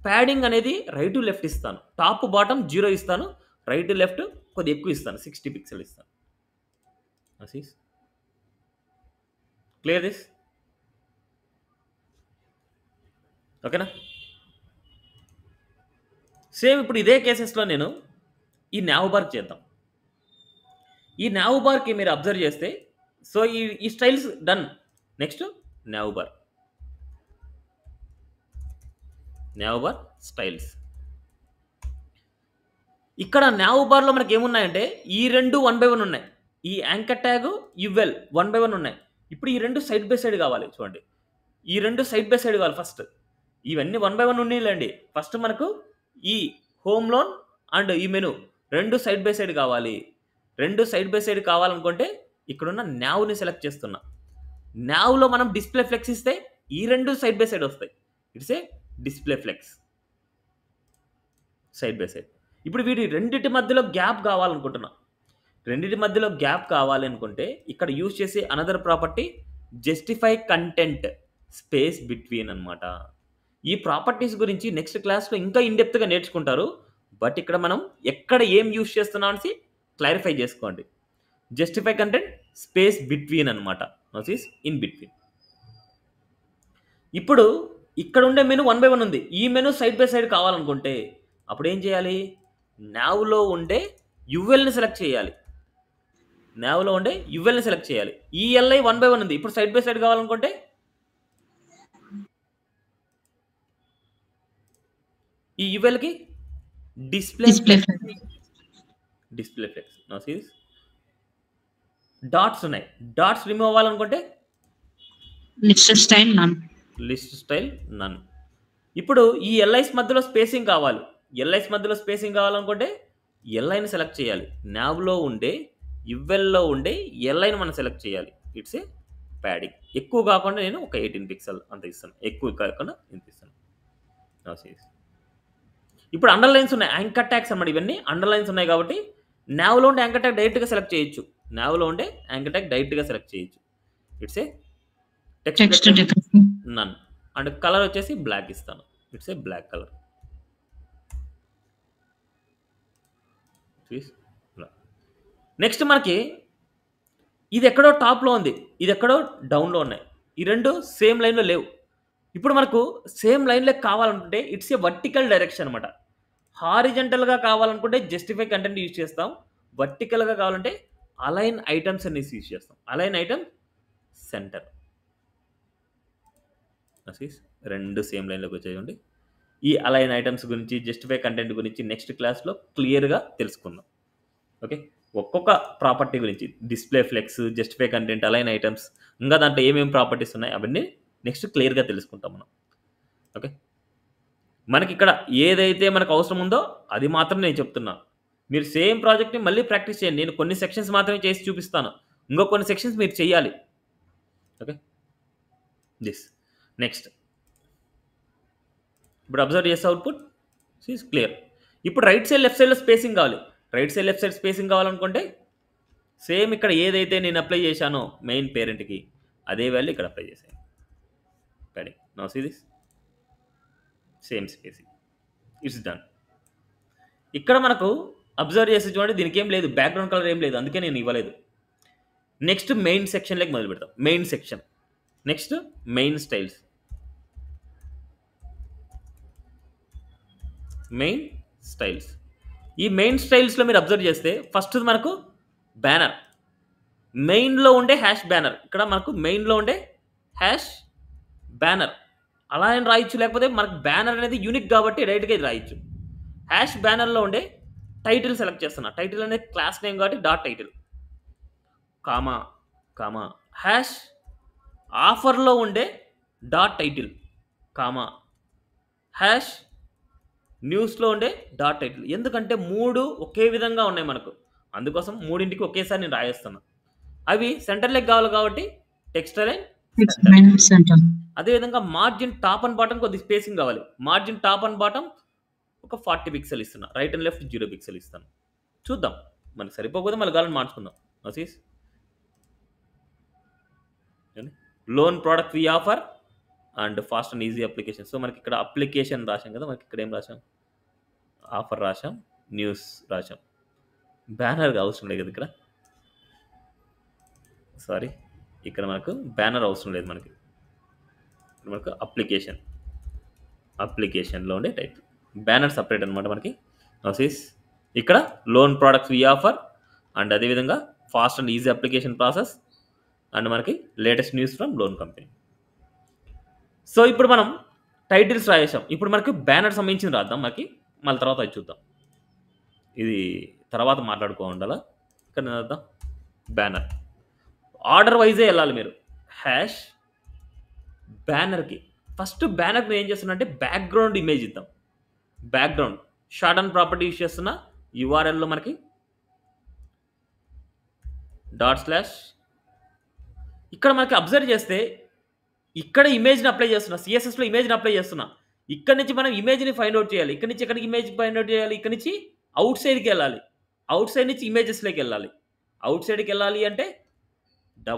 ప్యాడింగ్ అనేది రైట్ టు లెఫ్ట్ ఇస్తాను, టాప్ బాటమ్ 0 ఇస్తాను, రైట్ టు లెఫ్ట్ కొద్దిగా ఎక్కువ ఇస్తాను, 60 పిక్సెల్ ఇస్తాను. Clear this? ఓకేనా? సేమ్ ఇప్పుడు ఇదే కేసెస్లో నేను ఈ నావ్ బార్ చేద్దాం. ఈ నావ్ బార్కి మీరు అబ్జర్వ్ చేస్తే సో ఈ styles done. Next now bar styles. ఇక్కడ నావ్ బార్లో మనకి ఏమున్నాయంటే ఈ రెండు 1 by 1 ఉన్నాయి. ఈ యాంకర్ ట్యాగ్ యువెల్ 1 by 1 ఉన్నాయి. ఇప్పుడు ఈ రెండు సైడ్ బై సైడ్ కావాలి. చూడండి, ఈ రెండు సైడ్ బై సైడ్ కావాలి. ఫస్ట్ ఇవన్నీ 1 by 1 ఉన్నాయిలేండి. ఫస్ట్ మనకు ఈ హోమ్ లోన్ అండ్ ఈ మెను రెండు సైడ్ బై సైడ్ కావాలి. రెండు సైడ్ బై సైడ్ కావాలనుకుంటే ఇక్కడున్న నావ్ని సెలెక్ట్ చేస్తున్నా. నావ్లో మనం డిస్ప్లే ఫ్లెక్స్ ఇస్తే ఈ రెండు సైడ్ బై సైడ్ వస్తాయి. It's a display flex side by side. ఇప్పుడు వీటి రెండింటి మధ్యలో గ్యాప్ కావాలనుకుంటున్నా. రెండింటి మధ్యలో గ్యాప్ కావాలి అనుకుంటే ఇక్కడ యూజ్ చేసే another property justify content space between అనమాట. ఈ ప్రాపర్టీస్ గురించి నెక్స్ట్ క్లాస్లో ఇంకా ఇన్డెప్త్గా నేర్చుకుంటారు. బట్ ఇక్కడ మనం ఎక్కడ ఏం యూజ్ చేస్తున్నాం అనేసి క్లారిఫై చేసుకోండి. జస్టిఫై కంటెంట్ స్పేస్ బిట్వీన్ అనమాట, ఇన్ బిట్వీన్. ఇప్పుడు ఇక్కడ ఉండే మెను 1 by 1 ఉంది. ఈ మెను సైడ్ బై సైడ్ కావాలనుకుంటే అప్పుడు ఏం చేయాలి? నావ్లో ఉండే యువెల్ని సెలెక్ట్ చేయాలి. ఈ ఎల్ఐ 1 by 1 ఉంది. ఇప్పుడు సైడ్ బై సైడ్ కావాలనుకుంటే ఈ యువెల్కి డిస్ప్లే ఫ్లెక్స్. డాట్స్ ఉన్నాయి. డాట్స్ రిమూవ్ అవ్వాలనుకుంటే లిస్ట్ స్టైల్ నన్. ఇప్పుడు ఈ ఎల్ఐస్ మధ్యలో స్పేసింగ్ కావాలి. కావాలనుకుంటే ఎల్ఐని సెలెక్ట్ చేయాలి. నావ్లో ఉండే యువెల్లో ఉండే ఎల్ఐని మనం సెలెక్ట్ చేయాలి. ఇట్స్ ఏ ప్యాడింగ్ ఎక్కువ కాకుండా నేను ఒక 18 పిక్సెల్ అంత ఇస్తాను, ఎక్కువ కాకుండా ఇంత ఇస్తాను. ఇప్పుడు అండర్లైన్స్ ఉన్నాయి, యాంకర్ ట్యాగ్స్ అన్నమాట. ఇవన్నీ అండర్లైన్స్ ఉన్నాయి కాబట్టి నావ్లో ఉండే యాంకర్ ట్యాగ్ డైరెక్ట్గా సెలెక్ట్ చేయొచ్చు. నావ్లో ఉండే యాంకర్ ట్యాగ్ డైరెక్ట్గా సెలెక్ట్ చేయొచ్చు. It's a text none and colour వచ్చేసి బ్లాక్ ఇస్తాను. It's a black colour. Next మనకి ఇది ఎక్కడో టాప్లో ఉంది, ఇది ఎక్కడో డౌన్లో ఉన్నాయి. ఈ రెండు సేమ్ లైన్లో లేవు. ఇప్పుడు మనకు సేమ్ లైన్లో కావాలనుకుంటే ఇట్స్ ఏ వర్టికల్ డైరెక్షన్ అనమాట. హారిజెంటల్గా కావాలనుకుంటే జస్టిఫై కంటెంట్ యూజ్ చేస్తాం, వర్టికల్గా కావాలంటే అలైన్ ఐటమ్స్ అనేసి యూజ్ చేస్తాం. అలైన్ ఐటమ్ సెంటర్, రెండు సేమ్ లైన్లోకి వచ్చేయండి. ఈ అలైన్ ఐటమ్స్ గురించి, జస్టిఫై కంటెంట్ గురించి నెక్స్ట్ క్లాస్లో క్లియర్గా తెలుసుకుందాం. ఓకే, ఒక్కొక్క ప్రాపర్టీ గురించి, display flex, justify content, align items, ఇంకా దాంట్లో ఏమేమి ప్రాపర్టీస్ ఉన్నాయి అవన్నీ నెక్స్ట్ క్లియర్గా తెలుసుకుంటాం మనం. ఓకే, మనకి ఇక్కడ ఏదైతే మనకు అవసరం ఉందో అది మాత్రం నేను చెప్తున్నా. మీరు సేమ్ ప్రాజెక్ట్ని మళ్ళీ ప్రాక్టీస్ చేయండి. నేను కొన్ని సెక్షన్స్ మాత్రమే చేసి చూపిస్తాను, ఇంకో కొన్ని సెక్షన్స్ మీరు చేయాలి. ఓకే, దిస్ నెక్స్ట్ ఇప్పుడు అబ్జర్వ్ చేస్తే అవుట్పుట్ ఈజ్ క్లియర్. ఇప్పుడు రైట్ సైడ్ లెఫ్ట్ సైడ్లో స్పేసింగ్ కావాలి. Right side left side spacing కావాలనుకుంటే సేమ్ ఇక్కడ ఏదైతే నేను అప్లై చేశానో మెయిన్ పేరెంట్కి అదే వాల్యూ ఇక్కడ అప్లై చేశాను. Padding now see this same spacing, it's done. ఇక్కడ మనకు అబ్జర్వ్ చేసి చూడండి, దీనికి ఏం లేదు, బ్యాక్గ్రౌండ్ కలర్ ఏం లేదు, అందుకే నేను ఇవ్వలేదు. నెక్స్ట్ మెయిన్ సెక్షన్లోకి మొదలు పెడతాం. Main section, next main styles. Main styles, ఈ మెయిన్ స్టైల్స్లో మీరు అబ్జర్వ్ చేస్తే ఫస్ట్ మనకు బ్యానర్, మెయిన్లో ఉండే హ్యాష్ బ్యానర్. ఇక్కడ మనకు మెయిన్లో ఉండే హ్యాష్ బ్యానర్ అలా అని రాయొచ్చు, లేకపోతే మనకు బ్యానర్ అనేది యూనిక్ కాబట్టి డైరెక్ట్గా ఇది రాయొచ్చు. హ్యాష్ బ్యానర్లో ఉండే టైటిల్ సెలెక్ట్ చేస్తున్నా. టైటిల్ అనేది క్లాస్ నేమ్ కాబట్టి dot title, comma comma. Hash ఆఫర్లో ఉండే డాట్ టైటిల్, కామా. హ్యాష్ న్యూస్లో ఉండే డాట్ టైటిల్. ఎందుకంటే మూడు ఒకే విధంగా ఉన్నాయి మనకు, అందుకోసం మూడింటికి ఒకేసారి నేను రాయేస్తాను. అవి సెంటర్లోకి కావాలి కాబట్టి టెక్స్ట్ అలైన్ సెంటర్. అదేవిధంగా మార్జిన్ టాప్ అండ్ బాటమ్ కొద్ది స్పేసింగ్ కావాలి. మార్జిన్ టాప్ అండ్ బాటమ్ ఒక 40 పిక్సెల్ ఇస్తున్నా, రైట్ అండ్ లెఫ్ట్ 0 పిక్సెల్ ఇస్తాను. చూద్దాం, మనకి సరిపోకపోతే మళ్ళీ కావాలని మార్చుకుందాం. అసీస్ loan product we offer and fast and easy application. So మనకి ఇక్కడ అప్లికేషన్ రాసాం కదా, మనకి ఇక్కడ ఏం రాసాం, ఆఫర్ రాసాం, న్యూస్ రాసాం. బ్యానర్గా అవసరం లేదు కదా ఇక్కడ, సారీ ఇక్కడ మనకు బ్యానర్ అవసరం లేదు. మనకి అప్లికేషన్లో ఉండే టైప్ బ్యానర్ సపరేట్ అనమాట మనకి. నోసిస్ ఇక్కడ loan products we offer and అదేవిధంగా fast and easy application process and మనకి latest news from loan company. So ఇప్పుడు మనం టైటిల్స్ రాయేసాం. ఇప్పుడు మనకి బ్యానర్ సంబంధించింది రాద్దాం, మనకి మళ్ళీ తర్వాత అది చూద్దాం. ఇది తర్వాత మాట్లాడుకోవాలా. ఇక్కడ రాద్దాం బ్యానర్, ఆర్డర్ వైజే వెళ్ళాలి మీరు. హ్యాష్ బ్యానర్కి ఫస్ట్ బ్యానర్కి ఏం చేస్తున్నా అంటే బ్యాక్గ్రౌండ్ ఇమేజ్ ఇద్దాం. Background short and property use చేస్తున్నా. యూఆర్ఎల్లో మనకి // ఇక్కడ మనకి అబ్జర్వ్ చేస్తే ఇక్కడ ఇమేజ్ని అప్లై చేస్తున్నా, సిఎస్ఎస్లో ఇమేజ్ని అప్లై చేస్తున్నా. ఇక్కడ నుంచి మనం ఇమేజ్ని ఫైండ్ అవుట్ చేయాలి. ఇక్కడ నుంచి ఎక్కడికి ఇమేజ్ ఫైండ్ అవుట్ చేయాలి, ఇక్కడ నుంచి అవుట్ సైడ్కి వెళ్ళాలి. అవుట్ సైడ్ నుంచి ఇమేజెస్లోకి వెళ్ళాలి. అవుట్ సైడ్కి వెళ్ళాలి అంటే //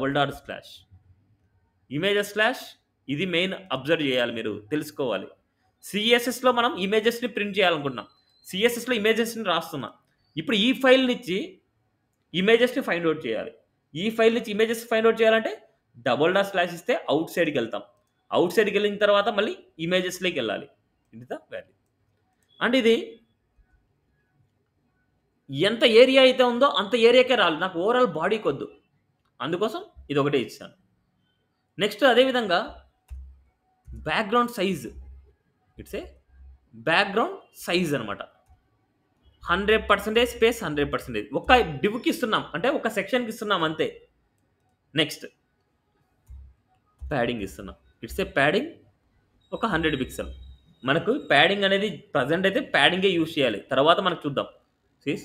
ఇమేజెస్/ ఇది మెయిన్ అబ్జర్వ్ చేయాలి, మీరు తెలుసుకోవాలి. సిఎస్ఎస్లో మనం ఇమేజెస్ని ప్రింట్ చేయాలనుకుంటున్నాం, సిఎస్ఎస్లో ఇమేజెస్ని రాస్తున్నా. ఇప్పుడు ఈ ఫైల్ నుంచి ఇమేజెస్ని ఫైండ్ అవుట్ చేయాలి. ఈ ఫైల్ నుంచి ఇమేజెస్ ఫైండ్ అవుట్ చేయాలంటే // ఇస్తే అవుట్ సైడ్కి వెళ్తాం. అవుట్ సైడ్కి వెళ్ళిన తర్వాత మళ్ళీ ఇమేజెస్లోకి వెళ్ళాలి. ఇది ద వాల్యూ. అండ్ ఇది ఎంత ఏరియా అయితే ఉందో అంత ఏరియాకే రాలి, నాకు ఓవరాల్ బాడీకి వద్దు, అందుకోసం ఇది ఒకటే ఇచ్చాను. నెక్స్ట్ అదేవిధంగా background size, it's a background size అనమాట. 100% స్పేస్, 100%. ఒక డివ్కి ఇస్తున్నాం అంటే ఒక సెక్షన్కి ఇస్తున్నాం అంతే. నెక్స్ట్ ప్యాడింగ్ ఇస్తున్నాం. ఇట్స్ ఏ ప్యాడింగ్ ఒక 100 పిక్సెల్. మనకు ప్యాడింగ్ అనేది ప్రజెంట్ అయితే ప్యాడింగే యూజ్ చేయాలి, తర్వాత మనకు చూద్దాం. సీస్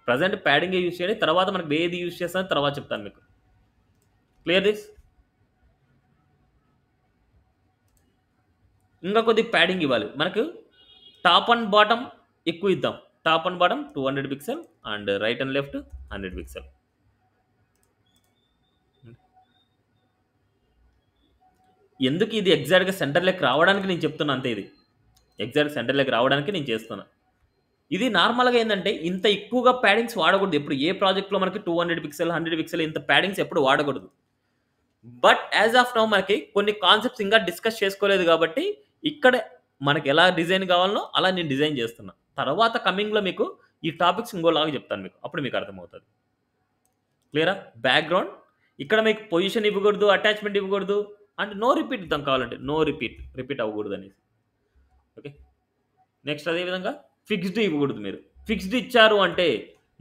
ప్రజెంట్ ప్యాడింగే యూజ్ చేయాలి, తర్వాత మనకు ఏది యూజ్ చేస్తానో తర్వాత చెప్తాను మీకు. Clear this. ఇంకా కొద్ది ప్యాడింగ్ ఇవ్వాలి. మనకు టాప్ అండ్ బాటమ్ ఎక్కువ ఇద్దాం. Top and bottom 200 pixel and right and left 100 pixel. ఎందుకు ఇది ఎగ్జాక్ట్గా సెంటర్లోకి రావడానికి నేను చెప్తున్నా అంతే. ఇది ఎగ్జాక్ట్ సెంటర్లోకి రావడానికి నేను చేస్తున్నా. ఇది నార్మల్గా ఏంటంటే ఇంత ఎక్కువగా ప్యాడింగ్స్ వాడకూడదు ఎప్పుడు. ఏ ప్రాజెక్ట్లో మనకి 200 పిక్సెల్ 100 పిక్సెల్ ఇంత ప్యాడింగ్స్ ఎప్పుడు వాడకూడదు. బట్ యాజ్ ఆఫ్ నౌ మనకి కొన్ని కాన్సెప్ట్స్ ఇంకా డిస్కస్ చేసుకోలేదు కాబట్టి ఇక్కడ మనకి ఎలా డిజైన్ కావాలనో అలా నేను డిజైన్ చేస్తున్నా. తర్వాత కమింగ్లో మీకు ఈ టాపిక్స్ ఇంకోలాగా చెప్తాను మీకు, అప్పుడు మీకు అర్థమవుతుంది. క్లియరా? బ్యాక్గ్రౌండ్ ఇక్కడ మీకు పొజిషన్ ఇవ్వకూడదు, అటాచ్మెంట్ ఇవ్వకూడదు, అంటే నో రిపీట్ ఇద్దాం కావాలంటే, నో రిపీట్ అవ్వకూడదు అనేసి. ఓకే, నెక్స్ట్ అదేవిధంగా ఫిక్స్డ్ ఇవ్వకూడదు. మీరు ఫిక్స్డ్ ఇచ్చారు అంటే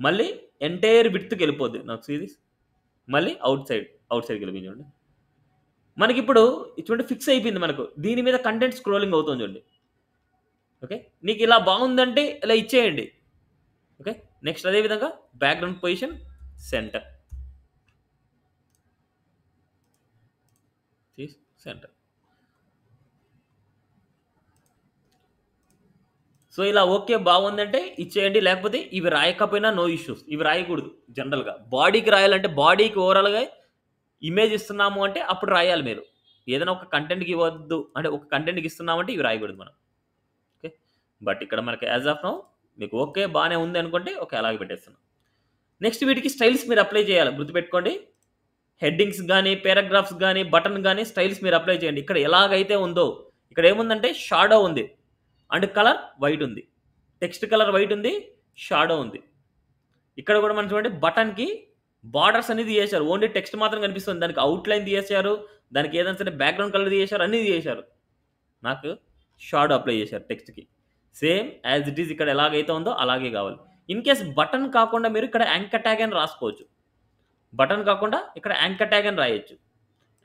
మళ్ళీ ఎంటైర్ విడ్త్కి వెళ్ళిపోద్ది. నాకు సిరీస్ మళ్ళీ అవుట్ సైడ్కి వెళ్ళిపోయింది. మనకి ఇప్పుడు చూడండి ఫిక్స్ అయిపోయింది మనకు. దీని మీద కంటెంట్ స్క్రోలింగ్ అవుతుంది చూడండి. ఓకే, నీకు ఇలా బాగుందంటే ఇలా ఇచ్చేయండి. ఓకే, నెక్స్ట్ అదేవిధంగా బ్యాక్గ్రౌండ్ పొజిషన్ సెంటర్. సో ఇలా ఓకే బాగుందంటే ఇచ్చేయండి. లేకపోతే ఇవి రాయకపోయినా నో ఇష్యూస్. ఇవి రాయకూడదు జనరల్గా. బాడీకి రాయాలంటే బాడీకి ఓవరాల్గా ఇమేజ్ ఇస్తున్నాము అంటే అప్పుడు రాయాలి మీరు. ఏదైనా ఒక కంటెంట్కి ఇవ్వద్దు అంటే ఒక కంటెంట్కి ఇస్తున్నామంటే ఇవి రాయకూడదు మనం. ఓకే, బట్ ఇక్కడ మనకి యాజ్ ఆఫ్ నౌ మీకు ఓకే బాగానే ఉంది అనుకుంటే ఓకే అలాగే పెట్టేస్తున్నాం. నెక్స్ట్ వీటికి స్టైల్స్ మీరు అప్లై చేయాలి. గుర్తుపెట్టుకోండి, హెడ్డింగ్స్ కానీ పారాగ్రాఫ్స్ కానీ బటన్ కానీ స్టైల్స్ మీరు అప్లై చేయండి. ఇక్కడ ఎలాగైతే ఉందో ఇక్కడ ఏముందంటే షాడో ఉంది అండ్ కలర్ వైట్ ఉంది, టెక్స్ట్ కలర్ వైట్ ఉంది, షాడో ఉంది. ఇక్కడ కూడా మనం చూడండి బటన్కి బార్డర్స్ అనేది తీసేశారు. ఓన్లీ టెక్స్ట్ మాత్రం కనిపిస్తుంది. దానికి అవుట్లైన్ తీసేశారు, దానికి ఏదైనా సరే బ్యాక్గ్రౌండ్ కలర్ తీసేశారు, అన్నీ తీసేశారు. నాకు షాడో అప్లై చేశారు టెక్స్ట్కి. సేమ్ యాజ్ ఇట్ ఈజ్ ఇక్కడ ఎలాగైతే ఉందో అలాగే కావాలి. ఇన్ కేస్ బటన్ కాకుండా మీరు ఇక్కడ యాంకర్ ట్యాగ్ అని రాసుకోవచ్చు. బటన్ కాకుండా ఇక్కడ యాంకర్ ట్యాగ్ అని రాయొచ్చు.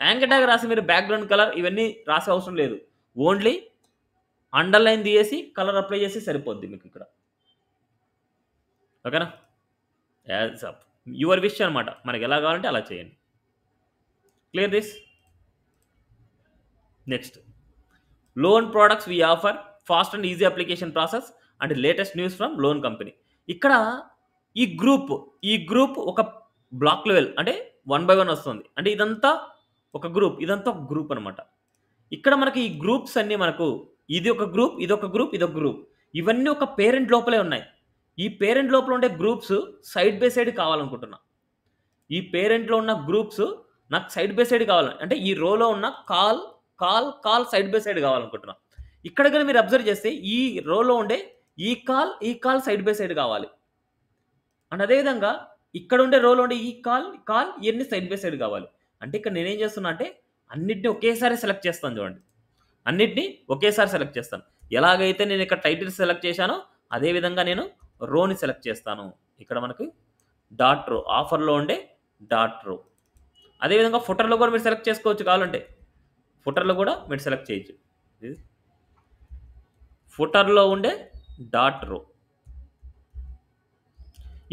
యాంకర్ ట్యాగ్ రాసి మీరు బ్యాక్గ్రౌండ్ కలర్ ఇవన్నీ రాసే అవసరం లేదు. ఓన్లీ అండర్లైన్ తీసేసి కలర్ అప్లై చేసి సరిపోద్ది మీకు ఇక్కడ. ఓకేనా? యాజ్ అప్ యువర్ విష్ అనమాట. మనకి ఎలా కావాలంటే అలా చేయండి. Clear this? Next, loan products we offer fast and easy application process and latest news from loan company. ఇక్కడ ఈ గ్రూప్ ఒక బ్లాక్ లెవెల్ అంటే 1 by 1 వస్తుంది. అంటే ఇదంతా ఒక గ్రూప్ అనమాట. ఇక్కడ మనకి ఈ గ్రూప్స్ అన్నీ మనకు ఇది ఒక గ్రూప్, ఇదొక గ్రూప్, ఇదొక గ్రూప్, ఇవన్నీ ఒక పేరెంట్ లోపలే ఉన్నాయి. ఈ పేరెంట్ లోపల ఉండే గ్రూప్స్ సైడ్ బై సైడ్ కావాలనుకుంటున్నా. ఈ పేరెంట్లో ఉన్న గ్రూప్స్ నాకు సైడ్ బై సైడ్ కావాలి. అంటే ఈ రోలో ఉన్న కాల్ సైడ్ బై సైడ్ కావాలనుకుంటున్నా. ఇక్కడ కానీ మీరు అబ్జర్వ్ చేస్తే ఈ రోలో ఉండే ఈ కాల్ సైడ్ బై సైడ్ కావాలి. అండ్ అదేవిధంగా ఇక్కడ ఉండే రోలో ఉండే ఈ కాల్ ఇవన్నీ సైడ్ బై సైడ్ కావాలి. అంటే ఇక్కడ నేనేం చేస్తున్నా అంటే అన్నిటిని ఒకేసారి సెలెక్ట్ చేస్తాను. చూడండి, అన్నిటినీ ఒకేసారి సెలెక్ట్ చేస్తాను. ఎలాగైతే నేను ఇక్కడ టైటిల్ సెలెక్ట్ చేశానో అదేవిధంగా నేను రోని సెలెక్ట్ చేస్తాను. ఇక్కడ మనకు డాట్ రో, ఆఫర్లో ఉండే డాట్ రో. అదేవిధంగా ఫుటర్లో కూడా మీరు సెలెక్ట్ చేసుకోవచ్చు. కావాలంటే ఫుటర్లో కూడా మీరు సెలెక్ట్ చేయొచ్చు. ఫుటర్లో ఉండే డాట్ రో.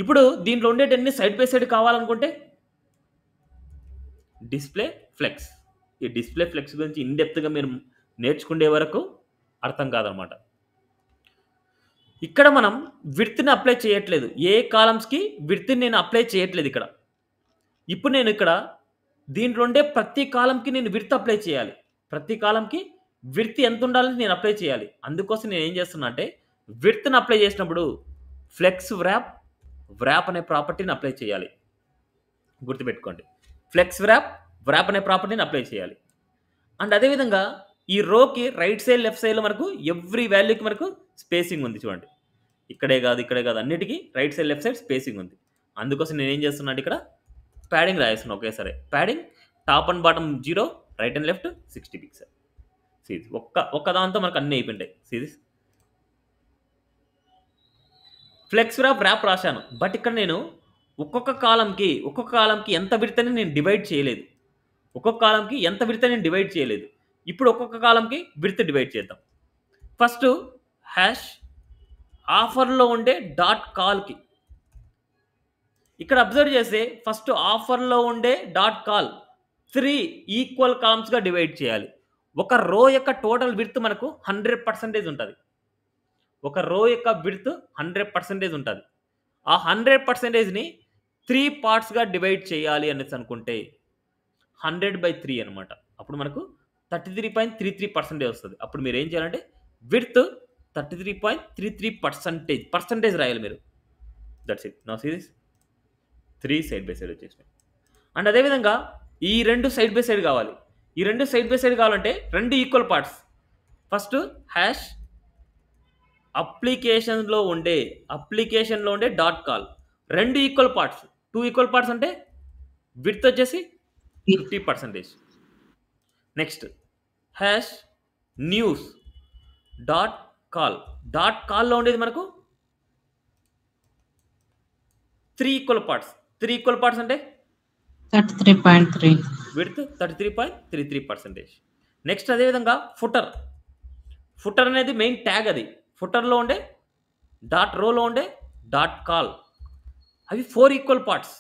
ఇప్పుడు దీంట్లో ఉండేటన్ని సైడ్ బై సైడ్ కావాలనుకుంటే డిస్ప్లే ఫ్లెక్స్. ఈ డిస్ప్లే ఫ్లెక్స్ గురించి ఇన్డెప్త్గా మీరు నేర్చుకునే వరకు అర్థం కాదనమాట. ఇక్కడ మనం విడ్త్ని అప్లై చేయట్లేదు. ఏ కాలమ్స్కి విడ్త్ని నేను అప్లై చేయట్లేదు ఇక్కడ. ఇప్పుడు నేను ఇక్కడ దీంట్లో ఉండే ప్రతి కాలంకి నేను విడ్త్ అప్లై చేయాలి. ప్రతి కాలంకి విడ్త్ ఎంత ఉండాలని నేను అప్లై చేయాలి. అందుకోసం నేను ఏం చేస్తున్నా అంటే విడ్త్ని అప్లై చేసినప్పుడు ఫ్లెక్స్ వ్రాప్ అనే ప్రాపర్టీని అప్లై చేయాలి. గుర్తుపెట్టుకోండి, ఫ్లెక్స్ వ్రాప్ అనే ప్రాపర్టీని అప్లై చేయాలి. అండ్ అదేవిధంగా ఈ రోకి రైట్ సైడ్ లెఫ్ట్ సైడ్లో మనకు ఎవ్రీ వాల్యూకి మనకు స్పేసింగ్ ఉంది. చూడండి, ఇక్కడే కాదు అన్నిటికీ right side left side spacing ఉంది. అందుకోసం నేను ఏం చేస్తున్నా అంటే ఇక్కడ ప్యాడింగ్ రాయేస్తున్నా. ఒకేసారి padding top and bottom 0, right and left 60 pixel. Seize ఒక్క దాంతో మనకు అన్నీ అయిపోయింటాయి. సీరీస్ ఫ్లెక్స్ వ్రాప్ రాశాను. బట్ ఇక్కడ నేను ఒక్కొక్క కాలంకి ఎంత విడ్త్ అని నేను డివైడ్ చేయలేదు. ఇప్పుడు ఒక్కొక్క కాలంకి విడ్త్ డివైడ్ చేద్దాం. ఫస్ట్ హ్యాష్ ఆఫర్లో ఉండే డాట్ కాల్కి ఇక్కడ అబ్జర్వ్ చేస్తే ఫస్ట్ ఆఫర్లో ఉండే డాట్ కాల్ 3 ఈక్వల్ కాలమ్స్గా డివైడ్ చేయాలి. ఒక రో యొక్క టోటల్ విడ్త్ మనకు 100% ఉంటుంది. ఒక రో యొక్క విడ్త్ 100% ఉంటుంది. ఆ 100%ని 3 పార్ట్స్గా డివైడ్ చేయాలి అనేసి అనుకుంటే 100/3 అనమాట. అప్పుడు మనకు 33.33% వస్తుంది. అప్పుడు మీరు ఏం చేయాలంటే విడ్త్ 33.33% పర్సంటేజ్ రాయాలి మీరు. That's it. Now see this 3 side by side వచ్చేసినాయి. అండ్ అదేవిధంగా ఈ 2 సైడ్ బై సైడ్ కావాలి. ఈ 2 సైడ్ బై సైడ్ కావాలంటే 2 ఈక్వల్ పార్ట్స్. ఫస్ట్ హ్యాష్ అప్లికేషన్లో ఉండే dot call 2 equal parts. 2 equal parts అంటే విడ్త్ వచ్చేసి 50%. నెక్స్ట్ హ్యాష్ న్యూస్ డాట్ కాల్లో ఉండేది మనకు 3 ఈక్వల్ పార్ట్స్. 3 ఈక్వల్ పార్ట్స్ అంటే 33.3. విడ్త్ 33.33%. నెక్స్ట్ అదేవిధంగా ఫుటర్ అనేది మెయిన్ ట్యాగ్. అది ఫుటర్లో ఉండే డాట్ రోలో ఉండే డాట్ కాల్ అవి 4 ఈక్వల్ పార్ట్స్.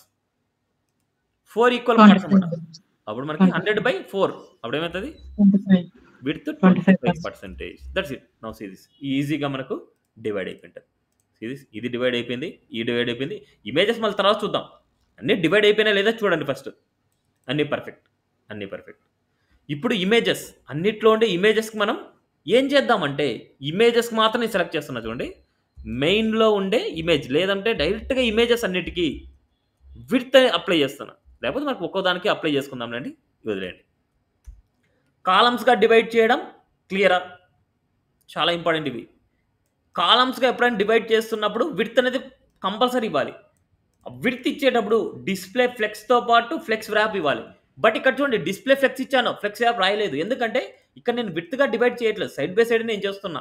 4 ఈక్వల్ పార్ట్స్ అనమాట. అప్పుడు మనకి 100/4 అప్పుడు ఏమవుతుంది 25. Width 25%. That's it. Now see this ఈజీగా మనకు డివైడ్ అయిపోయింటుంది. సీ దిస్ ఇది డివైడ్ అయిపోయింది, ఈ డివైడ్ అయిపోయింది. ఇమేజెస్ మళ్ళీ తర్వాత చూద్దాం. అన్నీ డివైడ్ అయిపోయినా లేదా చూడండి ఫస్ట్. అన్నీ పర్ఫెక్ట్. ఇప్పుడు ఇమేజెస్ అన్నిట్లో ఉండే ఇమేజెస్కి మనం ఏం చేద్దామంటే ఇమేజెస్కి మాత్రం నేను సెలెక్ట్ చేస్తున్నా చూడండి. మెయిన్లో ఉండే ఇమేజ్ లేదంటే డైరెక్ట్గా ఇమేజెస్ అన్నిటికీ విడ్త్ అప్లై చేస్తున్నా. లేకపోతే మనకు ఒక్కో దానికి అప్లై చేసుకుందాంలేండి, వదిలేయండి. కాలమ్స్గా డివైడ్ చేయడం క్లియరా? చాలా ఇంపార్టెంట్ ఇవి. కాలమ్స్గా ఎప్పుడైనా డివైడ్ చేస్తున్నప్పుడు విడ్త్ అనేది కంపల్సరీ ఇవ్వాలి. విడ్త్ ఇచ్చేటప్పుడు డిస్ప్లే ఫ్లెక్స్తో పాటు ఫ్లెక్స్ వ్రాప్ ఇవ్వాలి. బట్ ఇక్కడ చూడండి డిస్ప్లే ఫ్లెక్స్ ఇచ్చాను, ఫ్లెక్స్ వ్రాప్ రాయలేదు. ఎందుకంటే ఇక్కడ నేను విడ్త్గా డివైడ్ చేయట్లేదు, సైడ్ బై సైడ్ నేను చేస్తున్నా.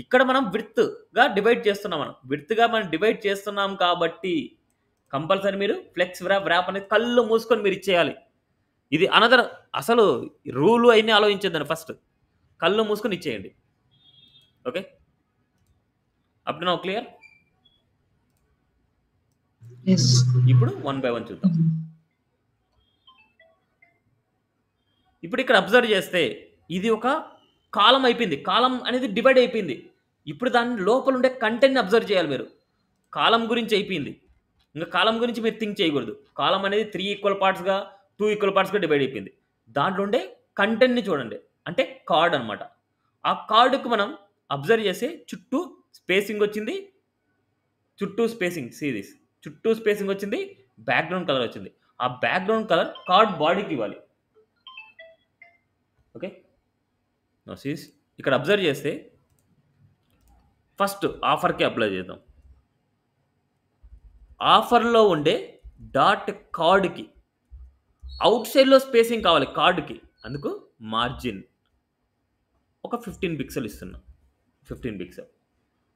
ఇక్కడ మనం విడ్త్గా డివైడ్ చేస్తున్నాం కాబట్టి కంపల్సరీ మీరు ఫ్లెక్స్ వ్రాప్ అనేది కళ్ళు మూసుకొని మీరు ఇచ్చేయాలి. ఇది అనదర్ అసలు రూలు అయినా ఆలోచించద్దని ఫస్ట్ కళ్ళు మూసుకొని ఇచ్చేయండి. ఓకే, అప్పుడు నా క్లియర్. Yes. ఇప్పుడు 1 by 1 చూద్దాం. ఇప్పుడు ఇక్కడ అబ్జర్వ్ చేస్తే ఇది ఒక కాలం అయిపోయింది. కాలం అనేది డివైడ్ అయిపోయింది. ఇప్పుడు దాని లోపల ఉండే కంటెంట్ని అబ్జర్వ్ చేయాలి మీరు. కాలం గురించి అయిపోయింది, ఇంకా కాలం గురించి మీరు థింక్ చేయకూడదు. కాలం అనేది 3 ఈక్వల్ పార్ట్స్గా 2 ఈక్వల్ పార్ట్స్గా డివైడ్ అయిపోయింది. దాంట్లో ఉండే కంటెంట్ని చూడండి, అంటే కార్డ్ అనమాట. ఆ కార్డుకు మనం అబ్జర్వ్ చేస్తే చుట్టూ స్పేసింగ్ వచ్చింది, చుట్టూ స్పేసింగ్ వచ్చింది, బ్యాక్గ్రౌండ్ కలర్ వచ్చింది. ఆ బ్యాక్గ్రౌండ్ కలర్ కార్డ్ బాడీకి ఇవ్వాలి. ఓకే, ఇక్కడ అబ్జర్వ్ చేస్తే ఫస్ట్ ఆఫర్కి అప్లై చేద్దాం. ఆఫర్లో ఉండే డాట్ కార్డ్కి అవుట్ సైడ్లో స్పేసింగ్ కావాలి కార్డుకి, అందుకు మార్జిన్ ఒక 15 పిక్సెల్ ఇస్తున్నా, 15 పిక్సెల్.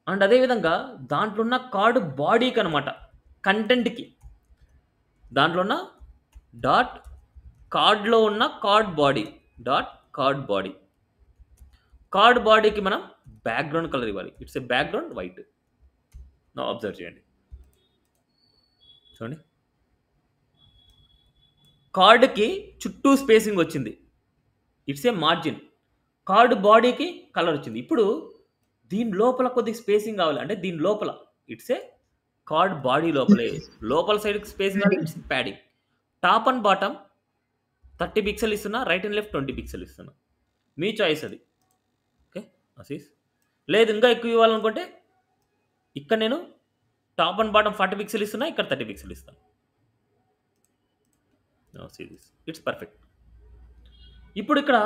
అండ్ అదేవిధంగా దాంట్లో ఉన్న కార్డు బాడీకి అనమాట, కంటెంట్కి దాంట్లో ఉన్న డాట్ కార్డ్లో ఉన్న కార్డ్ బాడీకి మనం బ్యాక్గ్రౌండ్ కలర్ ఇవ్వాలి. It's a background white. నా అబ్జర్వ్ చేయండి, చూడండి కార్డుకి చుట్టూ స్పేసింగ్ వచ్చింది, ఇట్స్ ఏ మార్జిన్. కార్డు బాడీకి కలర్ వచ్చింది. ఇప్పుడు దీని లోపల కొద్దిగా స్పేసింగ్ కావాలి, అంటే దీని లోపల ఇట్స్ ఏ కార్డ్ బాడీ లోపల సైడ్కి స్పేసింగ్ కావాలి, it's padding. Top and bottom 30 pixel ఇస్తున్నా, రైట్ అండ్ లెఫ్ట్ 20 పిక్సెల్ ఇస్తున్నా, మీ చాయిస్ అది. ఓకే అసీస్, లేదు ఇంకా ఎక్కువ ఇవ్వాలనుకుంటే ఇక్కడ నేను టాప్ అండ్ బాటమ్ 40 పిక్సెల్ ఇస్తున్నా, ఇక్కడ 30 పిక్సెల్ ఇస్తాను. It's perfect. ఇప్పుడు ఇక్కడ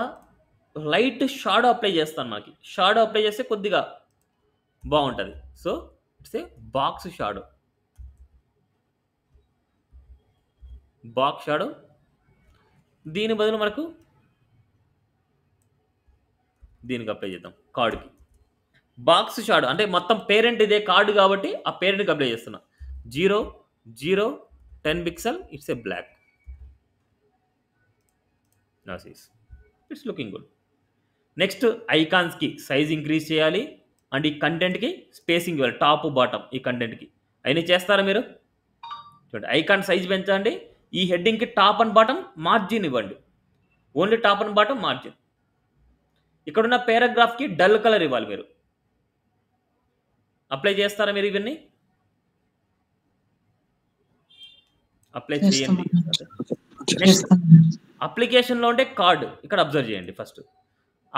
లైట్ షాడో అప్లై చేస్తాను. మనకి షాడో అప్లై చేస్తే కొద్దిగా బాగుంటుంది. So it's a box shadow. దీని బదులు మనకు దీనికి అప్లై చేద్దాం, కార్డుకి. బాక్స్ షాడో అంటే మొత్తం పేరెంట్ ఇదే కార్డు కాబట్టి ఆ పేరెంట్కి అప్లై చేస్తున్నా. 0 0 10 pixel, it's a block. It's looking good. Next ఐకాన్స్కి సైజ్ ఇంక్రీజ్ చేయాలి, అండ్ ఈ కంటెంట్కి స్పేసింగ్ ఇవ్వాలి, టాప్ బాటమ్ ఈ కంటెంట్కి. అయినా చేస్తారా మీరు? చూడండి, ఐకాన్ సైజ్ పెంచండి, ఈ హెడ్డింగ్కి టాప్ అండ్ బాటమ్ మార్జిన్ ఇవ్వండి, only top and bottom margin. ఇక్కడున్న పారాగ్రాఫ్కి డల్ కలర్ ఇవ్వాలి మీరు. అప్లై చేస్తారా మీరు ఇవన్నీ? అప్లై చేయండి. నెక్స్ట్ అప్లికేషన్లో ఉండే కార్డ్ ఇక్కడ అబ్జర్వ్ చేయండి. ఫస్ట్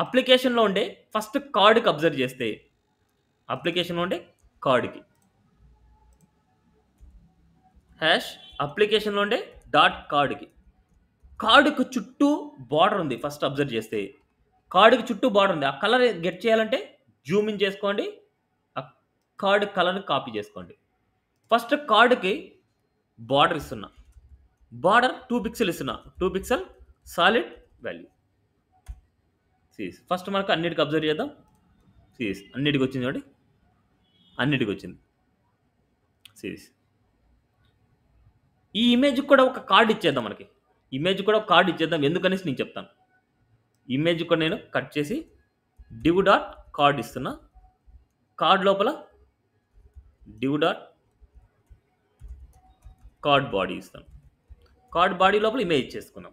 అప్లికేషన్లో ఉండే ఫస్ట్ కార్డుకి అబ్జర్వ్ చేస్తే అప్లికేషన్లో ఉండే కార్డుకి హ్యాష్ అప్లికేషన్లో ఉండే డాట్ కార్డుకి చుట్టూ బార్డర్ ఉంది. ఫస్ట్ అబ్జర్వ్ చేస్తే కార్డుకి చుట్టూ బార్డర్ ఉంది. ఆ కలర్ గెట్ చేయాలంటే జూమ్ ఇన్ చేసుకోండి. ఆ కార్డు కలర్ని కాపీ చేసుకోండి. ఫస్ట్ కార్డుకి బార్డర్ ఇస్తున్నా. బార్డర్ 2 పిక్సెల్ ఇస్తున్నా. 2 పిక్సెల్ సాలిడ్ వాల్యూ. ఫస్ట్ మనకు అన్నిటికి అబ్జర్వ్ చేద్దాం. అన్నిటికి వచ్చింది చూడండి. అన్నిటికి వచ్చింది. ఈ ఇమేజ్కి కూడా ఒక కార్డు ఇచ్చేద్దాం. మనకి ఇమేజ్ కూడా ఒక కార్డు ఇచ్చేద్దాం. ఎందుకనేసి నేను చెప్తాను. ఇమేజ్ కూడా నేను కట్ చేసి div డాట్ కార్డ్ ఇస్తున్నా. కార్డ్ లోపల div డాట్ కార్డ్ బాడీ ఇస్తాను. కార్డ్ బాడీ లోపల ఇమేజ్ ఇచ్చేసుకున్నాం.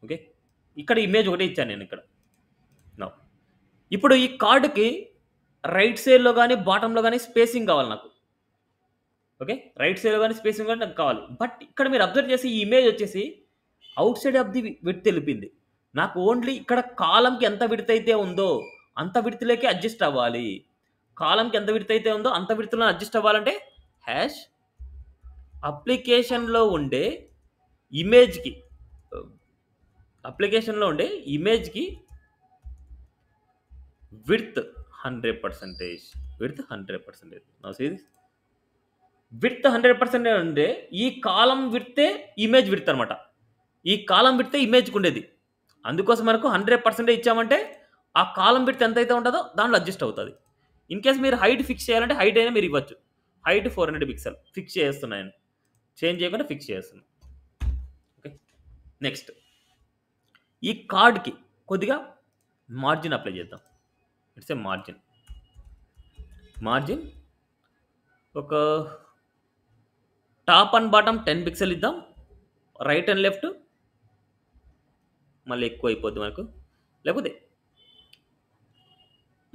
ఓకే, ఇక్కడ ఇమేజ్ ఒకటే ఇచ్చాను నేను ఇక్కడ. నా ఇప్పుడు ఈ కార్డుకి రైట్ సైడ్లో కానీ బాటంలో కానీ స్పేసింగ్ కావాలి నాకు. ఓకే, రైట్ సైడ్లో కానీ స్పేసింగ్ కానీ నాకు కావాలి. బట్ ఇక్కడ మీరు అబ్జర్వ్ చేసి ఈ ఇమేజ్ వచ్చేసి out side of the width తెలిపింది. నాకు ఓన్లీ ఇక్కడ కాలంకి ఎంత విడ్త్ అయితే ఉందో అంత విడ్త్లోకి అడ్జస్ట్ అవ్వాలి. కాలంకి ఎంత విడ్త్ అయితే ఉందో అంత విడ్త్లో అడ్జస్ట్ అవ్వాలంటే హ్యాష్ అప్లికేషన్లో ఉండే ఇమేజ్కి విడ్త్ 100%. విడ్త్ 100%. నా సీ విడ్త్ 100% ఉండే ఈ కాలం విడ్తే ఇమేజ్ విడ్త్ అనమాట. ఈ కాలం విడ్తే ఇమేజ్కి ఉండేది. అందుకోసం మనకు 100% ఇచ్చామంటే ఆ కాలం విడ్త్ ఎంత అయితే ఉంటుందో దాంట్లో అడ్జస్ట్ అవుతుంది. ఇన్ కేస్ మీరు హైట్ ఫిక్స్ చేయాలంటే హైట్ అయినా మీరు ఇవ్వచ్చు. హైట్ 400 పిక్సెల్ ఫిక్స్ చేస్తున్నాను. చేంజ్ చేయకుండా ఫిక్స్ చేస్తున్నాను. ఓకే, నెక్స్ట్ ఈ కార్డ్కి కొద్దిగా మార్జిన్ అప్లై చేద్దాం. ఇట్స్ ఏ మార్జిన్ ఒక టాప్ అండ్ బాటమ్ 10 పిక్సెల్ ఇద్దాం. రైట్ అండ్ లెఫ్ట్ మళ్ళీ ఎక్కువ అయిపోద్ది మనకు. లేకపోతే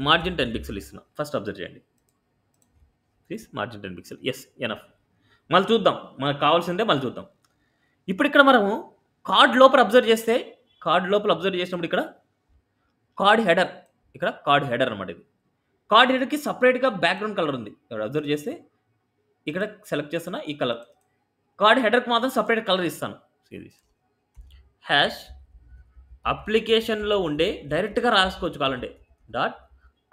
మార్జిన్ 10 పిక్సెల్ ఇస్తున్నా. ఫస్ట్ అబ్జర్వ్ చేయండి. Margin 10 pixel. Yes, enough. మళ్ళీ చూద్దాం, మనకు కావాల్సిందే మళ్ళీ చూద్దాం. ఇప్పుడు ఇక్కడ మనము కార్డ్ లోపల అబ్జర్వ్ చేసినప్పుడు ఇక్కడ కార్డ్ హెడర్ అనమాట. ఇది కార్డ్ హెడర్కి సపరేట్గా బ్యాక్గ్రౌండ్ కలర్ ఉంది. ఇక్కడ అబ్జర్వ్ చేస్తే ఇక్కడ సెలెక్ట్ చేస్తున్నా ఈ కలర్. కార్డ్ హెడర్కి మాత్రం సపరేట్ కలర్ ఇస్తాను. హ్యాష్ అప్లికేషన్లో ఉండే డైరెక్ట్గా రాసుకోవచ్చు కావాలంటే డాట్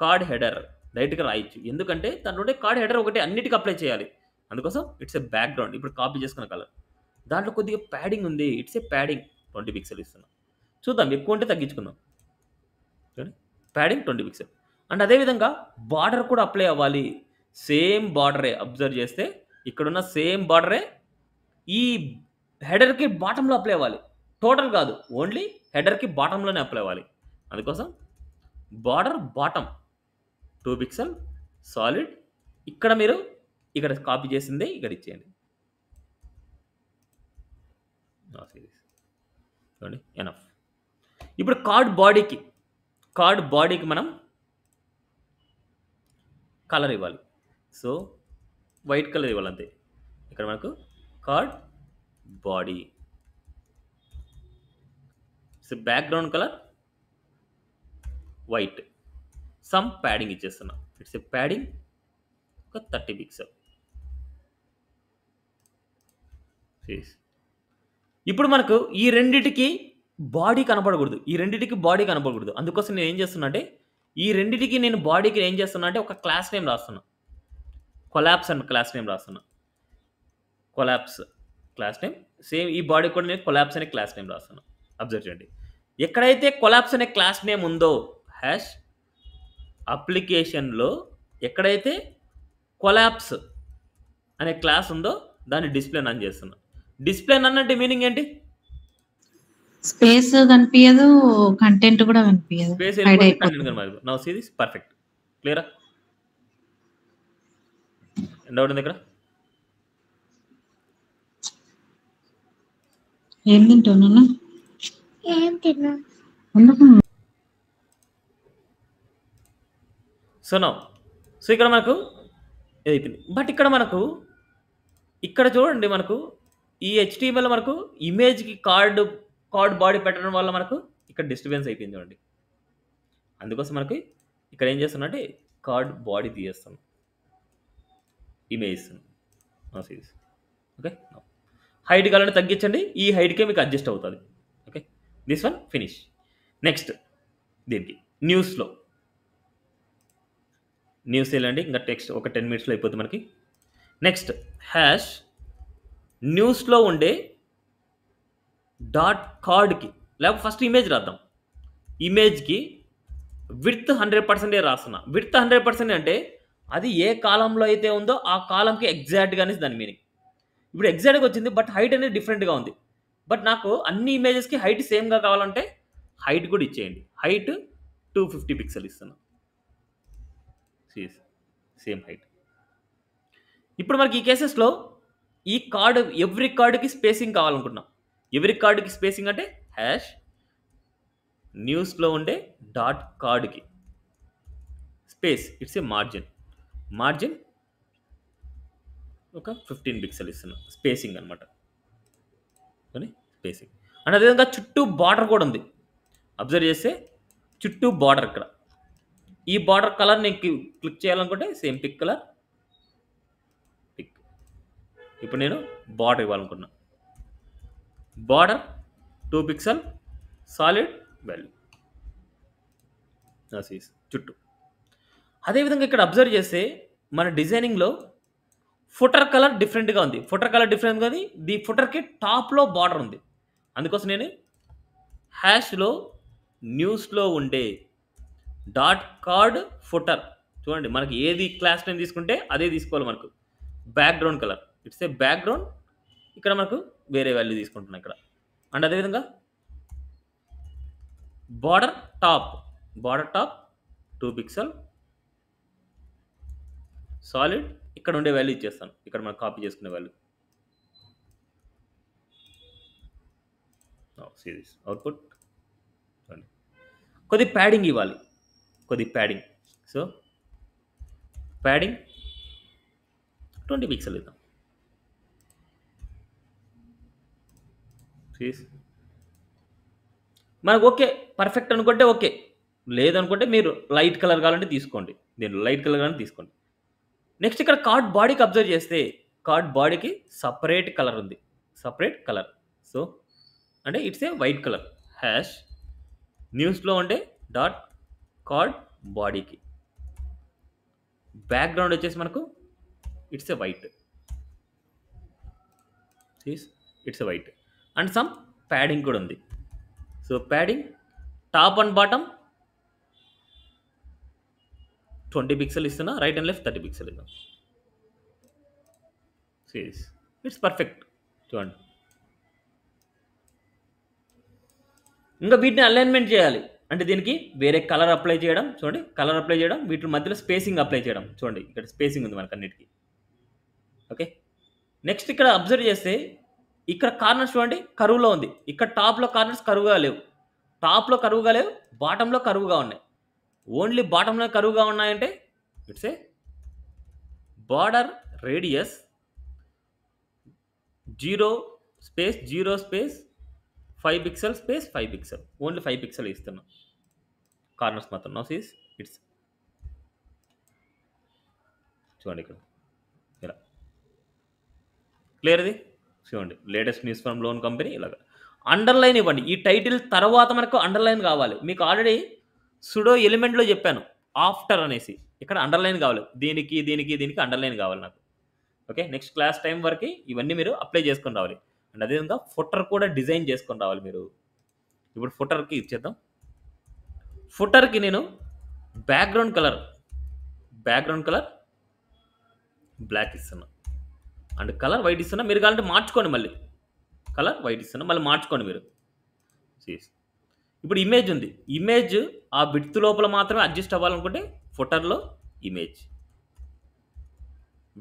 కార్డ్ హెడర్ డైరెక్ట్గా రాయొచ్చు. ఎందుకంటే దాంట్లో ఉండే కార్డ్ హెడర్ ఒకటి అన్నిటికీ అప్లై చేయాలి. అందుకోసం ఇట్స్ ఏ బ్యాక్గ్రౌండ్. ఇప్పుడు కాపీ చేసుకున్న కలర్ దాంట్లో కొద్దిగా ప్యాడింగ్ ఉంది. ఇట్స్ ఏ ప్యాడింగ్ 20 పిక్సెల్ ఇస్తున్నాం. చూద్దాం, ఎక్కువ ఉంటే తగ్గించుకుందాం. Padding 20 pixel. అండ్ అదేవిధంగా బార్డర్ కూడా అప్లై అవ్వాలి. సేమ్ బార్డరే అబ్జర్వ్ చేస్తే ఇక్కడున్న సేమ్ బార్డరే ఈ హెడర్కి బాటంలో అప్లై అవ్వాలి. టోటల్ కాదు, ఓన్లీ హెడర్కి బాటంలోనే అప్లై అవ్వాలి. అందుకోసం బార్డర్ బాటమ్ 2 పిక్సెల్ సాలిడ్. ఇక్కడ మీరు ఇక్కడ కాపీ చేసిందే ఇక్కడ ఇచ్చేయండి. చూడండి, ఎనఫ్. ఇప్పుడు కార్డ్ బాడీకి మనం కలర్ ఇవ్వాలి. సో వైట్ కలర్ ఇవ్వాలి అంతే. ఇక్కడ మనకు card body background colour white. Some padding ఇచ్చేస్తున్నా. ఇట్స్ ఏ ప్యాడింగ్ ఒక 30 పిక్సెల్. ఇప్పుడు మనకు ఈ రెండిటికి బాడీ కనపడకూడదు. అందుకోసం నేను ఏం చేస్తున్నా అంటే ఈ రెండిటికి నేను బాడీకి ఏం చేస్తున్నా అంటే ఒక క్లాస్ నేమ్ రాస్తున్నా. కొలాప్స్ అని క్లాస్ నేమ్ రాస్తున్నా. Collapse class name. సేమ్ ఈ బాడీ కూడా నేను కొలాప్స్ అనే క్లాస్ నేమ్ రాస్తున్నా. అబ్జర్వ్ చేయండి, ఎక్కడైతే కొలాప్స్ అనే క్లాస్ నేమ్ ఉందో హ్యాష్ అప్లికేషన్లో ఎక్కడైతే కొలాప్స్ అనే క్లాస్ ఉందో దాన్ని డిస్ప్లే నన్ చేస్తున్నా. డిస్ప్లే నన్ అంటే మీనింగ్ ఏంటి? స్పేస్ కనిపించదు, కంటెంట్ కూడా కనిపించదు. స్పేస్ కనిపించదు. Now see this perfect. క్లియరా? డౌట్ ఉంది ఇక్కడ? ఏం తింటున్నా? సో నౌ సో ఇక్కడ మనకు ఇది అయిపోయింది. బట్ ఇక్కడ మనకు ఇక్కడ చూడండి మనకు ఈ హెచ్టీఎంఎల్ మనకు ఇమేజ్కి కార్డ్ బాడీ పెట్టడం వల్ల మనకు ఇక్కడ డిస్టర్బెన్స్ అయిపోయింది చూడండి. అందుకోసం మనకి ఇక్కడ ఏం చేస్తున్నట్టే కార్డ్ బాడీ తీయేస్తాను, ఇమేజ్ ఓకే. హైట్ కావాలంటే తగ్గించండి, ఈ హైట్కే మీకు అడ్జస్ట్ అవుతుంది. Okay, this one finish. Next దీనికి న్యూస్లో న్యూస్ వెళ్ళండి, ఇంకా టెక్స్ట్ ఒక 10 minutesలో అయిపోతుంది మనకి. నెక్స్ట్ హ్యాష్ న్యూస్లో ఉండే డాట్ కార్డ్కి లేకపోతే ఫస్ట్ ఇమేజ్ రాద్దాం. ఇమేజ్కి విడ్త్ 100% రాస్తున్నా. విడ్త్ 100% అంటే అది ఏ కాలంలో అయితే ఉందో ఆ కాలంకి ఎగ్జాక్ట్గానే దాని మీనింగ్. ఇప్పుడు ఎగ్జాక్ట్గా వచ్చింది, బట్ హైట్ అనేది డిఫరెంట్గా ఉంది. బట్ నాకు అన్ని ఇమేజెస్కి హైట్ సేమ్గా కావాలంటే హైట్ కూడా ఇచ్చేయండి. హైట్ 250 పిక్సెల్ ఇస్తున్నా, సేమ్ హైట్. ఇప్పుడు మనకి ఈ కేసెస్లో ఈ కార్డు ఎవ్రీ కార్డుకి స్పేసింగ్ కావాలనుకుంటున్నాం. ఎవ్రీ కార్డుకి స్పేసింగ్ అంటే హ్యాష్ న్యూస్లో ఉండే డాట్ కార్డుకి స్పేస్ ఇట్స్ ఏ మార్జిన్ ఒక 15 పిక్సెల్ ఇస్తున్నాం, స్పేసింగ్ అనమాట. స్పేసింగ్ అండ్ అదేవిధంగా చుట్టూ బార్డర్ కూడా ఉంది. అబ్జర్వ్ చేస్తే చుట్టూ బార్డర్, ఇక్కడ ఈ బార్డర్ కలర్ నేను క్లిక్ చేయాలనుకుంటే సేమ్ పిక్ కలర్ పిక్. ఇప్పుడు నేను బార్డర్ ఇవ్వాలనుకున్నా, బార్డర్ 2 పిక్సెల్ సాలిడ్ వాల్యూ చుట్టూ. అదేవిధంగా ఇక్కడ అబ్జర్వ్ చేస్తే మన డిజైనింగ్లో ఫుటర్ కలర్ డిఫరెంట్గా ఉంది. ది ఫుటర్కి టాప్లో బార్డర్ ఉంది. అందుకోసం నేను హ్యాష్లో న్యూస్లో ఉండే డాట్ కార్డ్ ఫుటర్ చూడండి, మనకి ఏది క్లాస్ నేమ్ తీసుకుంటే అదే తీసుకోవాలి. మనకు background colour it's a background, ఇక్కడ మనకు వేరే వాల్యూ తీసుకుంటున్నాం ఇక్కడ. అండ్ అదేవిధంగా బార్డర్ టాప్ 2 పిక్సెల్ సాలిడ్, ఇక్కడ ఉండే వాల్యూ ఇచ్చేస్తాను. ఇక్కడ మనం కాపీ చేసుకునే వాల్యూ సిరీస్ అవుట్పుట్. కొద్ది ప్యాడింగ్ ఇవ్వాలి, సో ప్యాడింగ్ 20 పిక్సెల్ ఇద్దాం. మనకు ఓకే పర్ఫెక్ట్ అనుకుంటే ఓకే, లేదనుకుంటే మీరు లైట్ కలర్ కావాలంటే తీసుకోండి. దీంట్లో లైట్ కలర్ కావాలంటే తీసుకోండి. నెక్స్ట్ ఇక్కడ కార్డ్ బాడీకి అబ్జర్వ్ చేస్తే కార్డ్ బాడీకి సపరేట్ కలర్ ఉంది, సో అంటే it's a white colour. Hash న్యూస్లో ఉండే డాట్ కార్డ్ బాడీకి బ్యాక్గ్రౌండ్ వచ్చేసి మనకు it's a white, and some padding కూడా ఉంది. So padding top and bottom 20 pixel ఇస్తున్నా, రైట్ అండ్ లెఫ్ట్ 30 పిక్సెల్ ఇద్దాం. ఇట్స్ పర్ఫెక్ట్ చూడండి. ఇంకా వీటిని అలైన్మెంట్ చేయాలి అంటే దీనికి వేరే కలర్ అప్లై చేయడం, చూడండి కలర్ అప్లై చేయడం, వీటి మధ్యలో స్పేసింగ్ అప్లై చేయడం. చూడండి ఇక్కడ స్పేసింగ్ ఉంది మనకు అన్నిటికీ. ఓకే, నెక్స్ట్ ఇక్కడ అబ్జర్వ్ చేస్తే ఇక్కడ కార్నర్స్ చూడండి కరువులో ఉంది. ఇక్కడ టాప్లో కార్నర్స్ కరువుగా లేవు, బాటంలో కరువుగా ఉన్నాయి. ఓన్లీ బాటంలో కరువుగా ఉన్నాయంటే it's a border radius 0 space 5 pixel space 5 pixel, only 5 pixel ఇస్తున్నాం కార్నర్స్ మాత్రం. నో సీస్ ఇట్స్ చూడండి ఇక్కడ ఇలా క్లియర్. ఇది చూడండి latest news from loan company. ఇలాగా అండర్లైన్ ఇవ్వండి. ఈ టైటిల్ తర్వాత మనకు అండర్లైన్ కావాలి. మీకు ఆల్రెడీ సుడో ఎలిమెంట్లో చెప్పాను ఆఫ్టర్ అనేసి, ఇక్కడ అండర్లైన్ కావాలి. దీనికి అండర్లైన్ కావాలి నాకు. ఓకే, నెక్స్ట్ క్లాస్ టైం వరకు ఇవన్నీ మీరు అప్లై చేసుకొని రావాలి. అండ్ అదేవిధంగా ఫుటర్ కూడా డిజైన్ చేసుకొని రావాలి మీరు. ఇప్పుడు ఫుటర్కి ఇచ్చేద్దాం. ఫుటర్కి నేను బ్యాక్గ్రౌండ్ కలర్ బ్లాక్ ఇస్తున్నా అండ్ కలర్ వైట్ ఇస్తున్నా. మీరు కావాలంటే మార్చుకోండి, మళ్ళీ కలర్ వైట్ ఇస్తున్నా, మళ్ళీ మార్చుకోండి మీరు. ఇప్పుడు ఇమేజ్ ఉంది, ఇమేజ్ ఆ విడ్త్ లోపల మాత్రమే అడ్జస్ట్ అవ్వాలనుకుంటే ఫుటర్లో ఇమేజ్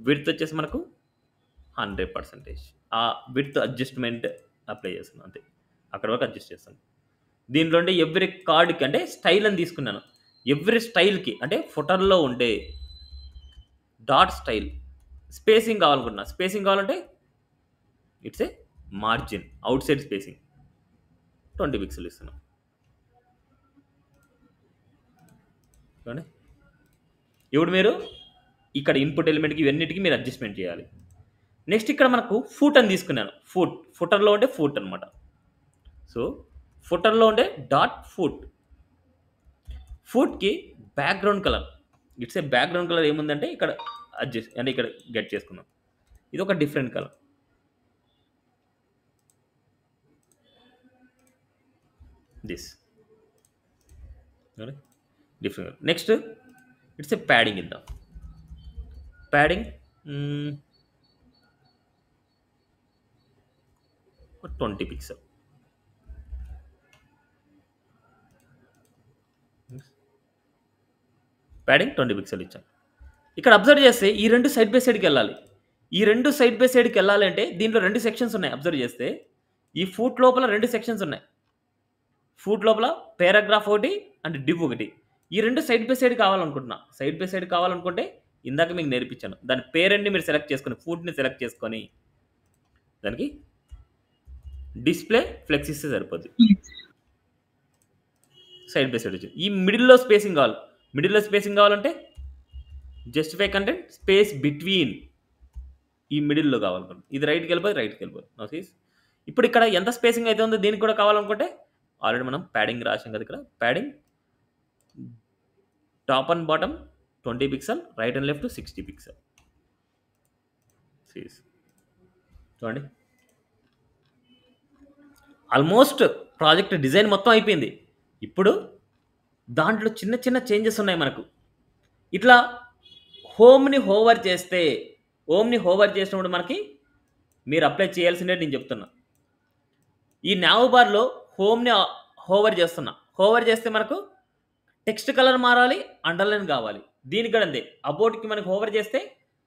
విడ్త్ వచ్చేసి మనకు 100%. ఆ విడ్త్ అడ్జస్ట్మెంట్ అప్లై చేస్తాను అంతే, అక్కడ వరకు అడ్జస్ట్ చేస్తాను. దీంట్లో ఎవ్రీ కార్డ్కి అంటే స్టైల్ అని తీసుకున్నాను. ఎవ్రీ స్టైల్కి అంటే ఫుటర్లో ఉండే డాట్ స్టైల్ స్పేసింగ్ కావాలనుకుంటున్నా. స్పేసింగ్ కావాలంటే it's a margin out side spacing 20 pixel ఇస్తున్నాం. చూడండి, ఇప్పుడు మీరు ఇక్కడ ఇన్పుట్ ఎలిమెంట్కి ఇవన్నిటికీ మీరు అడ్జస్ట్మెంట్ చేయాలి. నెక్స్ట్ ఇక్కడ మనకు ఫుట్ అని తీసుకున్నాను. ఫుటర్లో ఉండే ఫుట్ అనమాట. సో ఫుటర్లో ఉండే డాట్ ఫుట్కి background colour it's a background colour ఏముందంటే ఇక్కడ అడ్జస్ట్ అంటే ఇక్కడ గెట్ చేసుకుందాం. ఇది ఒక different colour. This different. Next it's a padding ఇద్దాం. Padding 20 pixel. ప్యాడింగ్ 20 పిక్సెల్ ఇచ్చాను. ఇక్కడ అబ్జర్వ్ చేస్తే ఈ రెండు సైడ్ బై సైడ్కి వెళ్ళాలి. ఈ రెండు సైడ్ బై సైడ్కి వెళ్ళాలి అంటే దీంట్లో 2 సెక్షన్స్ ఉన్నాయి. అబ్జర్వ్ చేస్తే ఈ ఫుట్ లోపల 2 సెక్షన్స్ ఉన్నాయి. ఫుట్ లోపల పారాగ్రాఫ్ ఒకటి అండ్ డివ్ ఒకటి. ఈ రెండు సైడ్ బై సైడ్ కావాలనుకుంటున్నా. సైడ్ బై సైడ్ కావాలనుకుంటే ఇందాక మీకు నేర్పించాను. దాని పేరెంట్ని మీరు సెలెక్ట్ చేసుకొని ఫుట్ని సెలెక్ట్ చేసుకొని దానికి డిస్ప్లే ఫ్లెక్స్ ఇస్తే సరిపోద్ది. సైడ్ బై సైడ్ వచ్చి ఈ మిడిల్లో స్పేసింగ్ కావాలి. మిడిల్లో స్పేసింగ్ కావాలంటే జస్టిఫై కంటెంట్ స్పేస్ బిట్వీన్ ఈ మిడిల్లో కావాలనుకోండి. ఇది రైట్కి వెళ్ళిపోయి ఇప్పుడు ఇక్కడ ఎంత స్పేసింగ్ అయితే ఉందో దీనికి కూడా కావాలనుకుంటే ఆల్రెడీ మనం ప్యాడింగ్ రాసాం కదా. ఇక్కడ padding top and bottom 20 pixel, right and left 60 pixel. చూడండి, ఆల్మోస్ట్ ప్రాజెక్ట్ డిజైన్ మొత్తం అయిపోయింది. ఇప్పుడు దాంట్లో చిన్న చిన్న చేంజెస్ ఉన్నాయి మనకు. ఇట్లా హోమ్ని హోవర్ చేసినప్పుడు మనకి మీరు అప్లై చేయాల్సిందే నేను చెప్తున్నా. ఈ నావ్ బార్లో హోమ్ని హోవర్ చేస్తే మనకు టెక్స్ట్ కలర్ మారాలి, అండర్లైన్ కావాలి. దీనికి కూడా అంతే. అబౌట్కి మనకు హోవర్ చేస్తే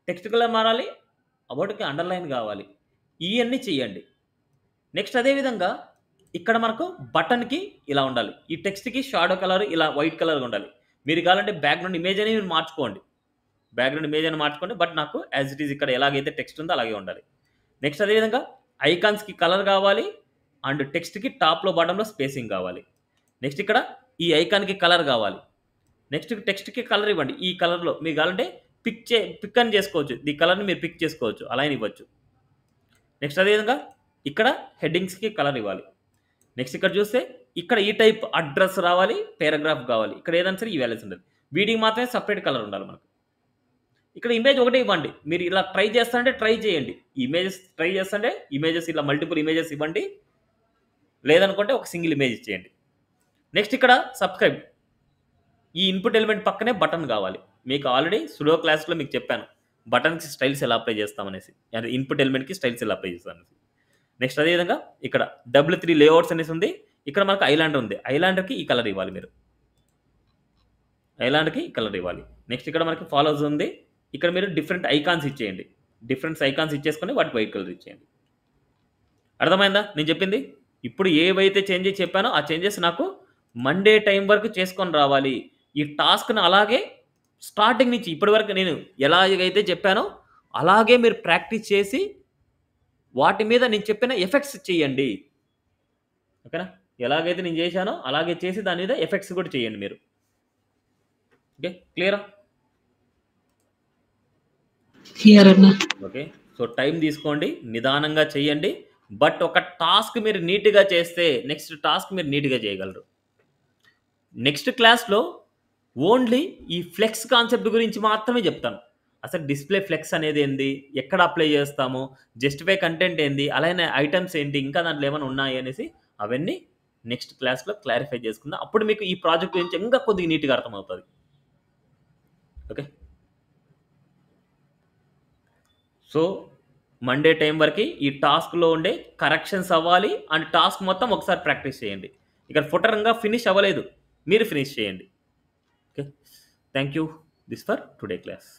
టెక్స్ట్ కలర్ మారాలి, అబౌట్కి అండర్లైన్ కావాలి. ఇవన్నీ చేయండి. నెక్స్ట్ అదేవిధంగా ఇక్కడ మనకు బటన్కి ఇలా ఉండాలి. ఈ టెక్స్ట్కి షాడో కలర్ ఇలా వైట్ కలర్గా ఉండాలి. మీరు కావాలంటే బ్యాక్గ్రౌండ్ ఇమేజ్ అని మీరు మార్చుకోండి. బట్ నాకు యాజ్ ఇట్ ఈజ్ ఇక్కడ ఎలాగైతే టెక్స్ట్ ఉందో అలాగే ఉండాలి. నెక్స్ట్ అదేవిధంగా ఐకాన్స్కి కలర్ కావాలి అండ్ టెక్స్ట్కి టాప్లో బాటంలో స్పేసింగ్ కావాలి. నెక్స్ట్ ఇక్కడ ఈ ఐకాన్కి కలర్ కావాలి. నెక్స్ట్ టెక్స్ట్కి కలర్ ఇవ్వండి. ఈ కలర్లో మీరు కావాలంటే పిక్ అని చేసుకోవచ్చు. ఈ కలర్ని మీరు పిక్ చేసుకోవచ్చు, అలా అని ఇవ్వచ్చు. నెక్స్ట్ అదేవిధంగా ఇక్కడ హెడ్డింగ్స్కి కలర్ ఇవ్వాలి. నెక్స్ట్ ఇక్కడ చూస్తే ఇక్కడ ఈ టైప్ అడ్రస్ రావాలి, పారాగ్రాఫ్ కావాలి. ఇక్కడ ఏదైనా సరే ఈ వాల్యూస్ ఉండాలి. వీటికి మాత్రమే సపరేట్ కలర్ ఉండాలి మనకు. ఇక్కడ ఇమేజ్ ఒకటే ఇవ్వండి. మీరు ఇలా ట్రై చేస్తారంటే ట్రై చేయండి. ఇమేజెస్ ఇలా మల్టిపుల్ ఇమేజెస్ ఇవ్వండి, లేదనుకుంటే ఒక సింగిల్ ఇమేజ్ ఇచ్చేయండి. నెక్స్ట్ ఇక్కడ సబ్స్క్రైబ్, ఈ ఇన్పుట్ ఎలిమెంట్ పక్కనే బటన్ కావాలి. మీకు ఆల్రెడీ సుడో క్లాస్లో మీకు చెప్పాను బటన్కి స్టైల్స్ ఎలా అప్లై చేస్తామనేసి, అంటే ఇన్పుట్ ఎలిమెంట్కి స్టైల్స్ ఎలా అప్లై చేస్తామనేసి. నెక్స్ట్ అదేవిధంగా ఇక్కడ W3 లేఅవుట్స్ అనేసి ఉంది. ఇక్కడ మనకు ఐలాండర్ ఉంది. ఐలాండర్కి ఈ కలర్ ఇవ్వాలి. నెక్స్ట్ ఇక్కడ మనకి ఫాలోవర్స్ ఉంది. ఇక్కడ మీరు డిఫరెంట్ ఐకాన్స్ ఇచ్చేయండి. ఇచ్చేసుకొని వాటి వైట్ కలర్ ఇచ్చేయండి. అర్థమైందా నేను చెప్పింది? ఇప్పుడు ఏవైతే చేంజెస్ చెప్పానో ఆ చేంజెస్ నాకు మండే టైం వరకు చేసుకొని రావాలి. ఈ టాస్క్ను అలాగే స్టార్టింగ్ నుంచి ఇప్పటి వరకు నేను ఎలాగైతే చెప్పానో అలాగే మీరు ప్రాక్టీస్ చేసి వాటి మీద నేను చెప్పిన ఎఫెక్ట్స్ చేయండి. ఓకేనా? ఎలాగైతే నేను చేశానో అలాగే చేసి దాని మీద ఎఫెక్ట్స్ కూడా చేయండి మీరు. ఓకే, క్లియరా? ఓకే, సో టైం తీసుకోండి, నిదానంగా చేయండి. బట్ ఒక టాస్క్ మీరు నీట్గా చేస్తే నెక్స్ట్ టాస్క్ మీరు నీట్గా చేయగలరు. నెక్స్ట్ క్లాస్లో ఓన్లీ ఈ ఫ్లెక్స్ కాన్సెప్ట్ గురించి మాత్రమే చెప్తాను. అసలు డిస్ప్లే ఫ్లెక్స్ అనేది ఏంది, ఎక్కడ అప్లై చేస్తాము, జస్టిఫై కంటెంట్ ఏంది, అలానే ఐటమ్స్ ఏంటి, ఇంకా దాంట్లో ఏమైనా ఉన్నాయి అనేసి అవన్నీ నెక్స్ట్ క్లాస్లో క్లారిఫై చేసుకుందాం. అప్పుడు మీకు ఈ ప్రాజెక్ట్ గురించి ఇంకా కొద్దిగా నీట్గా అర్థమవుతుంది. ఓకే, సో మండే టైం వరకు ఈ టాస్క్లో ఉండే కరెక్షన్స్ అవ్వాలి అండ్ టాస్క్ మొత్తం ఒకసారి ప్రాక్టీస్ చేయండి. ఇక్కడ ఫుటరంగా ఫినిష్ అవ్వలేదు, మీరు ఫినిష్ చేయండి. Okay, thank you. This for today class.